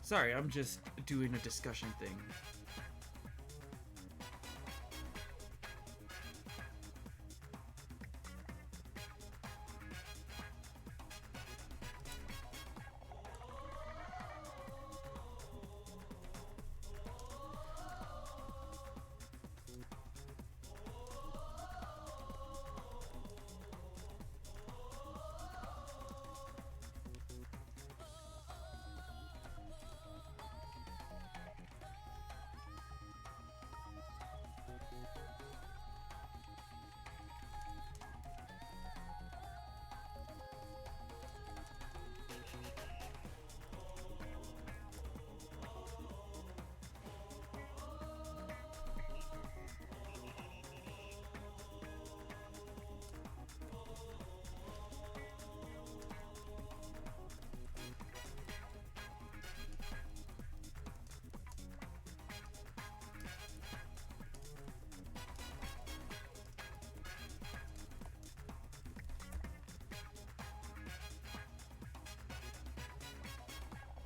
Sorry, I'm just doing a discussion thing.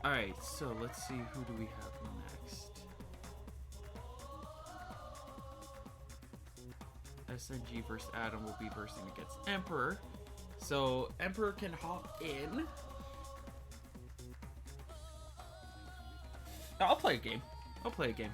Alright, so let's see, who do we have next? SNG versus Adam will be versing against Emperor. So Emperor can hop in. I'll play a game. I'll play a game.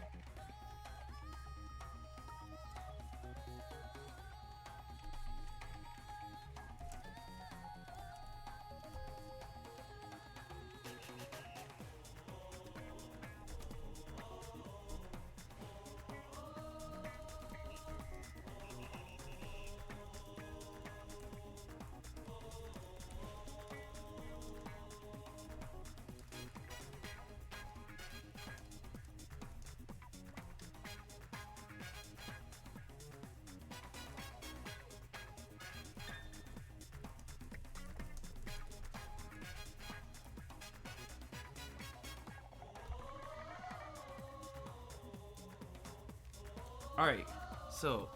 Alright, so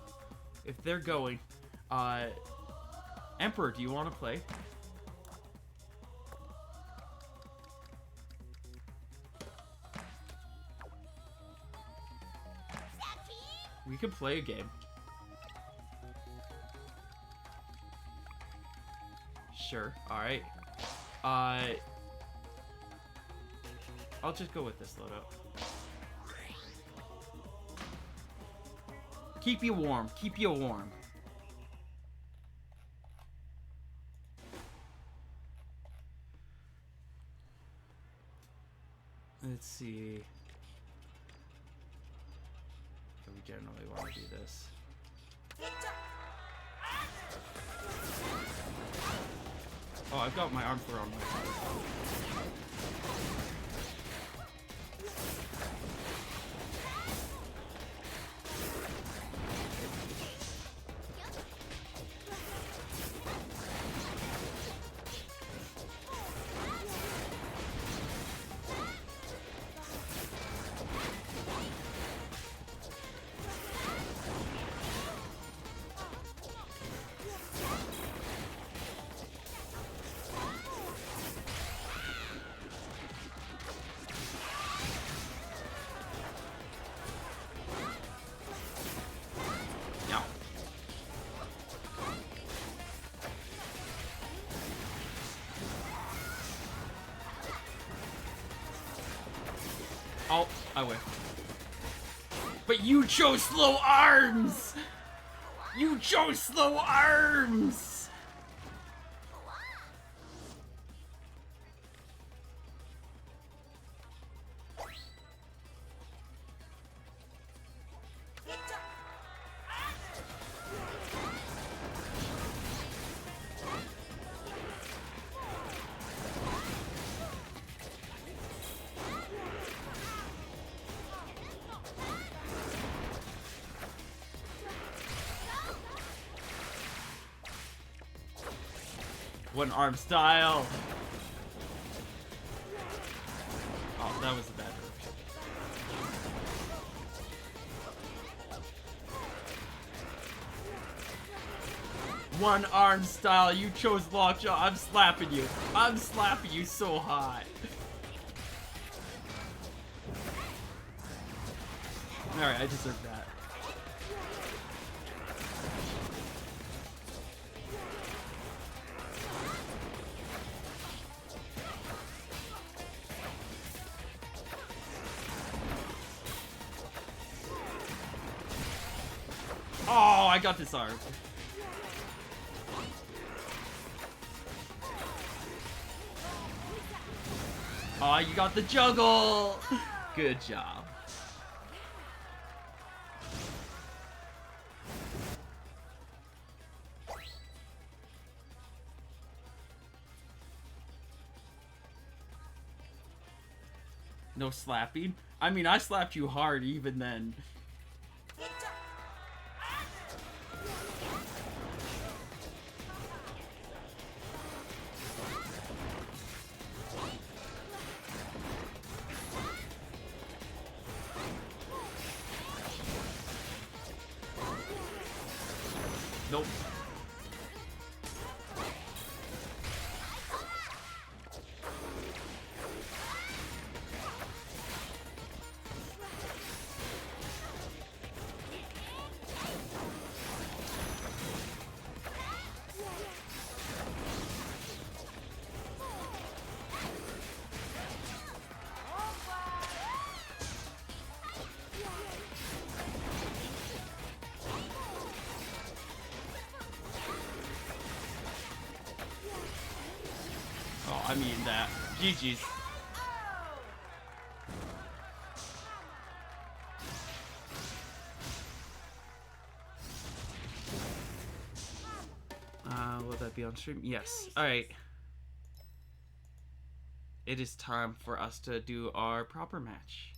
if they're going, Emperor, do you want to play? We could play a game. Sure, alright. I'll just go with this loadout. Keep you warm. Keep you warm. Let's see. So we generally want to do this. Oh, I've got my arms the wrong way. Oh, I win. But you chose slow arms! You chose slow arms! One arm style. Oh, that was a bad direction. One arm style. You chose lockjaw. I'm slapping you. I'm slapping you so hard. Alright, I deserve that. Oh, I got disarmed. Oh, you got the juggle. Good job. No slapping? I mean, I slapped you hard even then. Nope. Oh, I mean that. GG's. Will that be on stream? Yes. Alright. It is time for us to do our proper match.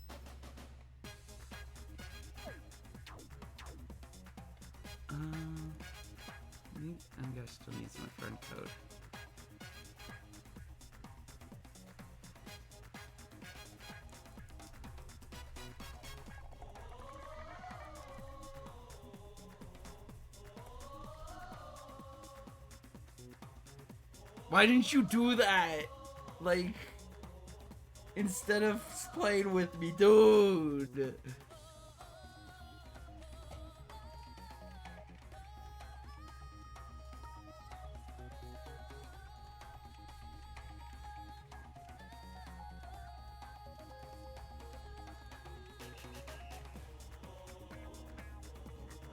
I guess still needs my friend code. Why didn't you do that? Like, instead of playing with me, dude.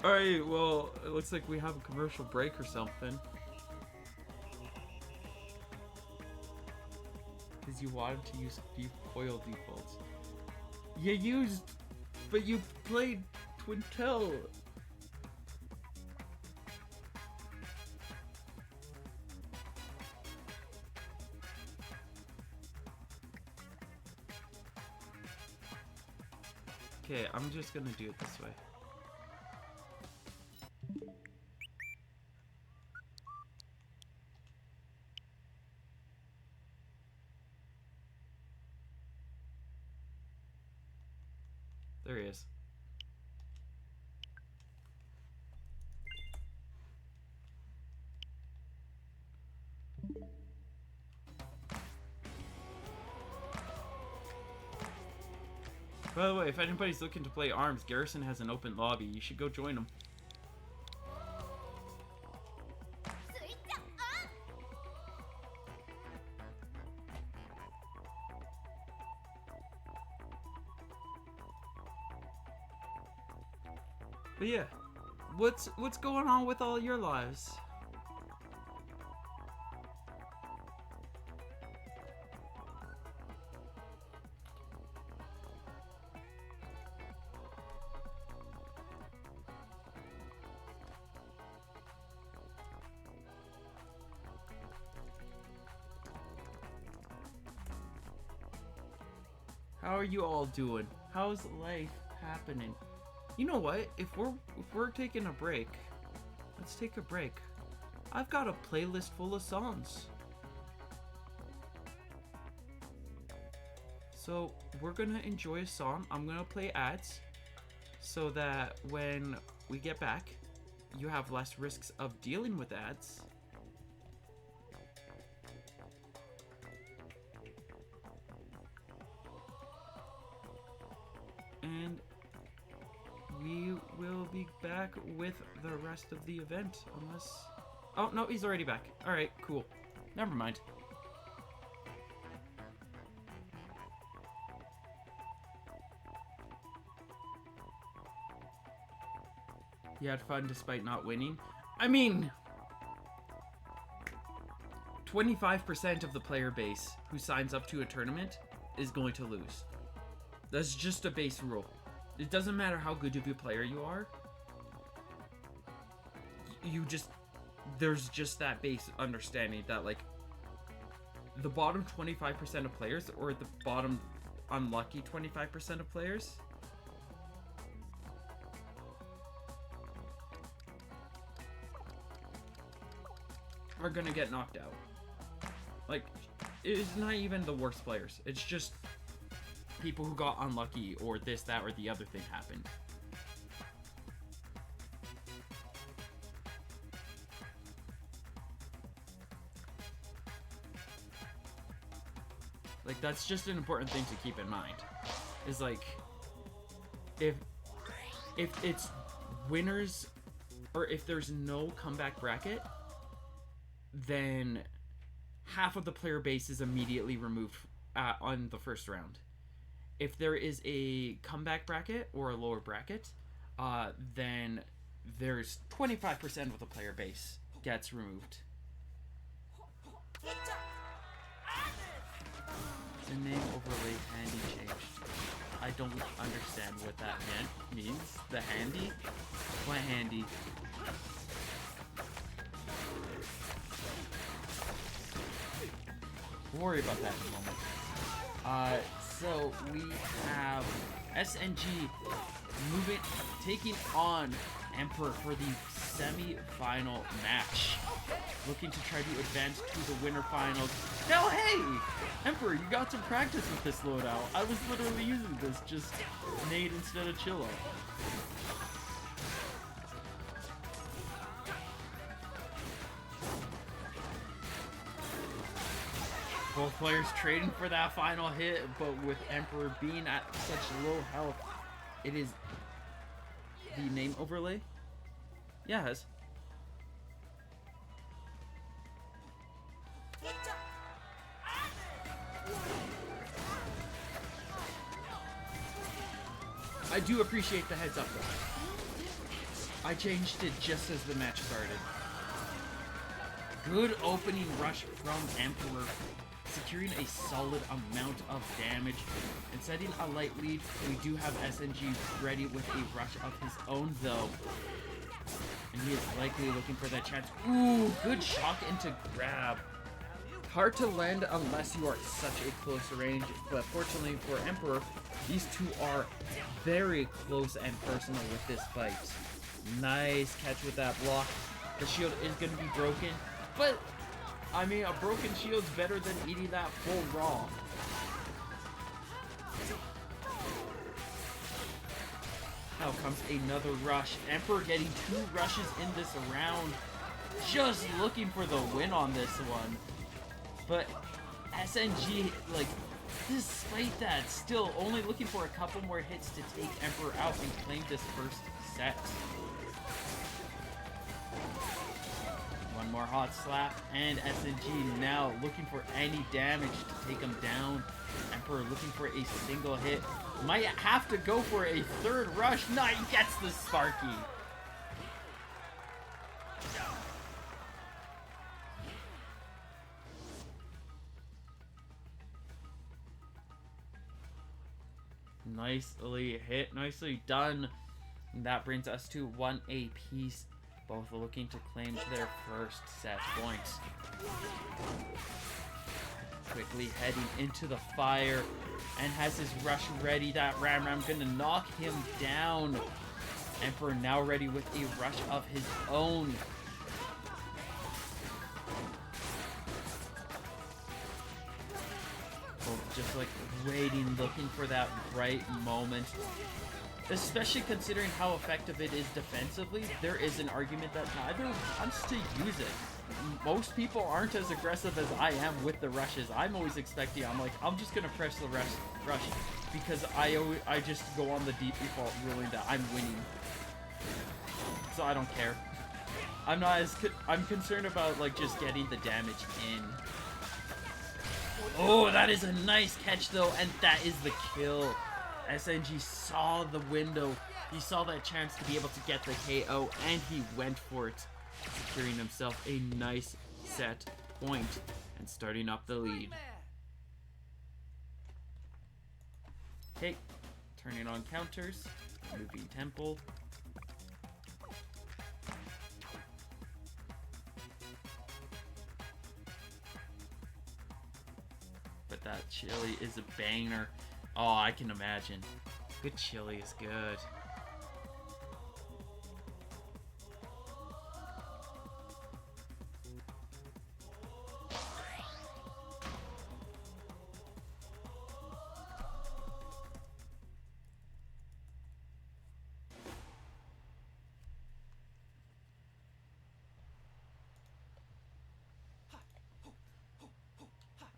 Alright, well, it looks like we have a commercial break or something. Because you wanted to use foil defaults. You used... But you played Twintel. Okay, I'm just gonna do it this way. There he is. By the way, if anybody's looking to play ARMS, Garrison has an open lobby. You should go join him. But yeah, what's going on with all your lives? How are you all doing? How's life happening? You know what? If we're taking a break, let's take a break. I've got a playlist full of songs. So we're gonna enjoy a song. I'm gonna play ads so that when we get back, you have less risks of dealing with ads. And we will be back with the rest of the event, unless... Oh, no, he's already back. Alright, cool. Never mind. You had fun despite not winning? I mean... 25% of the player base who signs up to a tournament is going to lose. That's just a base rule. It doesn't matter how good of a player you are. There's just that base understanding that, like, the bottom 25% of players, or the bottom unlucky 25% of players, are gonna get knocked out. Like, it's not even the worst players. It's just people who got unlucky, or this, that, or the other thing happened. Like, that's just an important thing to keep in mind. Is like, if it's winners, or if there's no comeback bracket, then half of the player base is immediately removed on the first round. If there is a comeback bracket or a lower bracket, then there's 25% of the player base gets removed. The name overlay handy changed. I don't understand what that means. The handy? What handy? We'll worry about that in a moment. So we have SNG taking on Emperor for the semi-final match. Looking to try to advance to the winter finals. Now, hey! Emperor, you got some practice with this loadout. I was literally using this, just nade instead of chillo. Both players trading for that final hit, but with Emperor being at such low health, it is the name overlay? Yeah, it has. I do appreciate the heads up though. I changed it just as the match started. Good opening rush from Emperor, securing a solid amount of damage and setting a light lead. We do have SNG ready with a rush of his own though. And he is likely looking for that chance. Ooh, good shock into grab. Hard to land unless you are at such a close range, but fortunately for Emperor, these two are very close and personal with this fight. Nice catch with that block. The shield is going to be broken, but I mean, a broken shield's better than eating that full raw. Now comes another rush. Emperor getting 2 rushes in this round. Just looking for the win on this one. But SNG, like, despite that, still only looking for a couple more hits to take Emperor out and claim this first set. One more hot slap, and SNG now looking for any damage to take him down. Emperor looking for a single hit. Might have to go for a third rush. No, he gets the Sparky. Nicely hit, nicely done. And that brings us to 1 apiece. Both looking to claim their first set points. Quickly heading into the fire and has his rush ready. That Ram gonna knock him down. Emperor now ready with a rush of his own. Both just like waiting, looking for that right moment. Especially considering how effective it is defensively, there is an argument that neither wants to use it. Most people aren't as aggressive as I am with the rushes. I'm always expecting, I'm just gonna press the rush because I just go on the default ruling that I'm winning. So I don't care. I'm concerned about like just getting the damage in. Oh, that is a nice catch though, and that is the kill. SNG saw the window. He saw that chance to be able to get the KO, and he went for it, securing himself a nice set point and starting up the lead. Okay, turning on counters, moving tempo. But that chili is a banger. Oh, I can imagine. Good chili is good.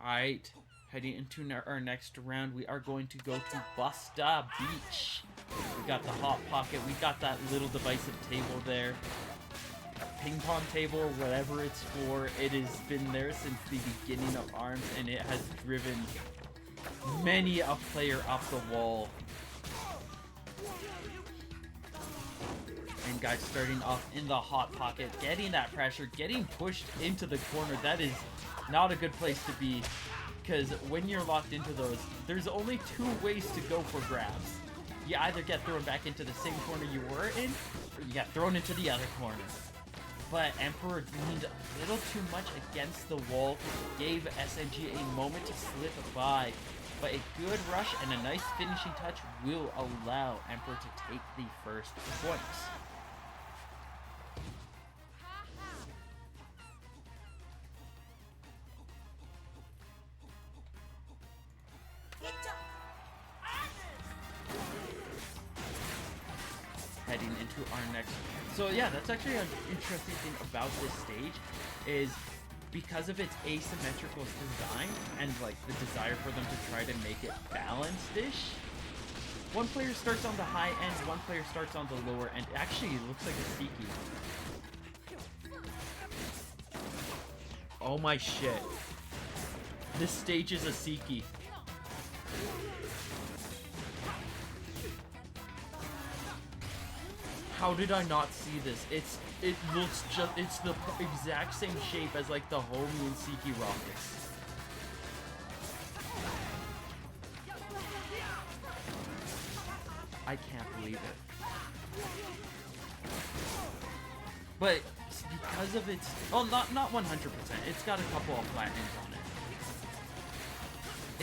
Alright. Heading into our next round, we are going to go to Busta Beach. We got the Hot Pocket. We got that little divisive table there. Ping pong table, whatever it's for. It has been there since the beginning of ARMS, and it has driven many a player up the wall. And guys, starting off in the Hot Pocket, getting that pressure, getting pushed into the corner. That is not a good place to be. Because when you're locked into those, there's only 2 ways to go for grabs. You either get thrown back into the same corner you were in, or you get thrown into the other corner. But Emperor leaned a little too much against the wall, gave SNG a moment to slip by. But a good rush and a nice finishing touch will allow Emperor to take the first points. Heading into our next. So yeah, that's actually an interesting thing about this stage is because of its asymmetrical design and like the desire for them to try to make it balanced-ish. One player starts on the high end, one player starts on the lower end. Actually, it looks like a Siki. Oh my shit. This stage is a Siki. How did I not see this? It looks just, it's the exact same shape as like the Homie and Siki rockets. I can't believe it. But because of its, well, not 100%. It's got a couple of flat ends on it.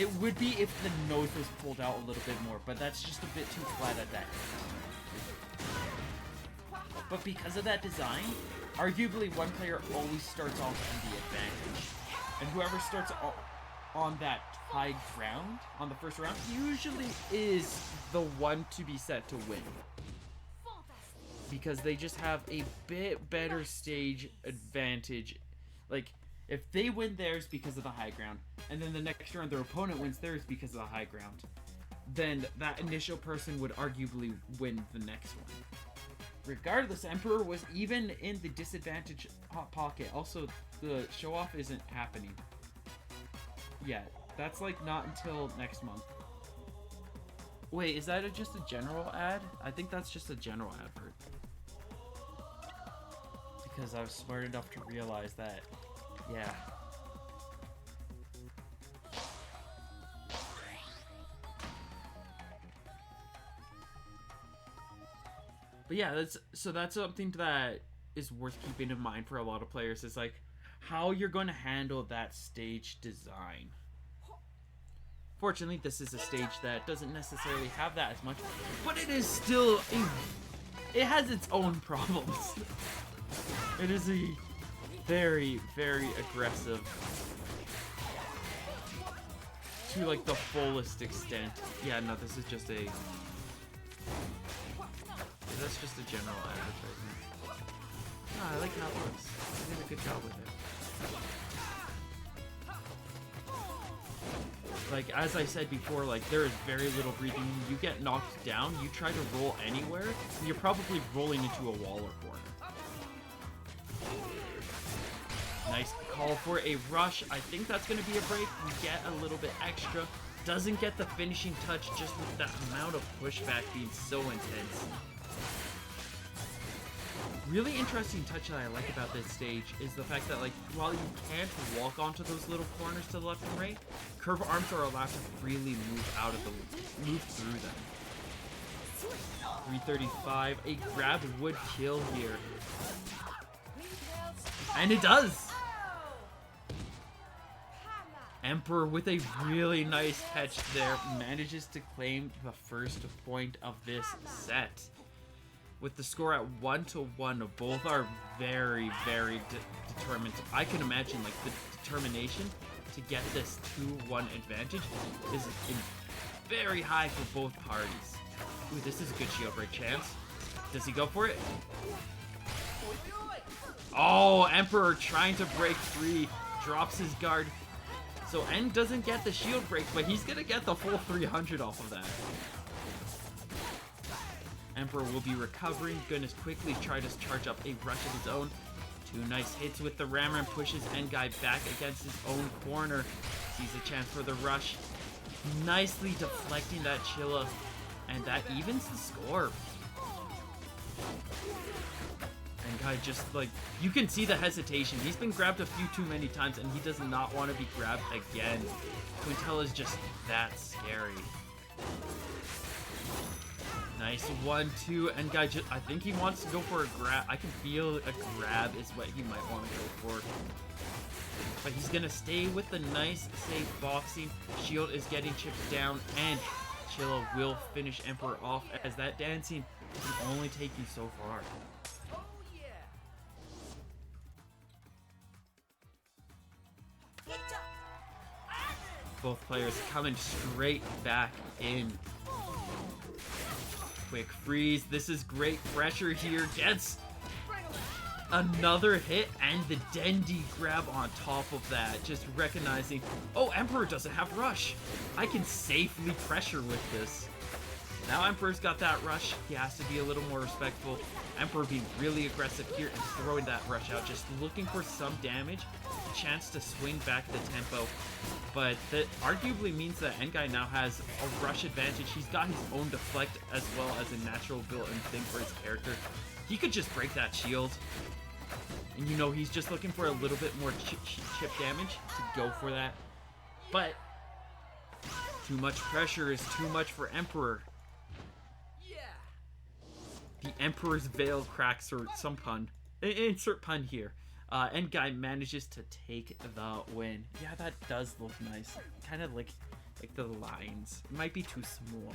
It would be if the nose was pulled out a little bit more, but that's just a bit too flat at that end. But because of that design, arguably one player always starts off in the advantage. And whoever starts on that high ground on the first round usually is the one to be set to win. Because they just have a bit better stage advantage. Like, if they win theirs because of the high ground, and then the next round their opponent wins theirs because of the high ground, then that initial person would arguably win the next one. Regardless, Emperor was even in the disadvantage pocket. Also, the show-off isn't happening yet. That's like not until next month. Wait, is that just a general ad? I think that's just a general advert. Because I was smart enough to realize that, yeah. But yeah, that's something that is worth keeping in mind for a lot of players. Is like how you're going to handle that stage design. Fortunately, this is a stage that doesn't necessarily have that as much, but it is still it has its own problems. It is a very, very aggressive to like the fullest extent. Yeah, no, this is just a. That's just a general advertisement. Oh, I like how it looks. They did a good job with it. Like, as I said before, like, there is very little breathing. When you get knocked down, you try to roll anywhere, and you're probably rolling into a wall or corner. Nice call for a rush. I think that's going to be a break. We get a little bit extra. Doesn't get the finishing touch just with that amount of pushback being so intense. Really interesting touch that I like about this stage is the fact that, like, while you can't walk onto those little corners to the left and right, curve arms are allowed to freely move through them. 335, a grab would kill here. And it does! Emperor with a really nice catch there manages to claim the first point of this set. With the score at 1-1, both are very, very determined. I can imagine, like, the determination to get this 2-1 advantage is very high for both parties. Ooh, this is a good shield break chance. Does he go for it? Oh, Emperor trying to break free, drops his guard. So N doesn't get the shield break, but he's gonna get the full 300 off of that. Emperor will be recovering, gonna quickly try to charge up a rush of his own. Two nice hits with the rammer and pushes N-Guy back against his own corner. Sees a chance for the rush. Nicely deflecting that Chilla, and that evens the score. N-Guy just, like, you can see the hesitation. He's been grabbed a few too many times, and he does not want to be grabbed again. Quintel is just that scary. Nice 1-2, and guy just, I think he wants to go for a grab. I can feel a grab is what he might want to go for. But he's going to stay with the nice, safe boxing. Shield is getting chipped down, and Chilla will finish Emperor off as that dancing can only take you so far. Both players coming straight back in. Quick freeze. This is great pressure here. Gets another hit and the Dendi grab on top of that. Just recognizing, oh, Emperor doesn't have rush. I can safely pressure with this. Now Emperor's got that rush. He has to be a little more respectful. Emperor being really aggressive here and throwing that rush out. Just looking for some damage. Chance to swing back the tempo. But that arguably means that N-Guy now has a rush advantage. He's got his own deflect as well as a natural built-in thing for his character. He could just break that shield. And you know, he's just looking for a little bit more chip damage to go for that. But too much pressure is too much for Emperor. The Emperor's veil cracks, or some pun. Insert pun here. N-Guy manages to take the win. Yeah, that does look nice. Kind of like the lines. It might be too small.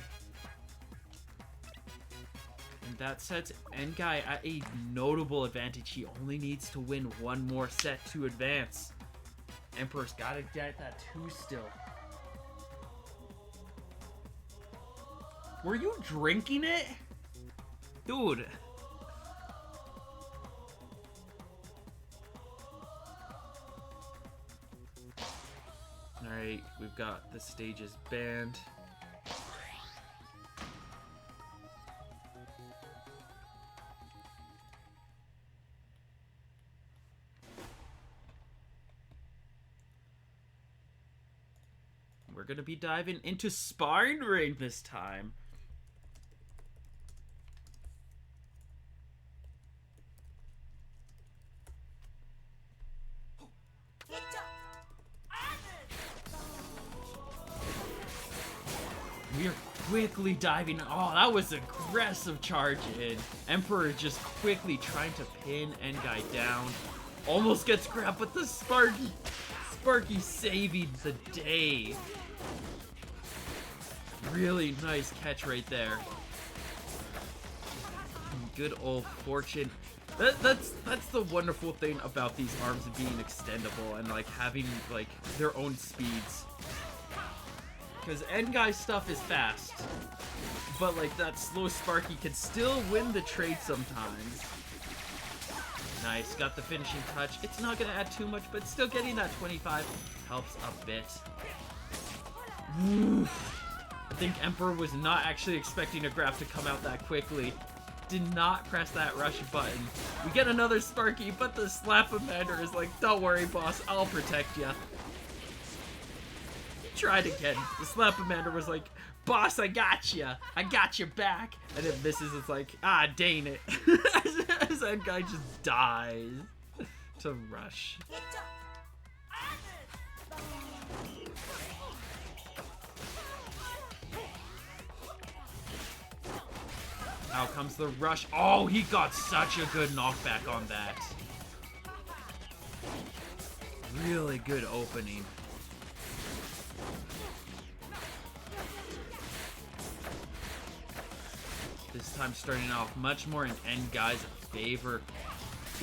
And that sets N-Guy at a notable advantage. He only needs to win one more set to advance. Emperor's gotta get that 2 still. Were you drinking it? Dude. Alright, we've got the stages banned. We're gonna be diving into sparring ring this time. We are quickly diving. Oh, that was aggressive charge in. Emperor just quickly trying to pin N-Guy down. Almost gets grabbed, but the Sparky saving the day. Really nice catch right there. Good old fortune. That's the wonderful thing about these arms being extendable and like having like their own speeds. Because N-Guy stuff is fast, but like that slow Sparky can still win the trade sometimes. Nice, got the finishing touch. It's not gonna add too much, but still getting that 25 helps a bit. Oof. I think Emperor was not actually expecting a grab to come out that quickly. Did not press that rush button. We get another Sparky, but the Slap-O-Mander is like, don't worry, boss, I'll protect ya. Tried again. The Slap-O-Mander was like, boss, I got ya. I got your back. And it misses. It's like, ah, dang it. As that guy just dies to rush. Out comes the rush. Oh, he got such a good knockback on that. Really good opening. This time starting off much more in N-Guy's favor.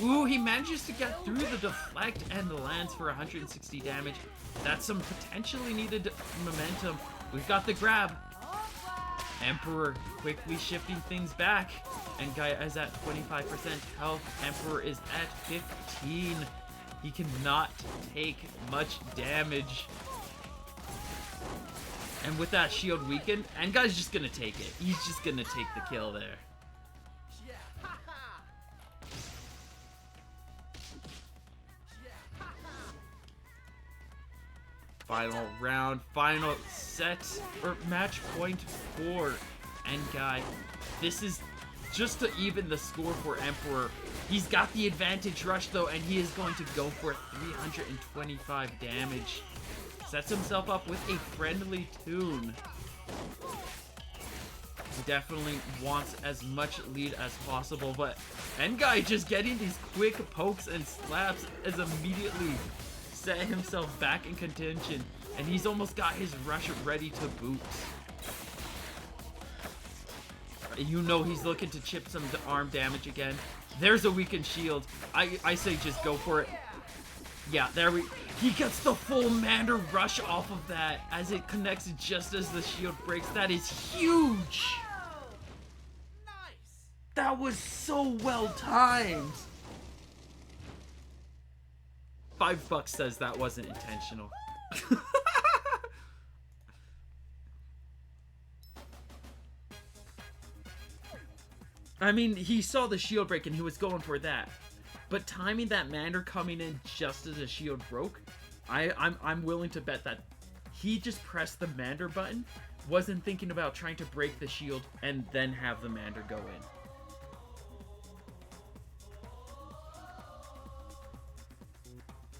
Ooh, he manages to get through the deflect and lands for 160 damage. That's some potentially needed momentum. We've got the grab. Emperor quickly shifting things back. N-Guy is at 25% health. Emperor is at 15. He cannot take much damage. And with that shield weakened, N-Guy's just gonna take it. He's just gonna take the kill there. Final round, final set, or match point for N-Guy. This is just to even the score for Emperor. He's got the advantage rush though, and he is going to go for 325 damage. Sets himself up with a friendly tune. He definitely wants as much lead as possible, but N-Guy just getting these quick pokes and slaps has immediately set himself back in contention, and he's almost got his rush ready to boot. You know he's looking to chip some arm damage again. There's a weakened shield. I say just go for it. Yeah, he gets the full Mander rush off of that as it connects just as the shield breaks. That is huge. Nice. That was so well timed. $5 says that wasn't intentional. I mean, he saw the shield break and he was going for that. But timing that Mander coming in just as the shield broke, I'm willing to bet that He just pressed the Mander button, wasn't thinking about trying to break the shield and then have the Mander go in.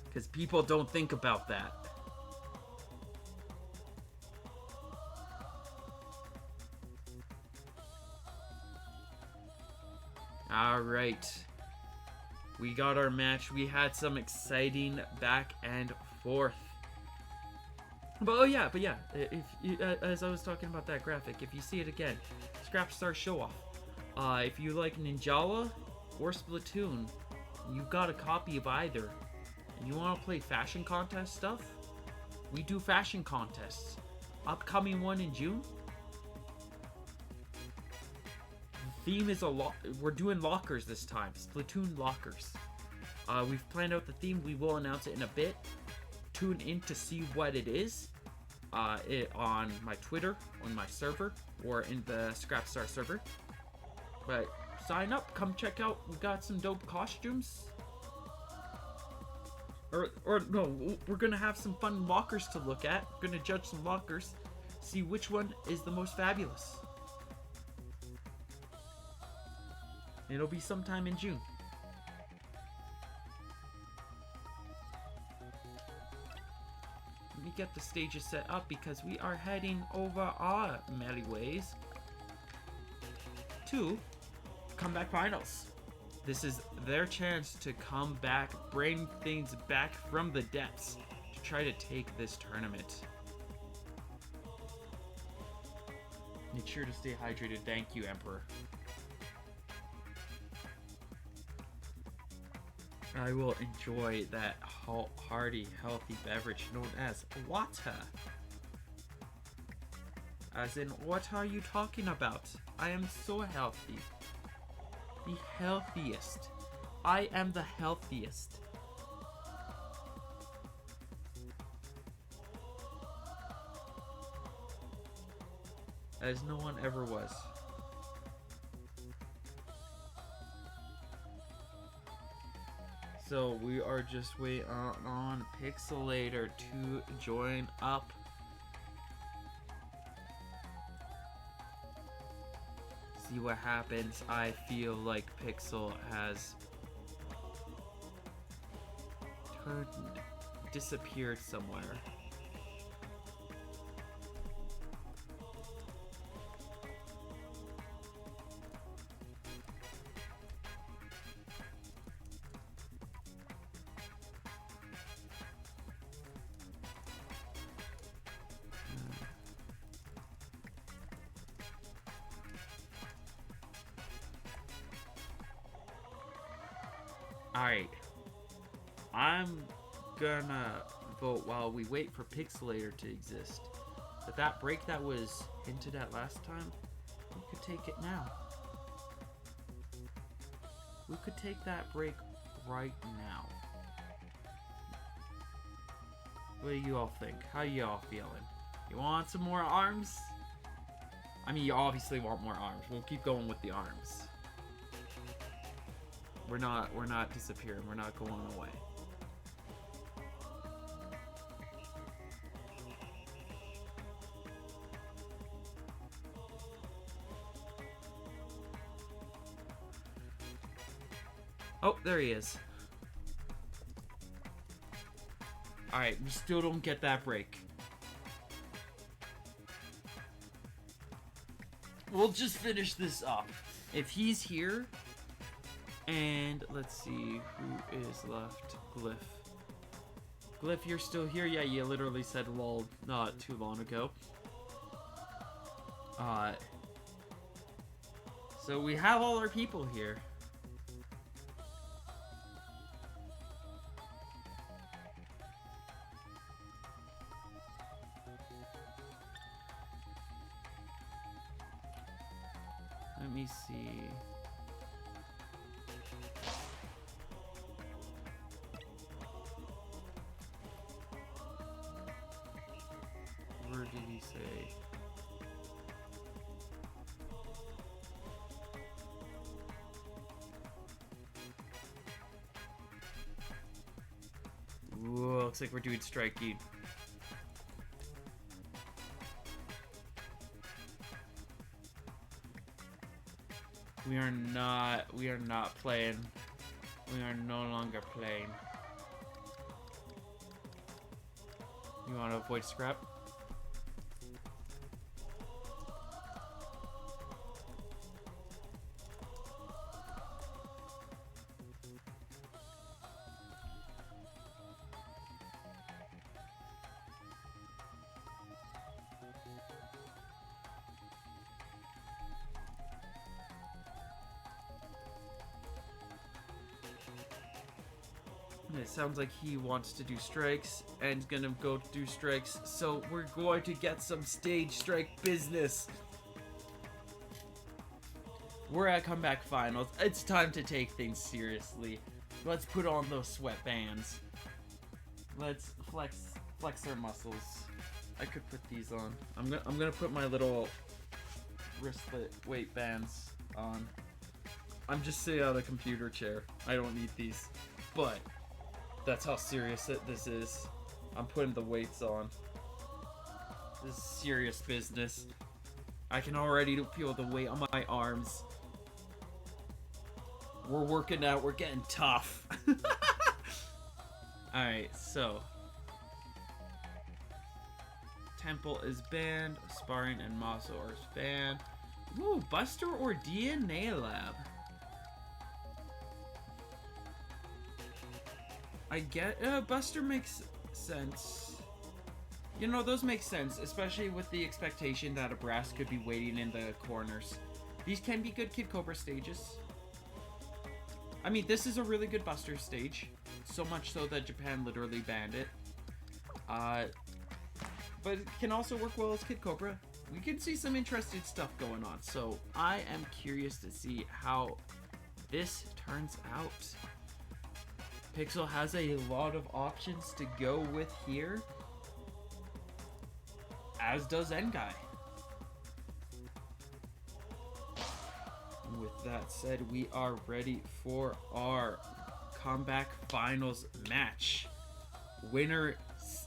Because people don't think about that. Alright. We got our match. We had some exciting back and forth. But yeah. If you, as I was talking about that graphic, if you see it again, Scrapstar show off. If you like Ninjala or Splatoon, you got a copy of either. And you want to play fashion contest stuff? We do fashion contests. Upcoming one in June. The theme is we're doing lockers this time. Splatoon lockers. We've planned out the theme. We will announce it in a bit. Tune in to see what it is. On my Twitter, on my server, or in the Scrapstar server. But sign up, come check out. We got some dope costumes. Or no, we're gonna have some fun lockers to look at. We're gonna judge some lockers, see which one is the most fabulous. It'll be sometime in June. Let me get the stages set up because we are heading over our merry ways to comeback finals. This is their chance to come back, bring things back from the depths to try to take this tournament. Make sure to stay hydrated. Thank you, Emperor. I will enjoy that hearty, healthy beverage known as water. As in, what are you talking about? I am so healthy. The healthiest. I am the healthiest. As no one ever was. So we are just waiting on Pixelator to join up. See what happens. I feel like Pixel has disappeared somewhere. Alright, I'm gonna vote while we wait for Pixelator to exist. But that break that was hinted at last time, we could take it now. We could take that break right now. What do you all think? How you all feeling? You want some more arms? I mean, you obviously want more arms. We'll keep going with the arms. We're not disappearing. We're not going away. Oh, there he is. Alright, we still don't get that break. We'll just finish this up. If he's here... And let's see who is left. Glyph. Glyph, you're still here? Yeah, you literally said lol not too long ago. So we have all our people here. Let me see. Where did he say? Ooh, looks like we're doing striking. We are not playing. We are no longer playing. You want to avoid scrap? It sounds like he wants to do strikes and gonna go do strikes, so we're going to get some stage strike business. We're at comeback finals. It's time to take things seriously. Let's put on those sweatbands. Let's flex our muscles. I could put these on. I'm gonna put my little wristlet weight bands on. I'm just sitting on a computer chair. I don't need these, but that's how serious this is. I'm putting the weights on. This is serious business. I can already feel the weight on my arms. We're working out. We're getting tough. Alright, so. Temple is banned. Sparring and Maso are banned. Ooh, Buster or DNA Lab. I get Buster makes sense. You know, those make sense, especially with the expectation that a Brass could be waiting in the corners. These can be good Kid Cobra stages. I mean, this is a really good Buster stage. So much so that Japan literally banned it. But it can also work well as Kid Cobra. We can see some interesting stuff going on. So I am curious to see how this turns out. Pixel has a lot of options to go with here, as does Ngai. With that said, we are ready for our comeback finals match. Winner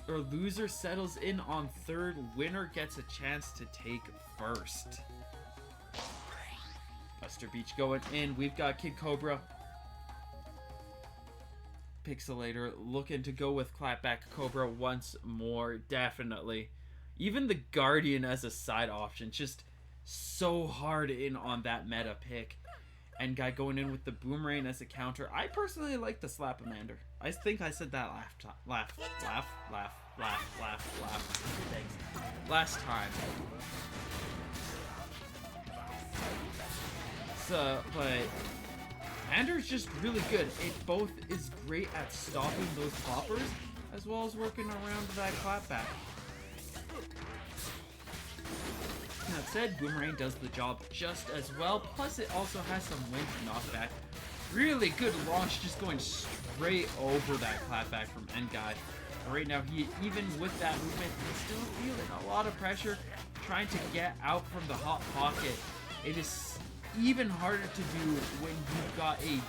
or loser settles in on third. Winner gets a chance to take first. Buster Beach going in. We've got Kid Cobra. Pixelator looking to go with Clapback Cobra once more, definitely. Even the Guardian as a side option, just so hard in on that meta pick. And Guy going in with the Boomerang as a counter. I personally like the Slap-O-Mander. I think I said that last time. So, but Mander's just really good. It both is great at stopping those poppers, as well as working around that clapback. That said, Boomerang does the job just as well, plus it also has some wind knockback. Really good launch, just going straight over that clapback from Ngai. Right now, even with that movement, he's still feeling a lot of pressure, trying to get out from the hot pocket. It is even harder to do when you've got a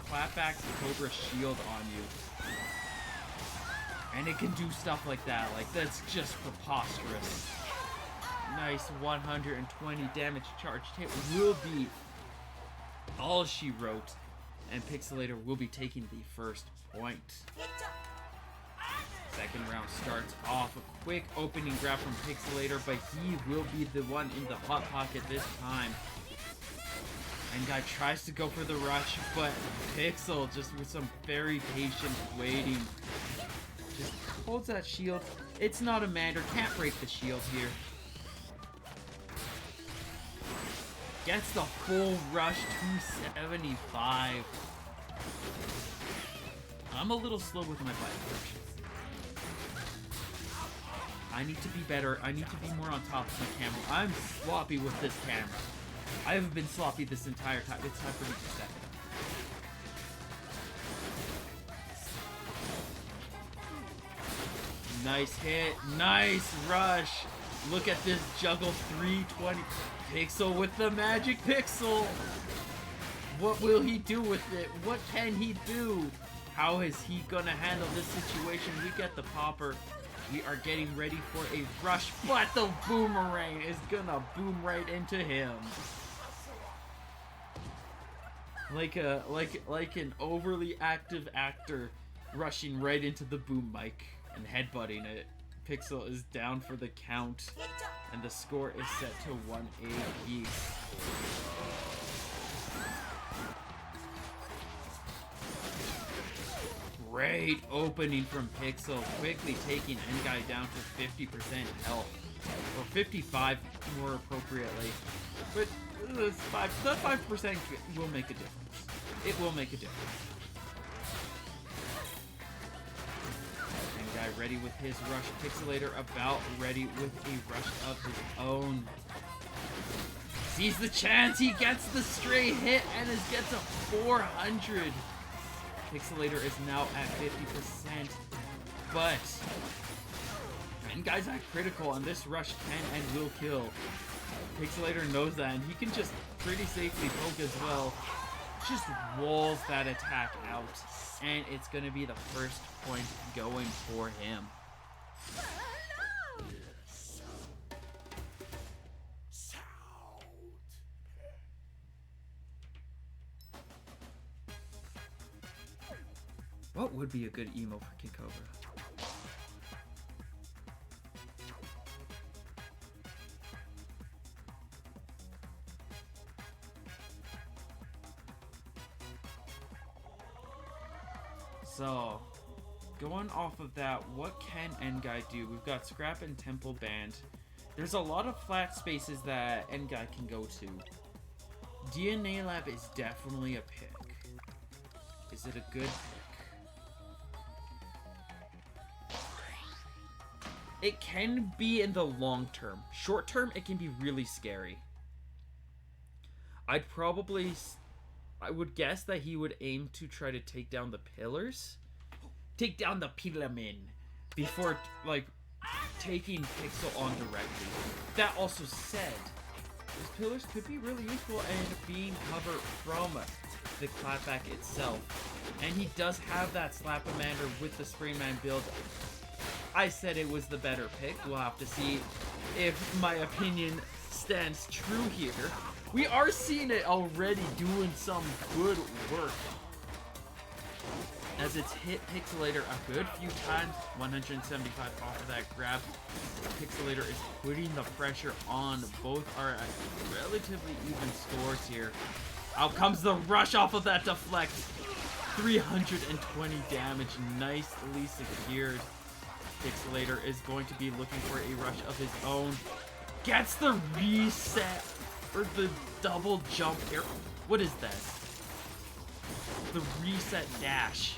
clapback Cobra shield on you. And it can do stuff like that. Like, that's just preposterous. Nice 120 damage charged hit will be all she wrote. And Pixelator will be taking the first point. Second round starts off. A quick opening grab from Pixelator, but he will be the one in the hot pocket this time. And Guy tries to go for the rush, but Pixel just with some very patient waiting. Just holds that shield. It's not a Mander, can't break the shield here. Gets the full rush, 275. I'm a little slow with my button push. I need to be better. I need to be more on top of my camera. I'm sloppy with this camera. I haven't been sloppy this entire time. It's time for me to step it up. Nice hit. Nice rush. Look at this juggle 320. Pixel with the magic pixel. What will he do with it? What can he do? How is he gonna handle this situation? We get the popper. We are getting ready for a rush, but the boomerang is gonna boom right into him. like an overly active actor rushing right into the boom mic and headbutting it. Pixel is down for the count, and the score is set to 1 apiece. Great opening from Pixel, quickly taking N-Guy down to 50% health. Or 55 more appropriately. But the 5% will make a difference. It will make a difference. N-Guy ready with his rush. Pixelator about ready with a rush of his own. Sees the chance, he gets the stray hit and gets a 400. Pixelator is now at 50%, but N-Guy's at critical, and this rush can and will kill. Pixelator knows that, and he can just pretty safely poke as well. Just walls that attack out, and it's going to be the first point going for him. What would be a good emo for Kid Cobra? So, going off of that, what can N-Guy do? We've got Scrap and Temple Band. There's a lot of flat spaces that N-Guy can go to. DNA Lab is definitely a pick. Is it a good pick? It can be in the long term. Short term, it can be really scary. I would guess that he would aim to try to take down the pillars. Take down the Pilamin before, like, taking Pixel on directly. That also said, these pillars could be really useful and being covered from the clapback itself. And he does have that Slapamander with the Springman build. I said it was the better pick. We'll have to see if my opinion stands true here. We are seeing it already doing some good work, as it's hit Pixelator a good few times. 175 off of that grab. Pixelator is putting the pressure on. Both are at relatively even scores here. Out comes the rush off of that deflect. 320 damage, nicely secured. Pixelator is going to be looking for a rush of his own. Gets the reset, or the double jump here. What is that? The reset dash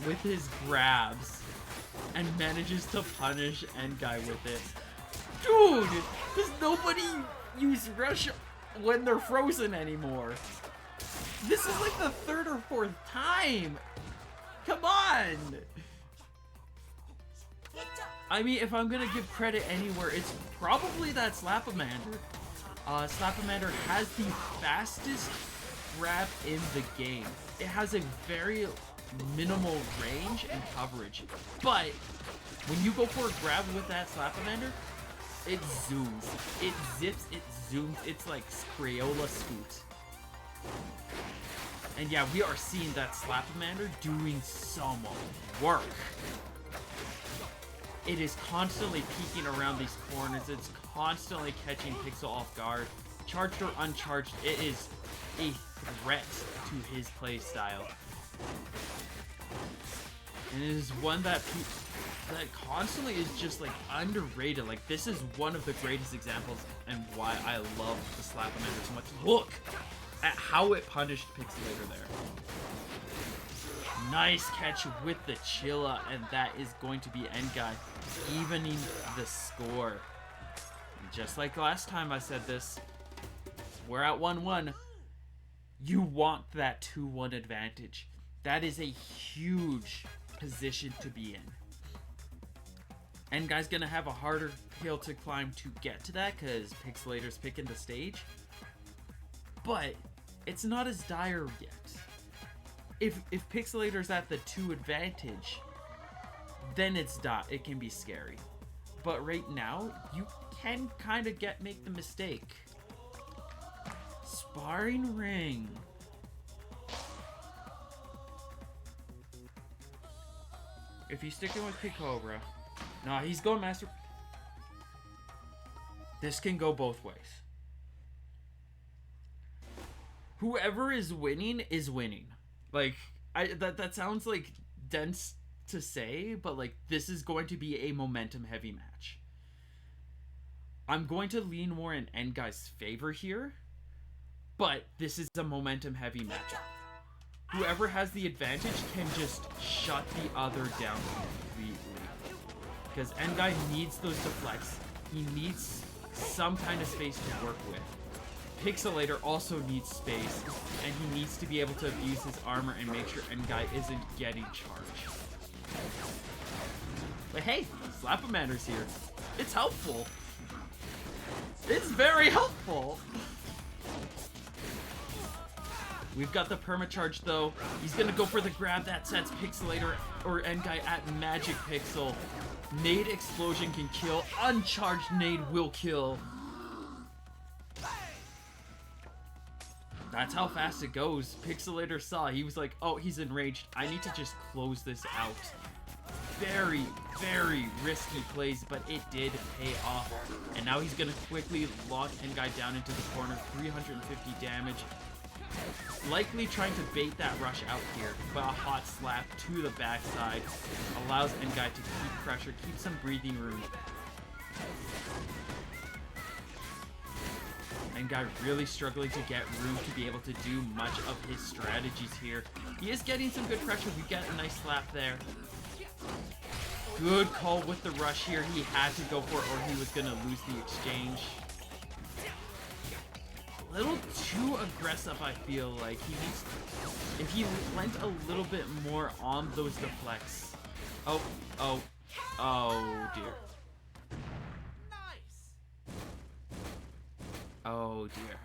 with his grabs, and manages to punish N-Guy with it. Dude, does nobody use rush when they're frozen anymore? This is like the third or fourth time. Come on. I mean, if I'm gonna give credit anywhere, it's probably that Slapamander. Slapamander has the fastest grab in the game. It has a very minimal range and coverage, but when you go for a grab with that Slapamander, it zooms, it zips, it zooms. It's like Crayola Scoot. And yeah, we are seeing that Slapamander doing some work. It is constantly peeking around these corners. It's constantly catching Pixel off guard. Charged or uncharged, it is a threat to his play style. And it is one that constantly is just like underrated. Like, this is one of the greatest examples and why I love the Slapamander so much. Look at how it punished Pixelator there. Nice catch with the Chilla, and that is going to be N-Guy evening the score. And just like last time I said this, we're at 1-1. You want that 2-1 advantage. That is a huge position to be in. N-Guy's gonna have a harder hill to climb to get to that because Pixelator's picking the stage. But it's not as dire yet. If Pixelator's at the 2 advantage, then it can be scary. But right now, you can kind of make the mistake. Sparring ring. if he's sticking with Pig Cobra... Nah, he's going Master... This can go both ways. Whoever is winning is winning. Like, that sounds, like, dense to say, but, like, this is going to be a momentum-heavy match. I'm going to lean more in Ngai's favor here, but this is a momentum-heavy matchup. Whoever has the advantage can just shut the other down completely. Because Ngai needs those deflects. He needs some kind of space to work with. Pixelator also needs space, and he needs to be able to abuse his armor and make sure Ngai isn't getting charged. But hey, Slap-O-Mander's here. It's helpful. It's very helpful. We've got the permacharge though. He's gonna go for the grab that sets Pixelator or Ngai at Magic Pixel. Nade Explosion can kill. Uncharged Nade will kill. That's how fast it goes. Pixelator saw. He was like, oh, he's enraged. I need to just close this out. Very, very risky plays, but it did pay off. And now he's going to quickly lock Ngai down into the corner. 350 damage. Likely trying to bait that rush out here, but a hot slap to the backside allows Ngai to keep pressure, keep some breathing room. Ngai really struggling to get room to be able to do much of his strategies here. He is getting some good pressure. We get a nice slap there. Good call with the rush here. He had to go for it or he was going to lose the exchange. A little too aggressive, I feel like. He needs... If he went a little bit more on those deflects. Oh dear. Oh dear.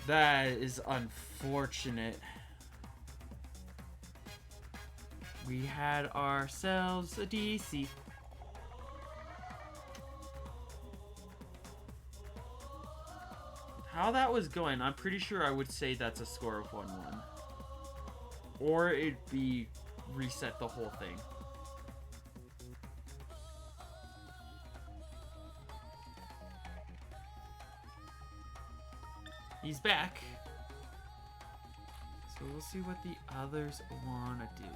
That is unfortunate. We had ourselves a DC. How that was going, I'm pretty sure I would say that's a score of 1-1. Or it'd be reset the whole thing. He's back. So we'll see what the others want to do.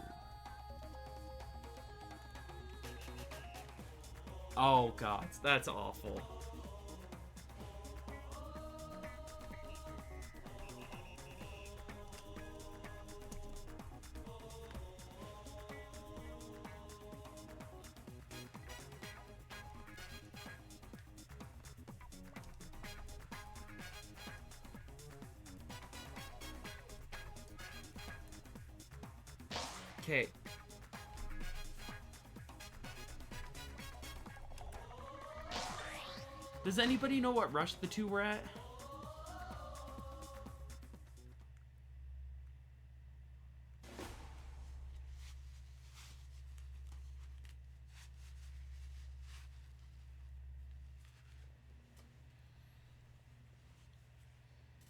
Oh god, that's awful. Okay. Does anybody know what rush the two were at?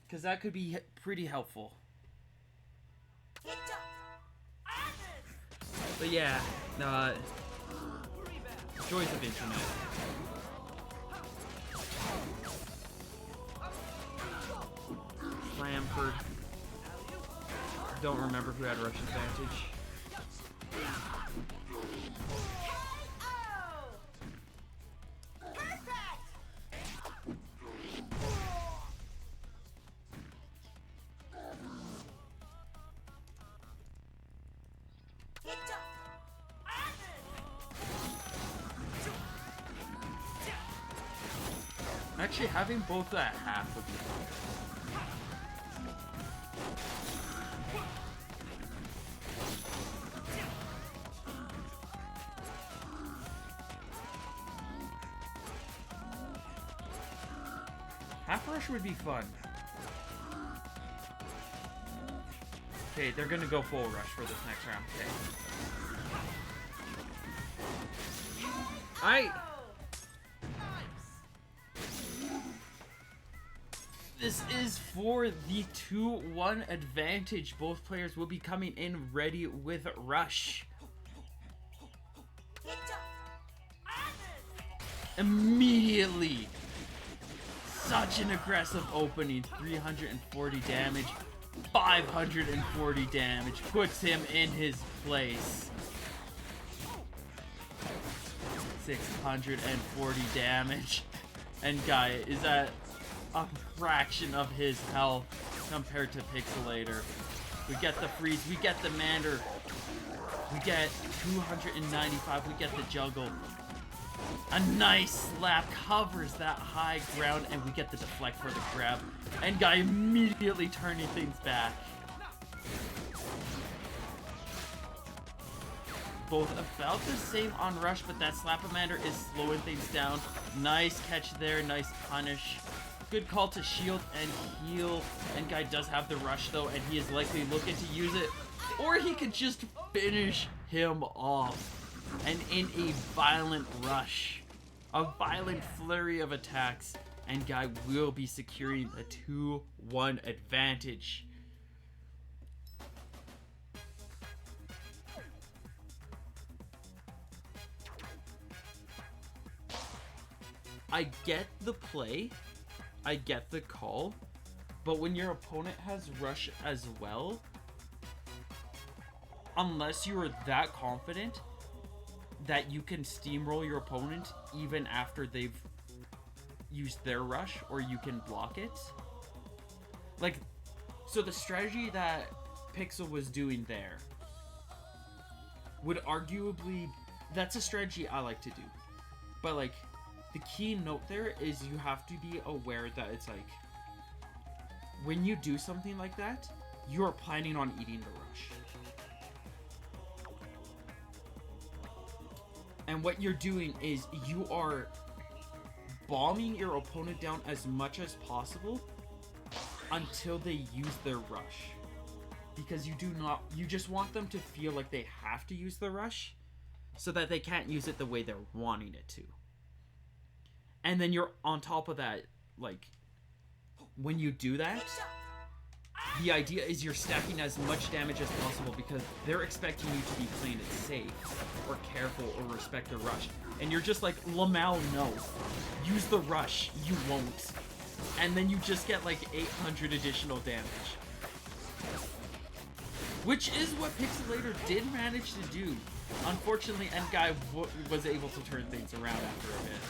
Because that could be pretty helpful. But yeah, joys of internet. Lamford. Don't remember who had rush advantage. Actually, having both at half would be fun. Half rush would be fun. Okay, they're gonna go full rush for this next round. Okay. This is for the 2-1 advantage. Both players will be coming in ready with Rush. Immediately. Such an aggressive opening. 340 damage. 540 damage. Puts him in his place. 640 damage. And Guy is at a fraction of his health compared to Pixelator. We get the freeze, we get the Mander, we get 295, we get the juggle. A nice slap covers that high ground, and we get the deflect for the grab. And Guy immediately turning things back. Both about the same on Rush, but that Slap-O-Mander is slowing things down. Nice catch there, nice punish. Good call to shield and heal. And Guy does have the Rush though, and he is likely looking to use it. Or he could just finish him off. And in a violent rush, a violent flurry of attacks, and Guy will be securing a 2-1 advantage. I get the play, I get the call, but when your opponent has Rush as well, unless you are that confident that you can steamroll your opponent even after they've used their Rush, or you can block it. Like, so the strategy that Pixel was doing there would arguably, that's a strategy I like to do. But like, the key note there is you have to be aware that it's like, when you do something like that, you're planning on eating the Rush. And what you're doing is you are bombing your opponent down as much as possible until they use their Rush. Because you just want them to feel like they have to use the Rush so that they can't use it the way they're wanting it to. And then you're on top of that, like, when you do that, the idea is you're stacking as much damage as possible because they're expecting you to be playing it safe or careful or respect the Rush. And you're just like, Lamau, no. Use the Rush. You won't. And then you just get like 800 additional damage. Which is what Pixelator did manage to do. Unfortunately, N-Guy was able to turn things around after a bit.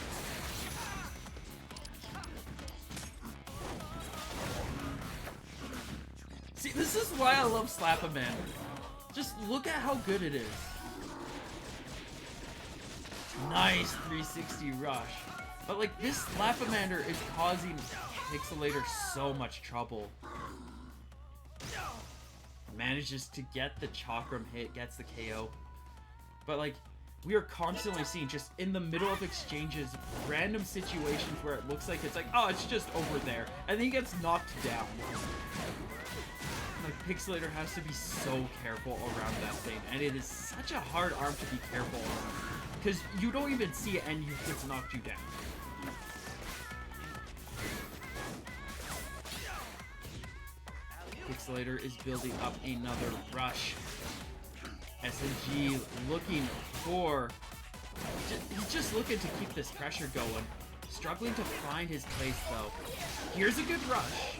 See, this is why I love Slap-O-Mander. Just look at how good it is. Nice 360 rush. But like, this Slap-O-Mander is causing Pixelator so much trouble. Manages to get the Chakram hit, gets the KO. But like, we are constantly seeing, just in the middle of exchanges, random situations where it looks like it's like, oh, it's just over there. And then he gets knocked down. Like, Pixelator has to be so careful around that thing, and it is such a hard arm to be careful around, because you don't even see it and it's knocked you down. Pixelator is building up another rush. SNG looking for... He's just looking to keep this pressure going. Struggling to find his place, though. Here's a good rush.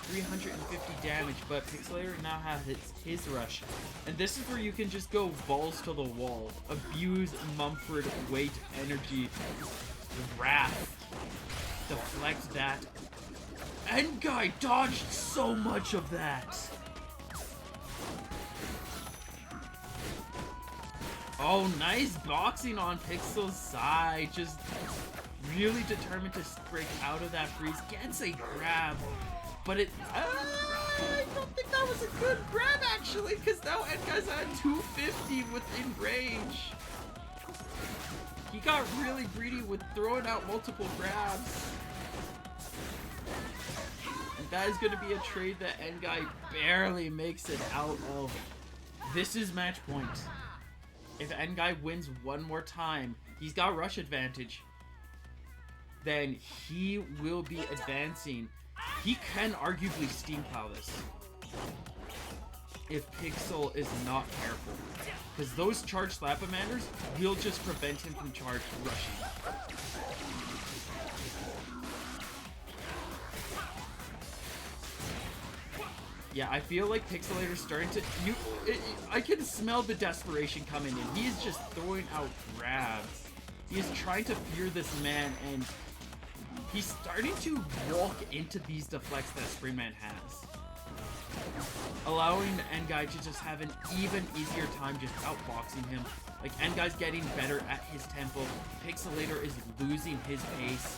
350 damage, but Pixelator now has his rush. And this is where you can just go balls to the wall. Abuse Mumford, weight, energy, wrath. Deflect that. And Guy dodged so much of that. Oh, nice boxing on Pixel's side. Just really determined to break out of that freeze. Gets a grab. But I don't think that was a good grab, actually, because now N-Guy's at 250 within range. He got really greedy with throwing out multiple grabs. And that is going to be a trade that N-Guy barely makes it out of. This is match point. If N-Guy wins one more time, he's got rush advantage, then he will be advancing. He can arguably steam plow this if Pixel is not careful, because those charged Slapamanders will just prevent him from charge rushing. Yeah, I feel like Pixelator's starting to... I can smell the desperation coming in. He is just throwing out grabs. He is trying to fear this man, and he's starting to walk into these deflects that Springman has, allowing N-Guy to just have an even easier time just outboxing him. Like, N-Guy's getting better at his tempo. Pixelator is losing his pace.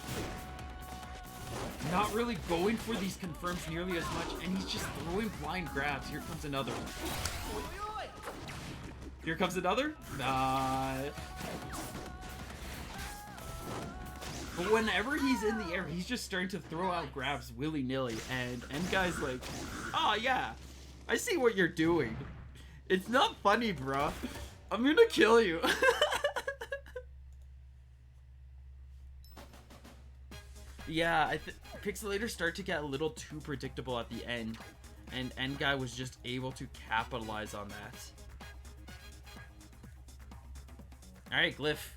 Not really going for these confirms nearly as much, and he's just throwing blind grabs. Here comes another. Here comes another? Nah. But whenever he's in the air, he's just starting to throw out grabs willy-nilly, and N-Guy's like, oh yeah, I see what you're doing. It's not funny, bro. I'm gonna kill you. Yeah, Pixelator started to get a little too predictable at the end, and N-Guy was just able to capitalize on that. Alright, Glyph,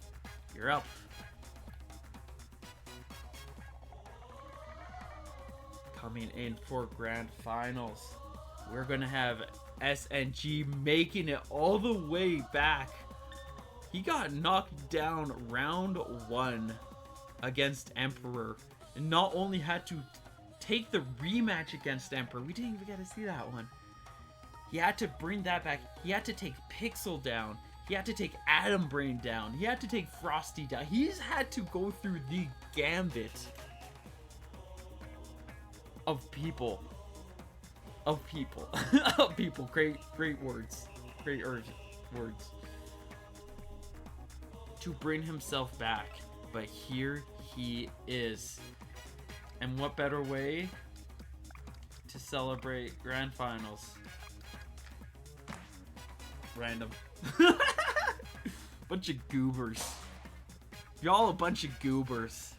you're up. Coming in for Grand Finals, we're gonna have SNG making it all the way back. He got knocked down round 1 against Emperor, and not only had to take the rematch against Emperor, we didn't even get to see that one. He had to bring that back. He had to take Pixel down. He had to take Atom Brain down. He had to take Frosty down. He's had to go through the gambit of people. Of people. Of people. Great words. Great words. To bring himself back. But here he is. And what better way to celebrate Grand Finals? Random. Bunch of goobers. Y'all a bunch of goobers.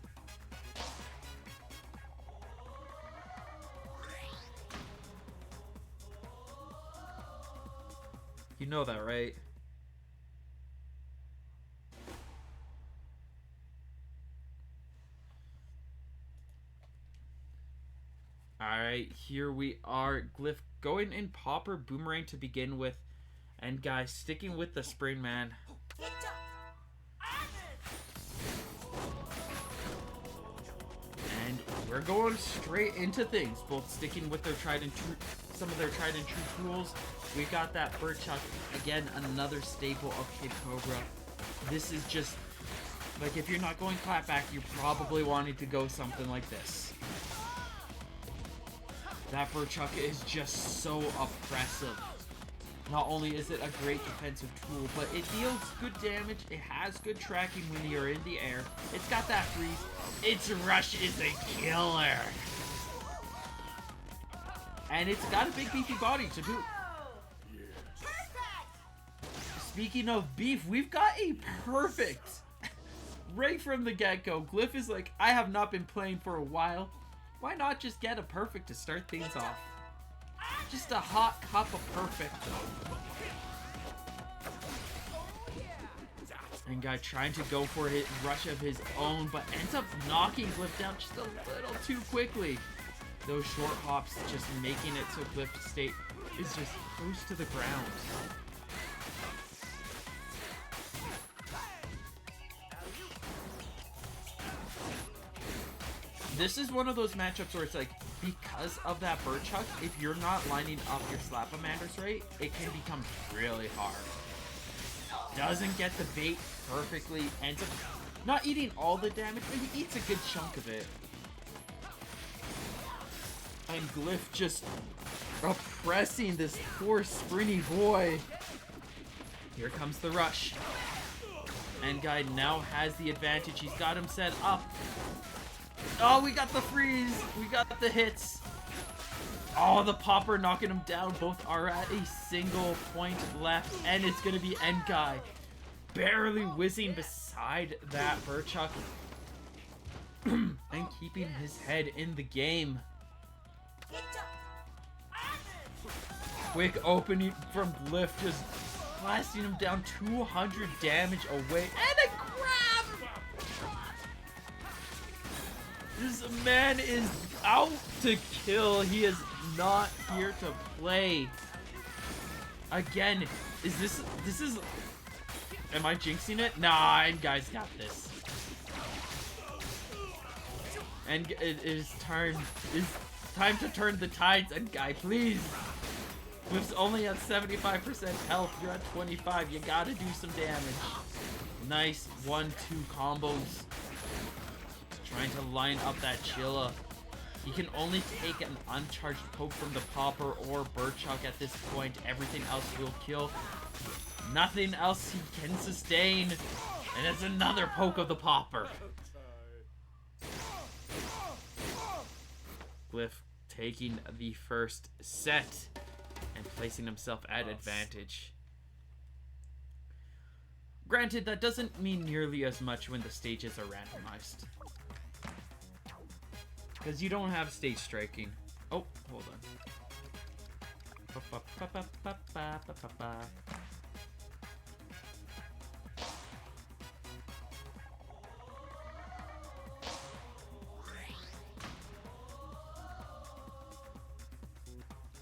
You know that, right? Alright, here we are. Glyph going in Popper Boomerang to begin with. And guys, sticking with the Spring Man. And we're going straight into things. Both sticking with their some of their tried and true tools. We got that Bird Chuck. Again, another staple of Kid Cobra. This is just... like, if you're not going clapback, you probably wanted to go something like this. That Bird Chuck is just so oppressive. Not only is it a great defensive tool, but it deals good damage. It has good tracking when you're in the air. It's got that freeze. Its rush is a killer. And it's got a big beefy body to boot. Speaking of beef, we've got a perfect. Right from the get-go, Glyph is like, I have not been playing for a while. Why not just get a perfect to start things off? Just a hot cup of perfect. And guy trying to go for a rush of his own, but ends up knocking Glyph down just a little too quickly. Those short hops just making it so Glyph's state is just close to the ground. This is one of those matchups where it's like, because of that Bird Chuck, if you're not lining up your Slapamanders right, it can become really hard. Doesn't get the bait perfectly, ends up not eating all the damage, but he eats a good chunk of it. And Glyph just oppressing this poor springy boy. Here comes the rush. And guy now has the advantage. He's got him set up. Oh, we got the freeze. We got the hits. Oh, the popper knocking him down. Both are at a single point left. And it's going to be N-Guy barely whizzing beside that Burchuck and keeping his head in the game. Quick opening from Glyph, just blasting him down 200 damage away, and a grab! This man is out to kill. He is not here to play. Again, is am I jinxing it? Nah, and guys got this. And it is time to turn the tides, and guy, please. Glyph's only at 75% health, you're at 25, you gotta do some damage. Nice 1-2 combos. Trying to line up that Chilla. He can only take an uncharged poke from the Popper or Burchuck at this point. Everything else will kill. Nothing else he can sustain. And it's another poke of the Popper. Glyph taking the first set and placing himself at advantage. Granted, that doesn't mean nearly as much when the stages are randomized. Because you don't have stage striking. Oh, hold on.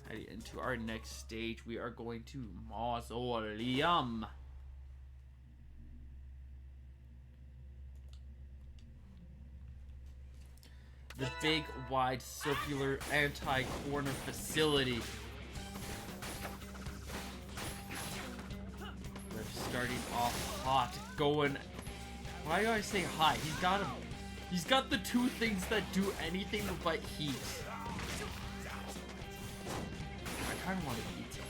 Heading into our next stage, we are going to Mausoleum. The big, wide, circular, anti-corner facility. We're starting off hot, going... Why do I say hot? He's got the two things that do anything but heat. I kind of want to eat him.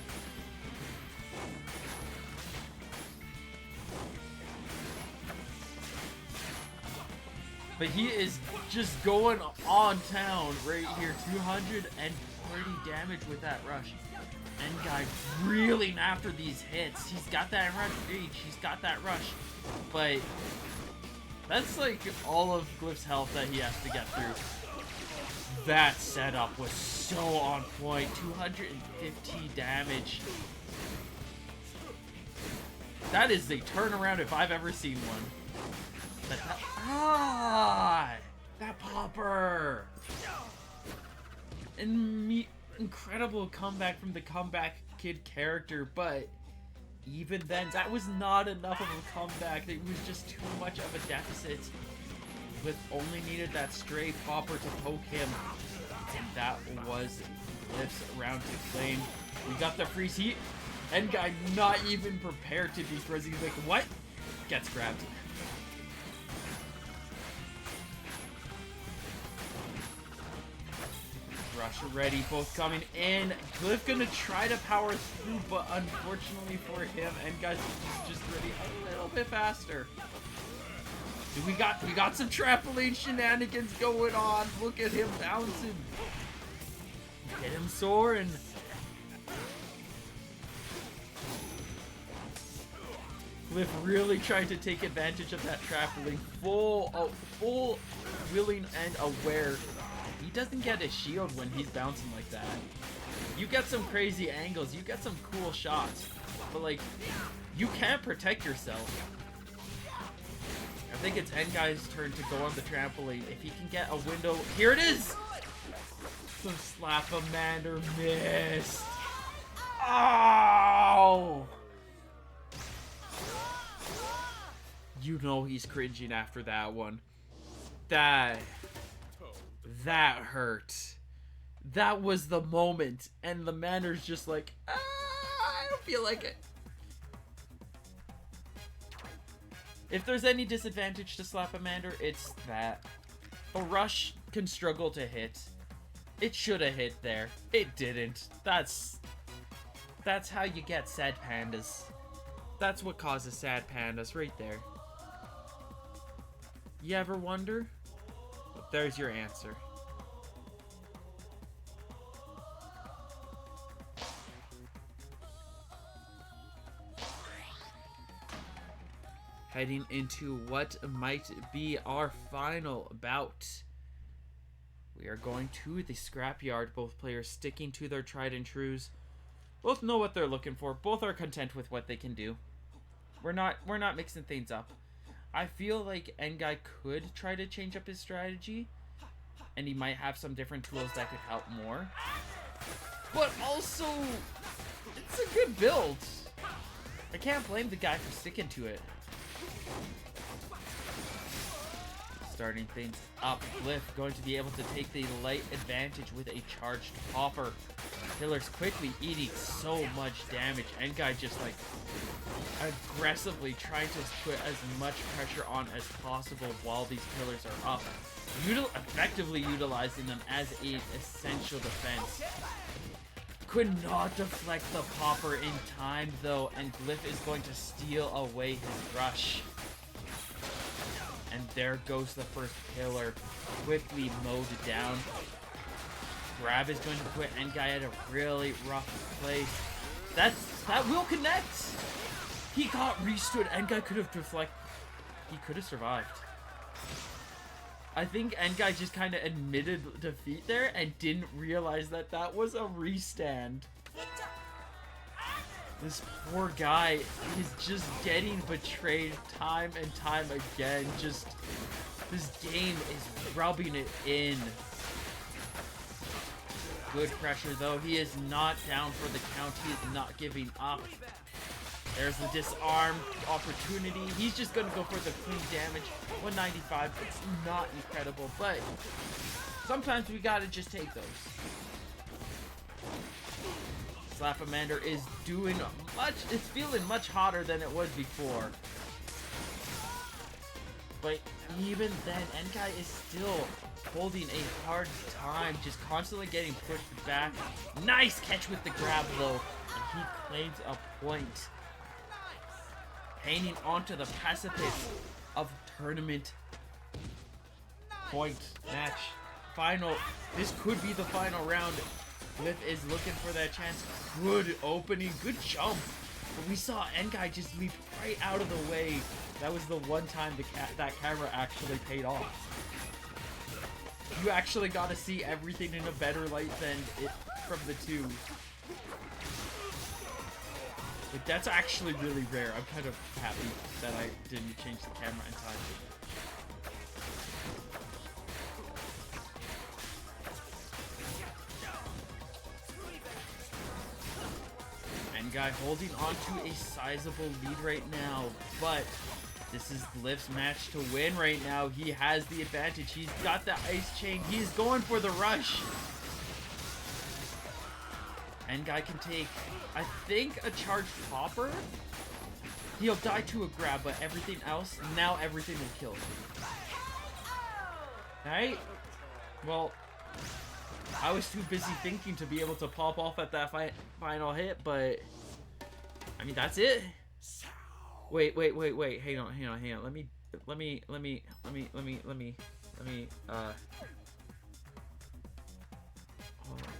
But he is just going on town right here. 230 damage with that rush. And guy reeling after these hits. He's got that rush reach. He's got that rush. But that's like all of Glyph's health that he has to get through. That setup was so on point. 250 damage. That is a turnaround if I've ever seen one. That Popper! And incredible comeback from the Comeback Kid character, but even then, that was not enough of a comeback. It was just too much of a deficit. With only needed that stray Popper to poke him. And that was Glyph's round to claim. We got the freeze heat. End guy not even prepared to be frozen. He's like, what? Gets grabbed. Rush ready, both coming in. Glyph gonna try to power through, but unfortunately for him, and guys just ready a little bit faster. We got some trampoline shenanigans going on. Look at him bouncing. Get him soaring. Glyph really trying to take advantage of that trampoline. Full willing and aware. He doesn't get a shield when he's bouncing like that. You get some crazy angles, you get some cool shots, but like, you can't protect yourself. I think it's N-Guy's turn to go on the trampoline. If he can get a window, here it is! The Slap-a-Mander missed. Oh! You know he's cringing after that one. That hurt. That was the moment, and the Mander's just like, I don't feel like it. If there's any disadvantage to Slap-a-Mander, it's that a rush can struggle to hit. It should have hit there. It didn't. That's how you get sad pandas. That's what causes sad pandas right there. You ever wonder? Well, there's your answer. heading into what might be our final bout. We are going to the scrapyard. Both players sticking to their tried and trues. Both know what they're looking for. Both are content with what they can do. We're not mixing things up. I feel like Ngai could try to change up his strategy, and he might have some different tools that could help more. But also, it's a good build. I can't blame the guy for sticking to it. Starting things up, Glyph going to be able to take the light advantage with a charged popper. Pillars quickly eating so much damage. Ngai just like aggressively trying to put as much pressure on as possible while these pillars are up. Effectively utilizing them as an essential defense. Could not deflect the popper in time though, and Glyph is going to steal away his rush. And there goes the first pillar, quickly mowed down. Grab is going to put Ngai at a really rough place. That will connect. He got restood. Ngai could have deflected. He could have survived. I think Ngai just kind of admitted defeat there and didn't realize that that was a restand. This poor guy is just getting betrayed time and time again. Just, this game is rubbing it in. Good pressure though. He is not down for the count. He is not giving up. There's the disarm opportunity. He's just going to go for the clean damage. 195. It's not incredible, but sometimes we got to just take those. Slapamander is doing much. It's feeling much hotter than it was before. But even then, Ngai is still holding a hard time, just constantly getting pushed back. Nice catch with the grab though, and he claims a point. Hanging onto the precipice of tournament point match. Final. This could be the final round. Glyph is looking for that chance. Good opening, good jump. But we saw Ngai just leap right out of the way. That was the one time that camera actually paid off. You actually got to see everything in a better light than it from the two. But that's actually really rare. I'm kind of happy that I didn't change the camera in time. Ngai holding on to a sizable lead right now, but this is Glyph's match to win right now. He has the advantage. He's got the ice chain. He's going for the rush. Ngai can take, I think, a charged popper. He'll die to a grab, but everything else, now everything will kill him. Alright? Well, I was too busy thinking to be able to pop off at that final hit, but I mean, that's it. Wait. Hang on. Let me, hold on.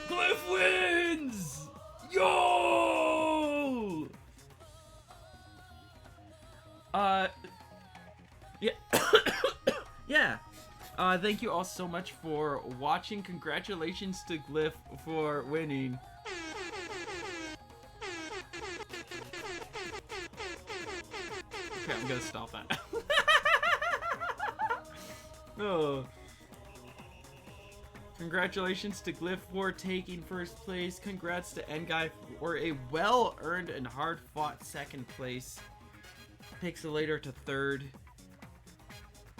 Glyph wins! Yo! Yeah. Yeah. Thank you all so much for watching. Congratulations to Glyph for winning. Okay, I'm gonna stop that. Oh. Congratulations to Glyph for taking first place. Congrats to Ngai for a well-earned and hard-fought second place. Pixelator to third.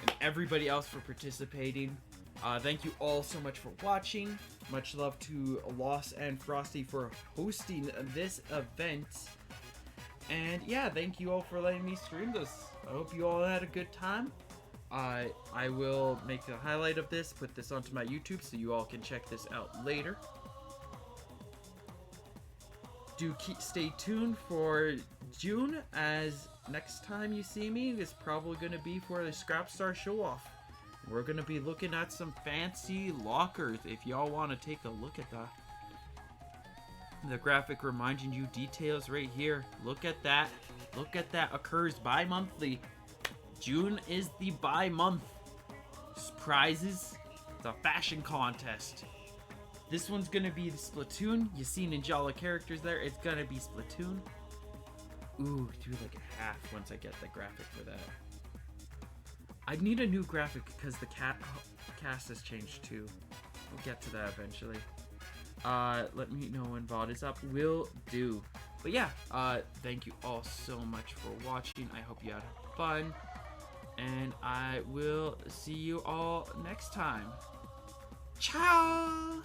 And everybody else for participating. Thank you all so much for watching. Much love to Loss and Frosty for hosting this event. And yeah, thank you all for letting me stream this. I hope you all had a good time. I will make a highlight of this, put this onto my YouTube so you all can check this out later. stay tuned for June, as next time you see me is probably going to be for the Scrapstar show off. We're going to be looking at some fancy lockers if y'all want to take a look at that. The graphic reminding you details right here. Look at that. Look at that. Occurs bi-monthly. June is the bi-month. Prizes. The fashion contest. This one's gonna be the Splatoon. You see Ninjala characters there. It's gonna be Splatoon. Ooh, do like a half once I get the graphic for that. I need a new graphic because the cast has changed too. We'll get to that eventually. Let me know when VOD is up. Will do. But yeah, thank you all so much for watching. I hope you had fun. And I will see you all next time. Ciao!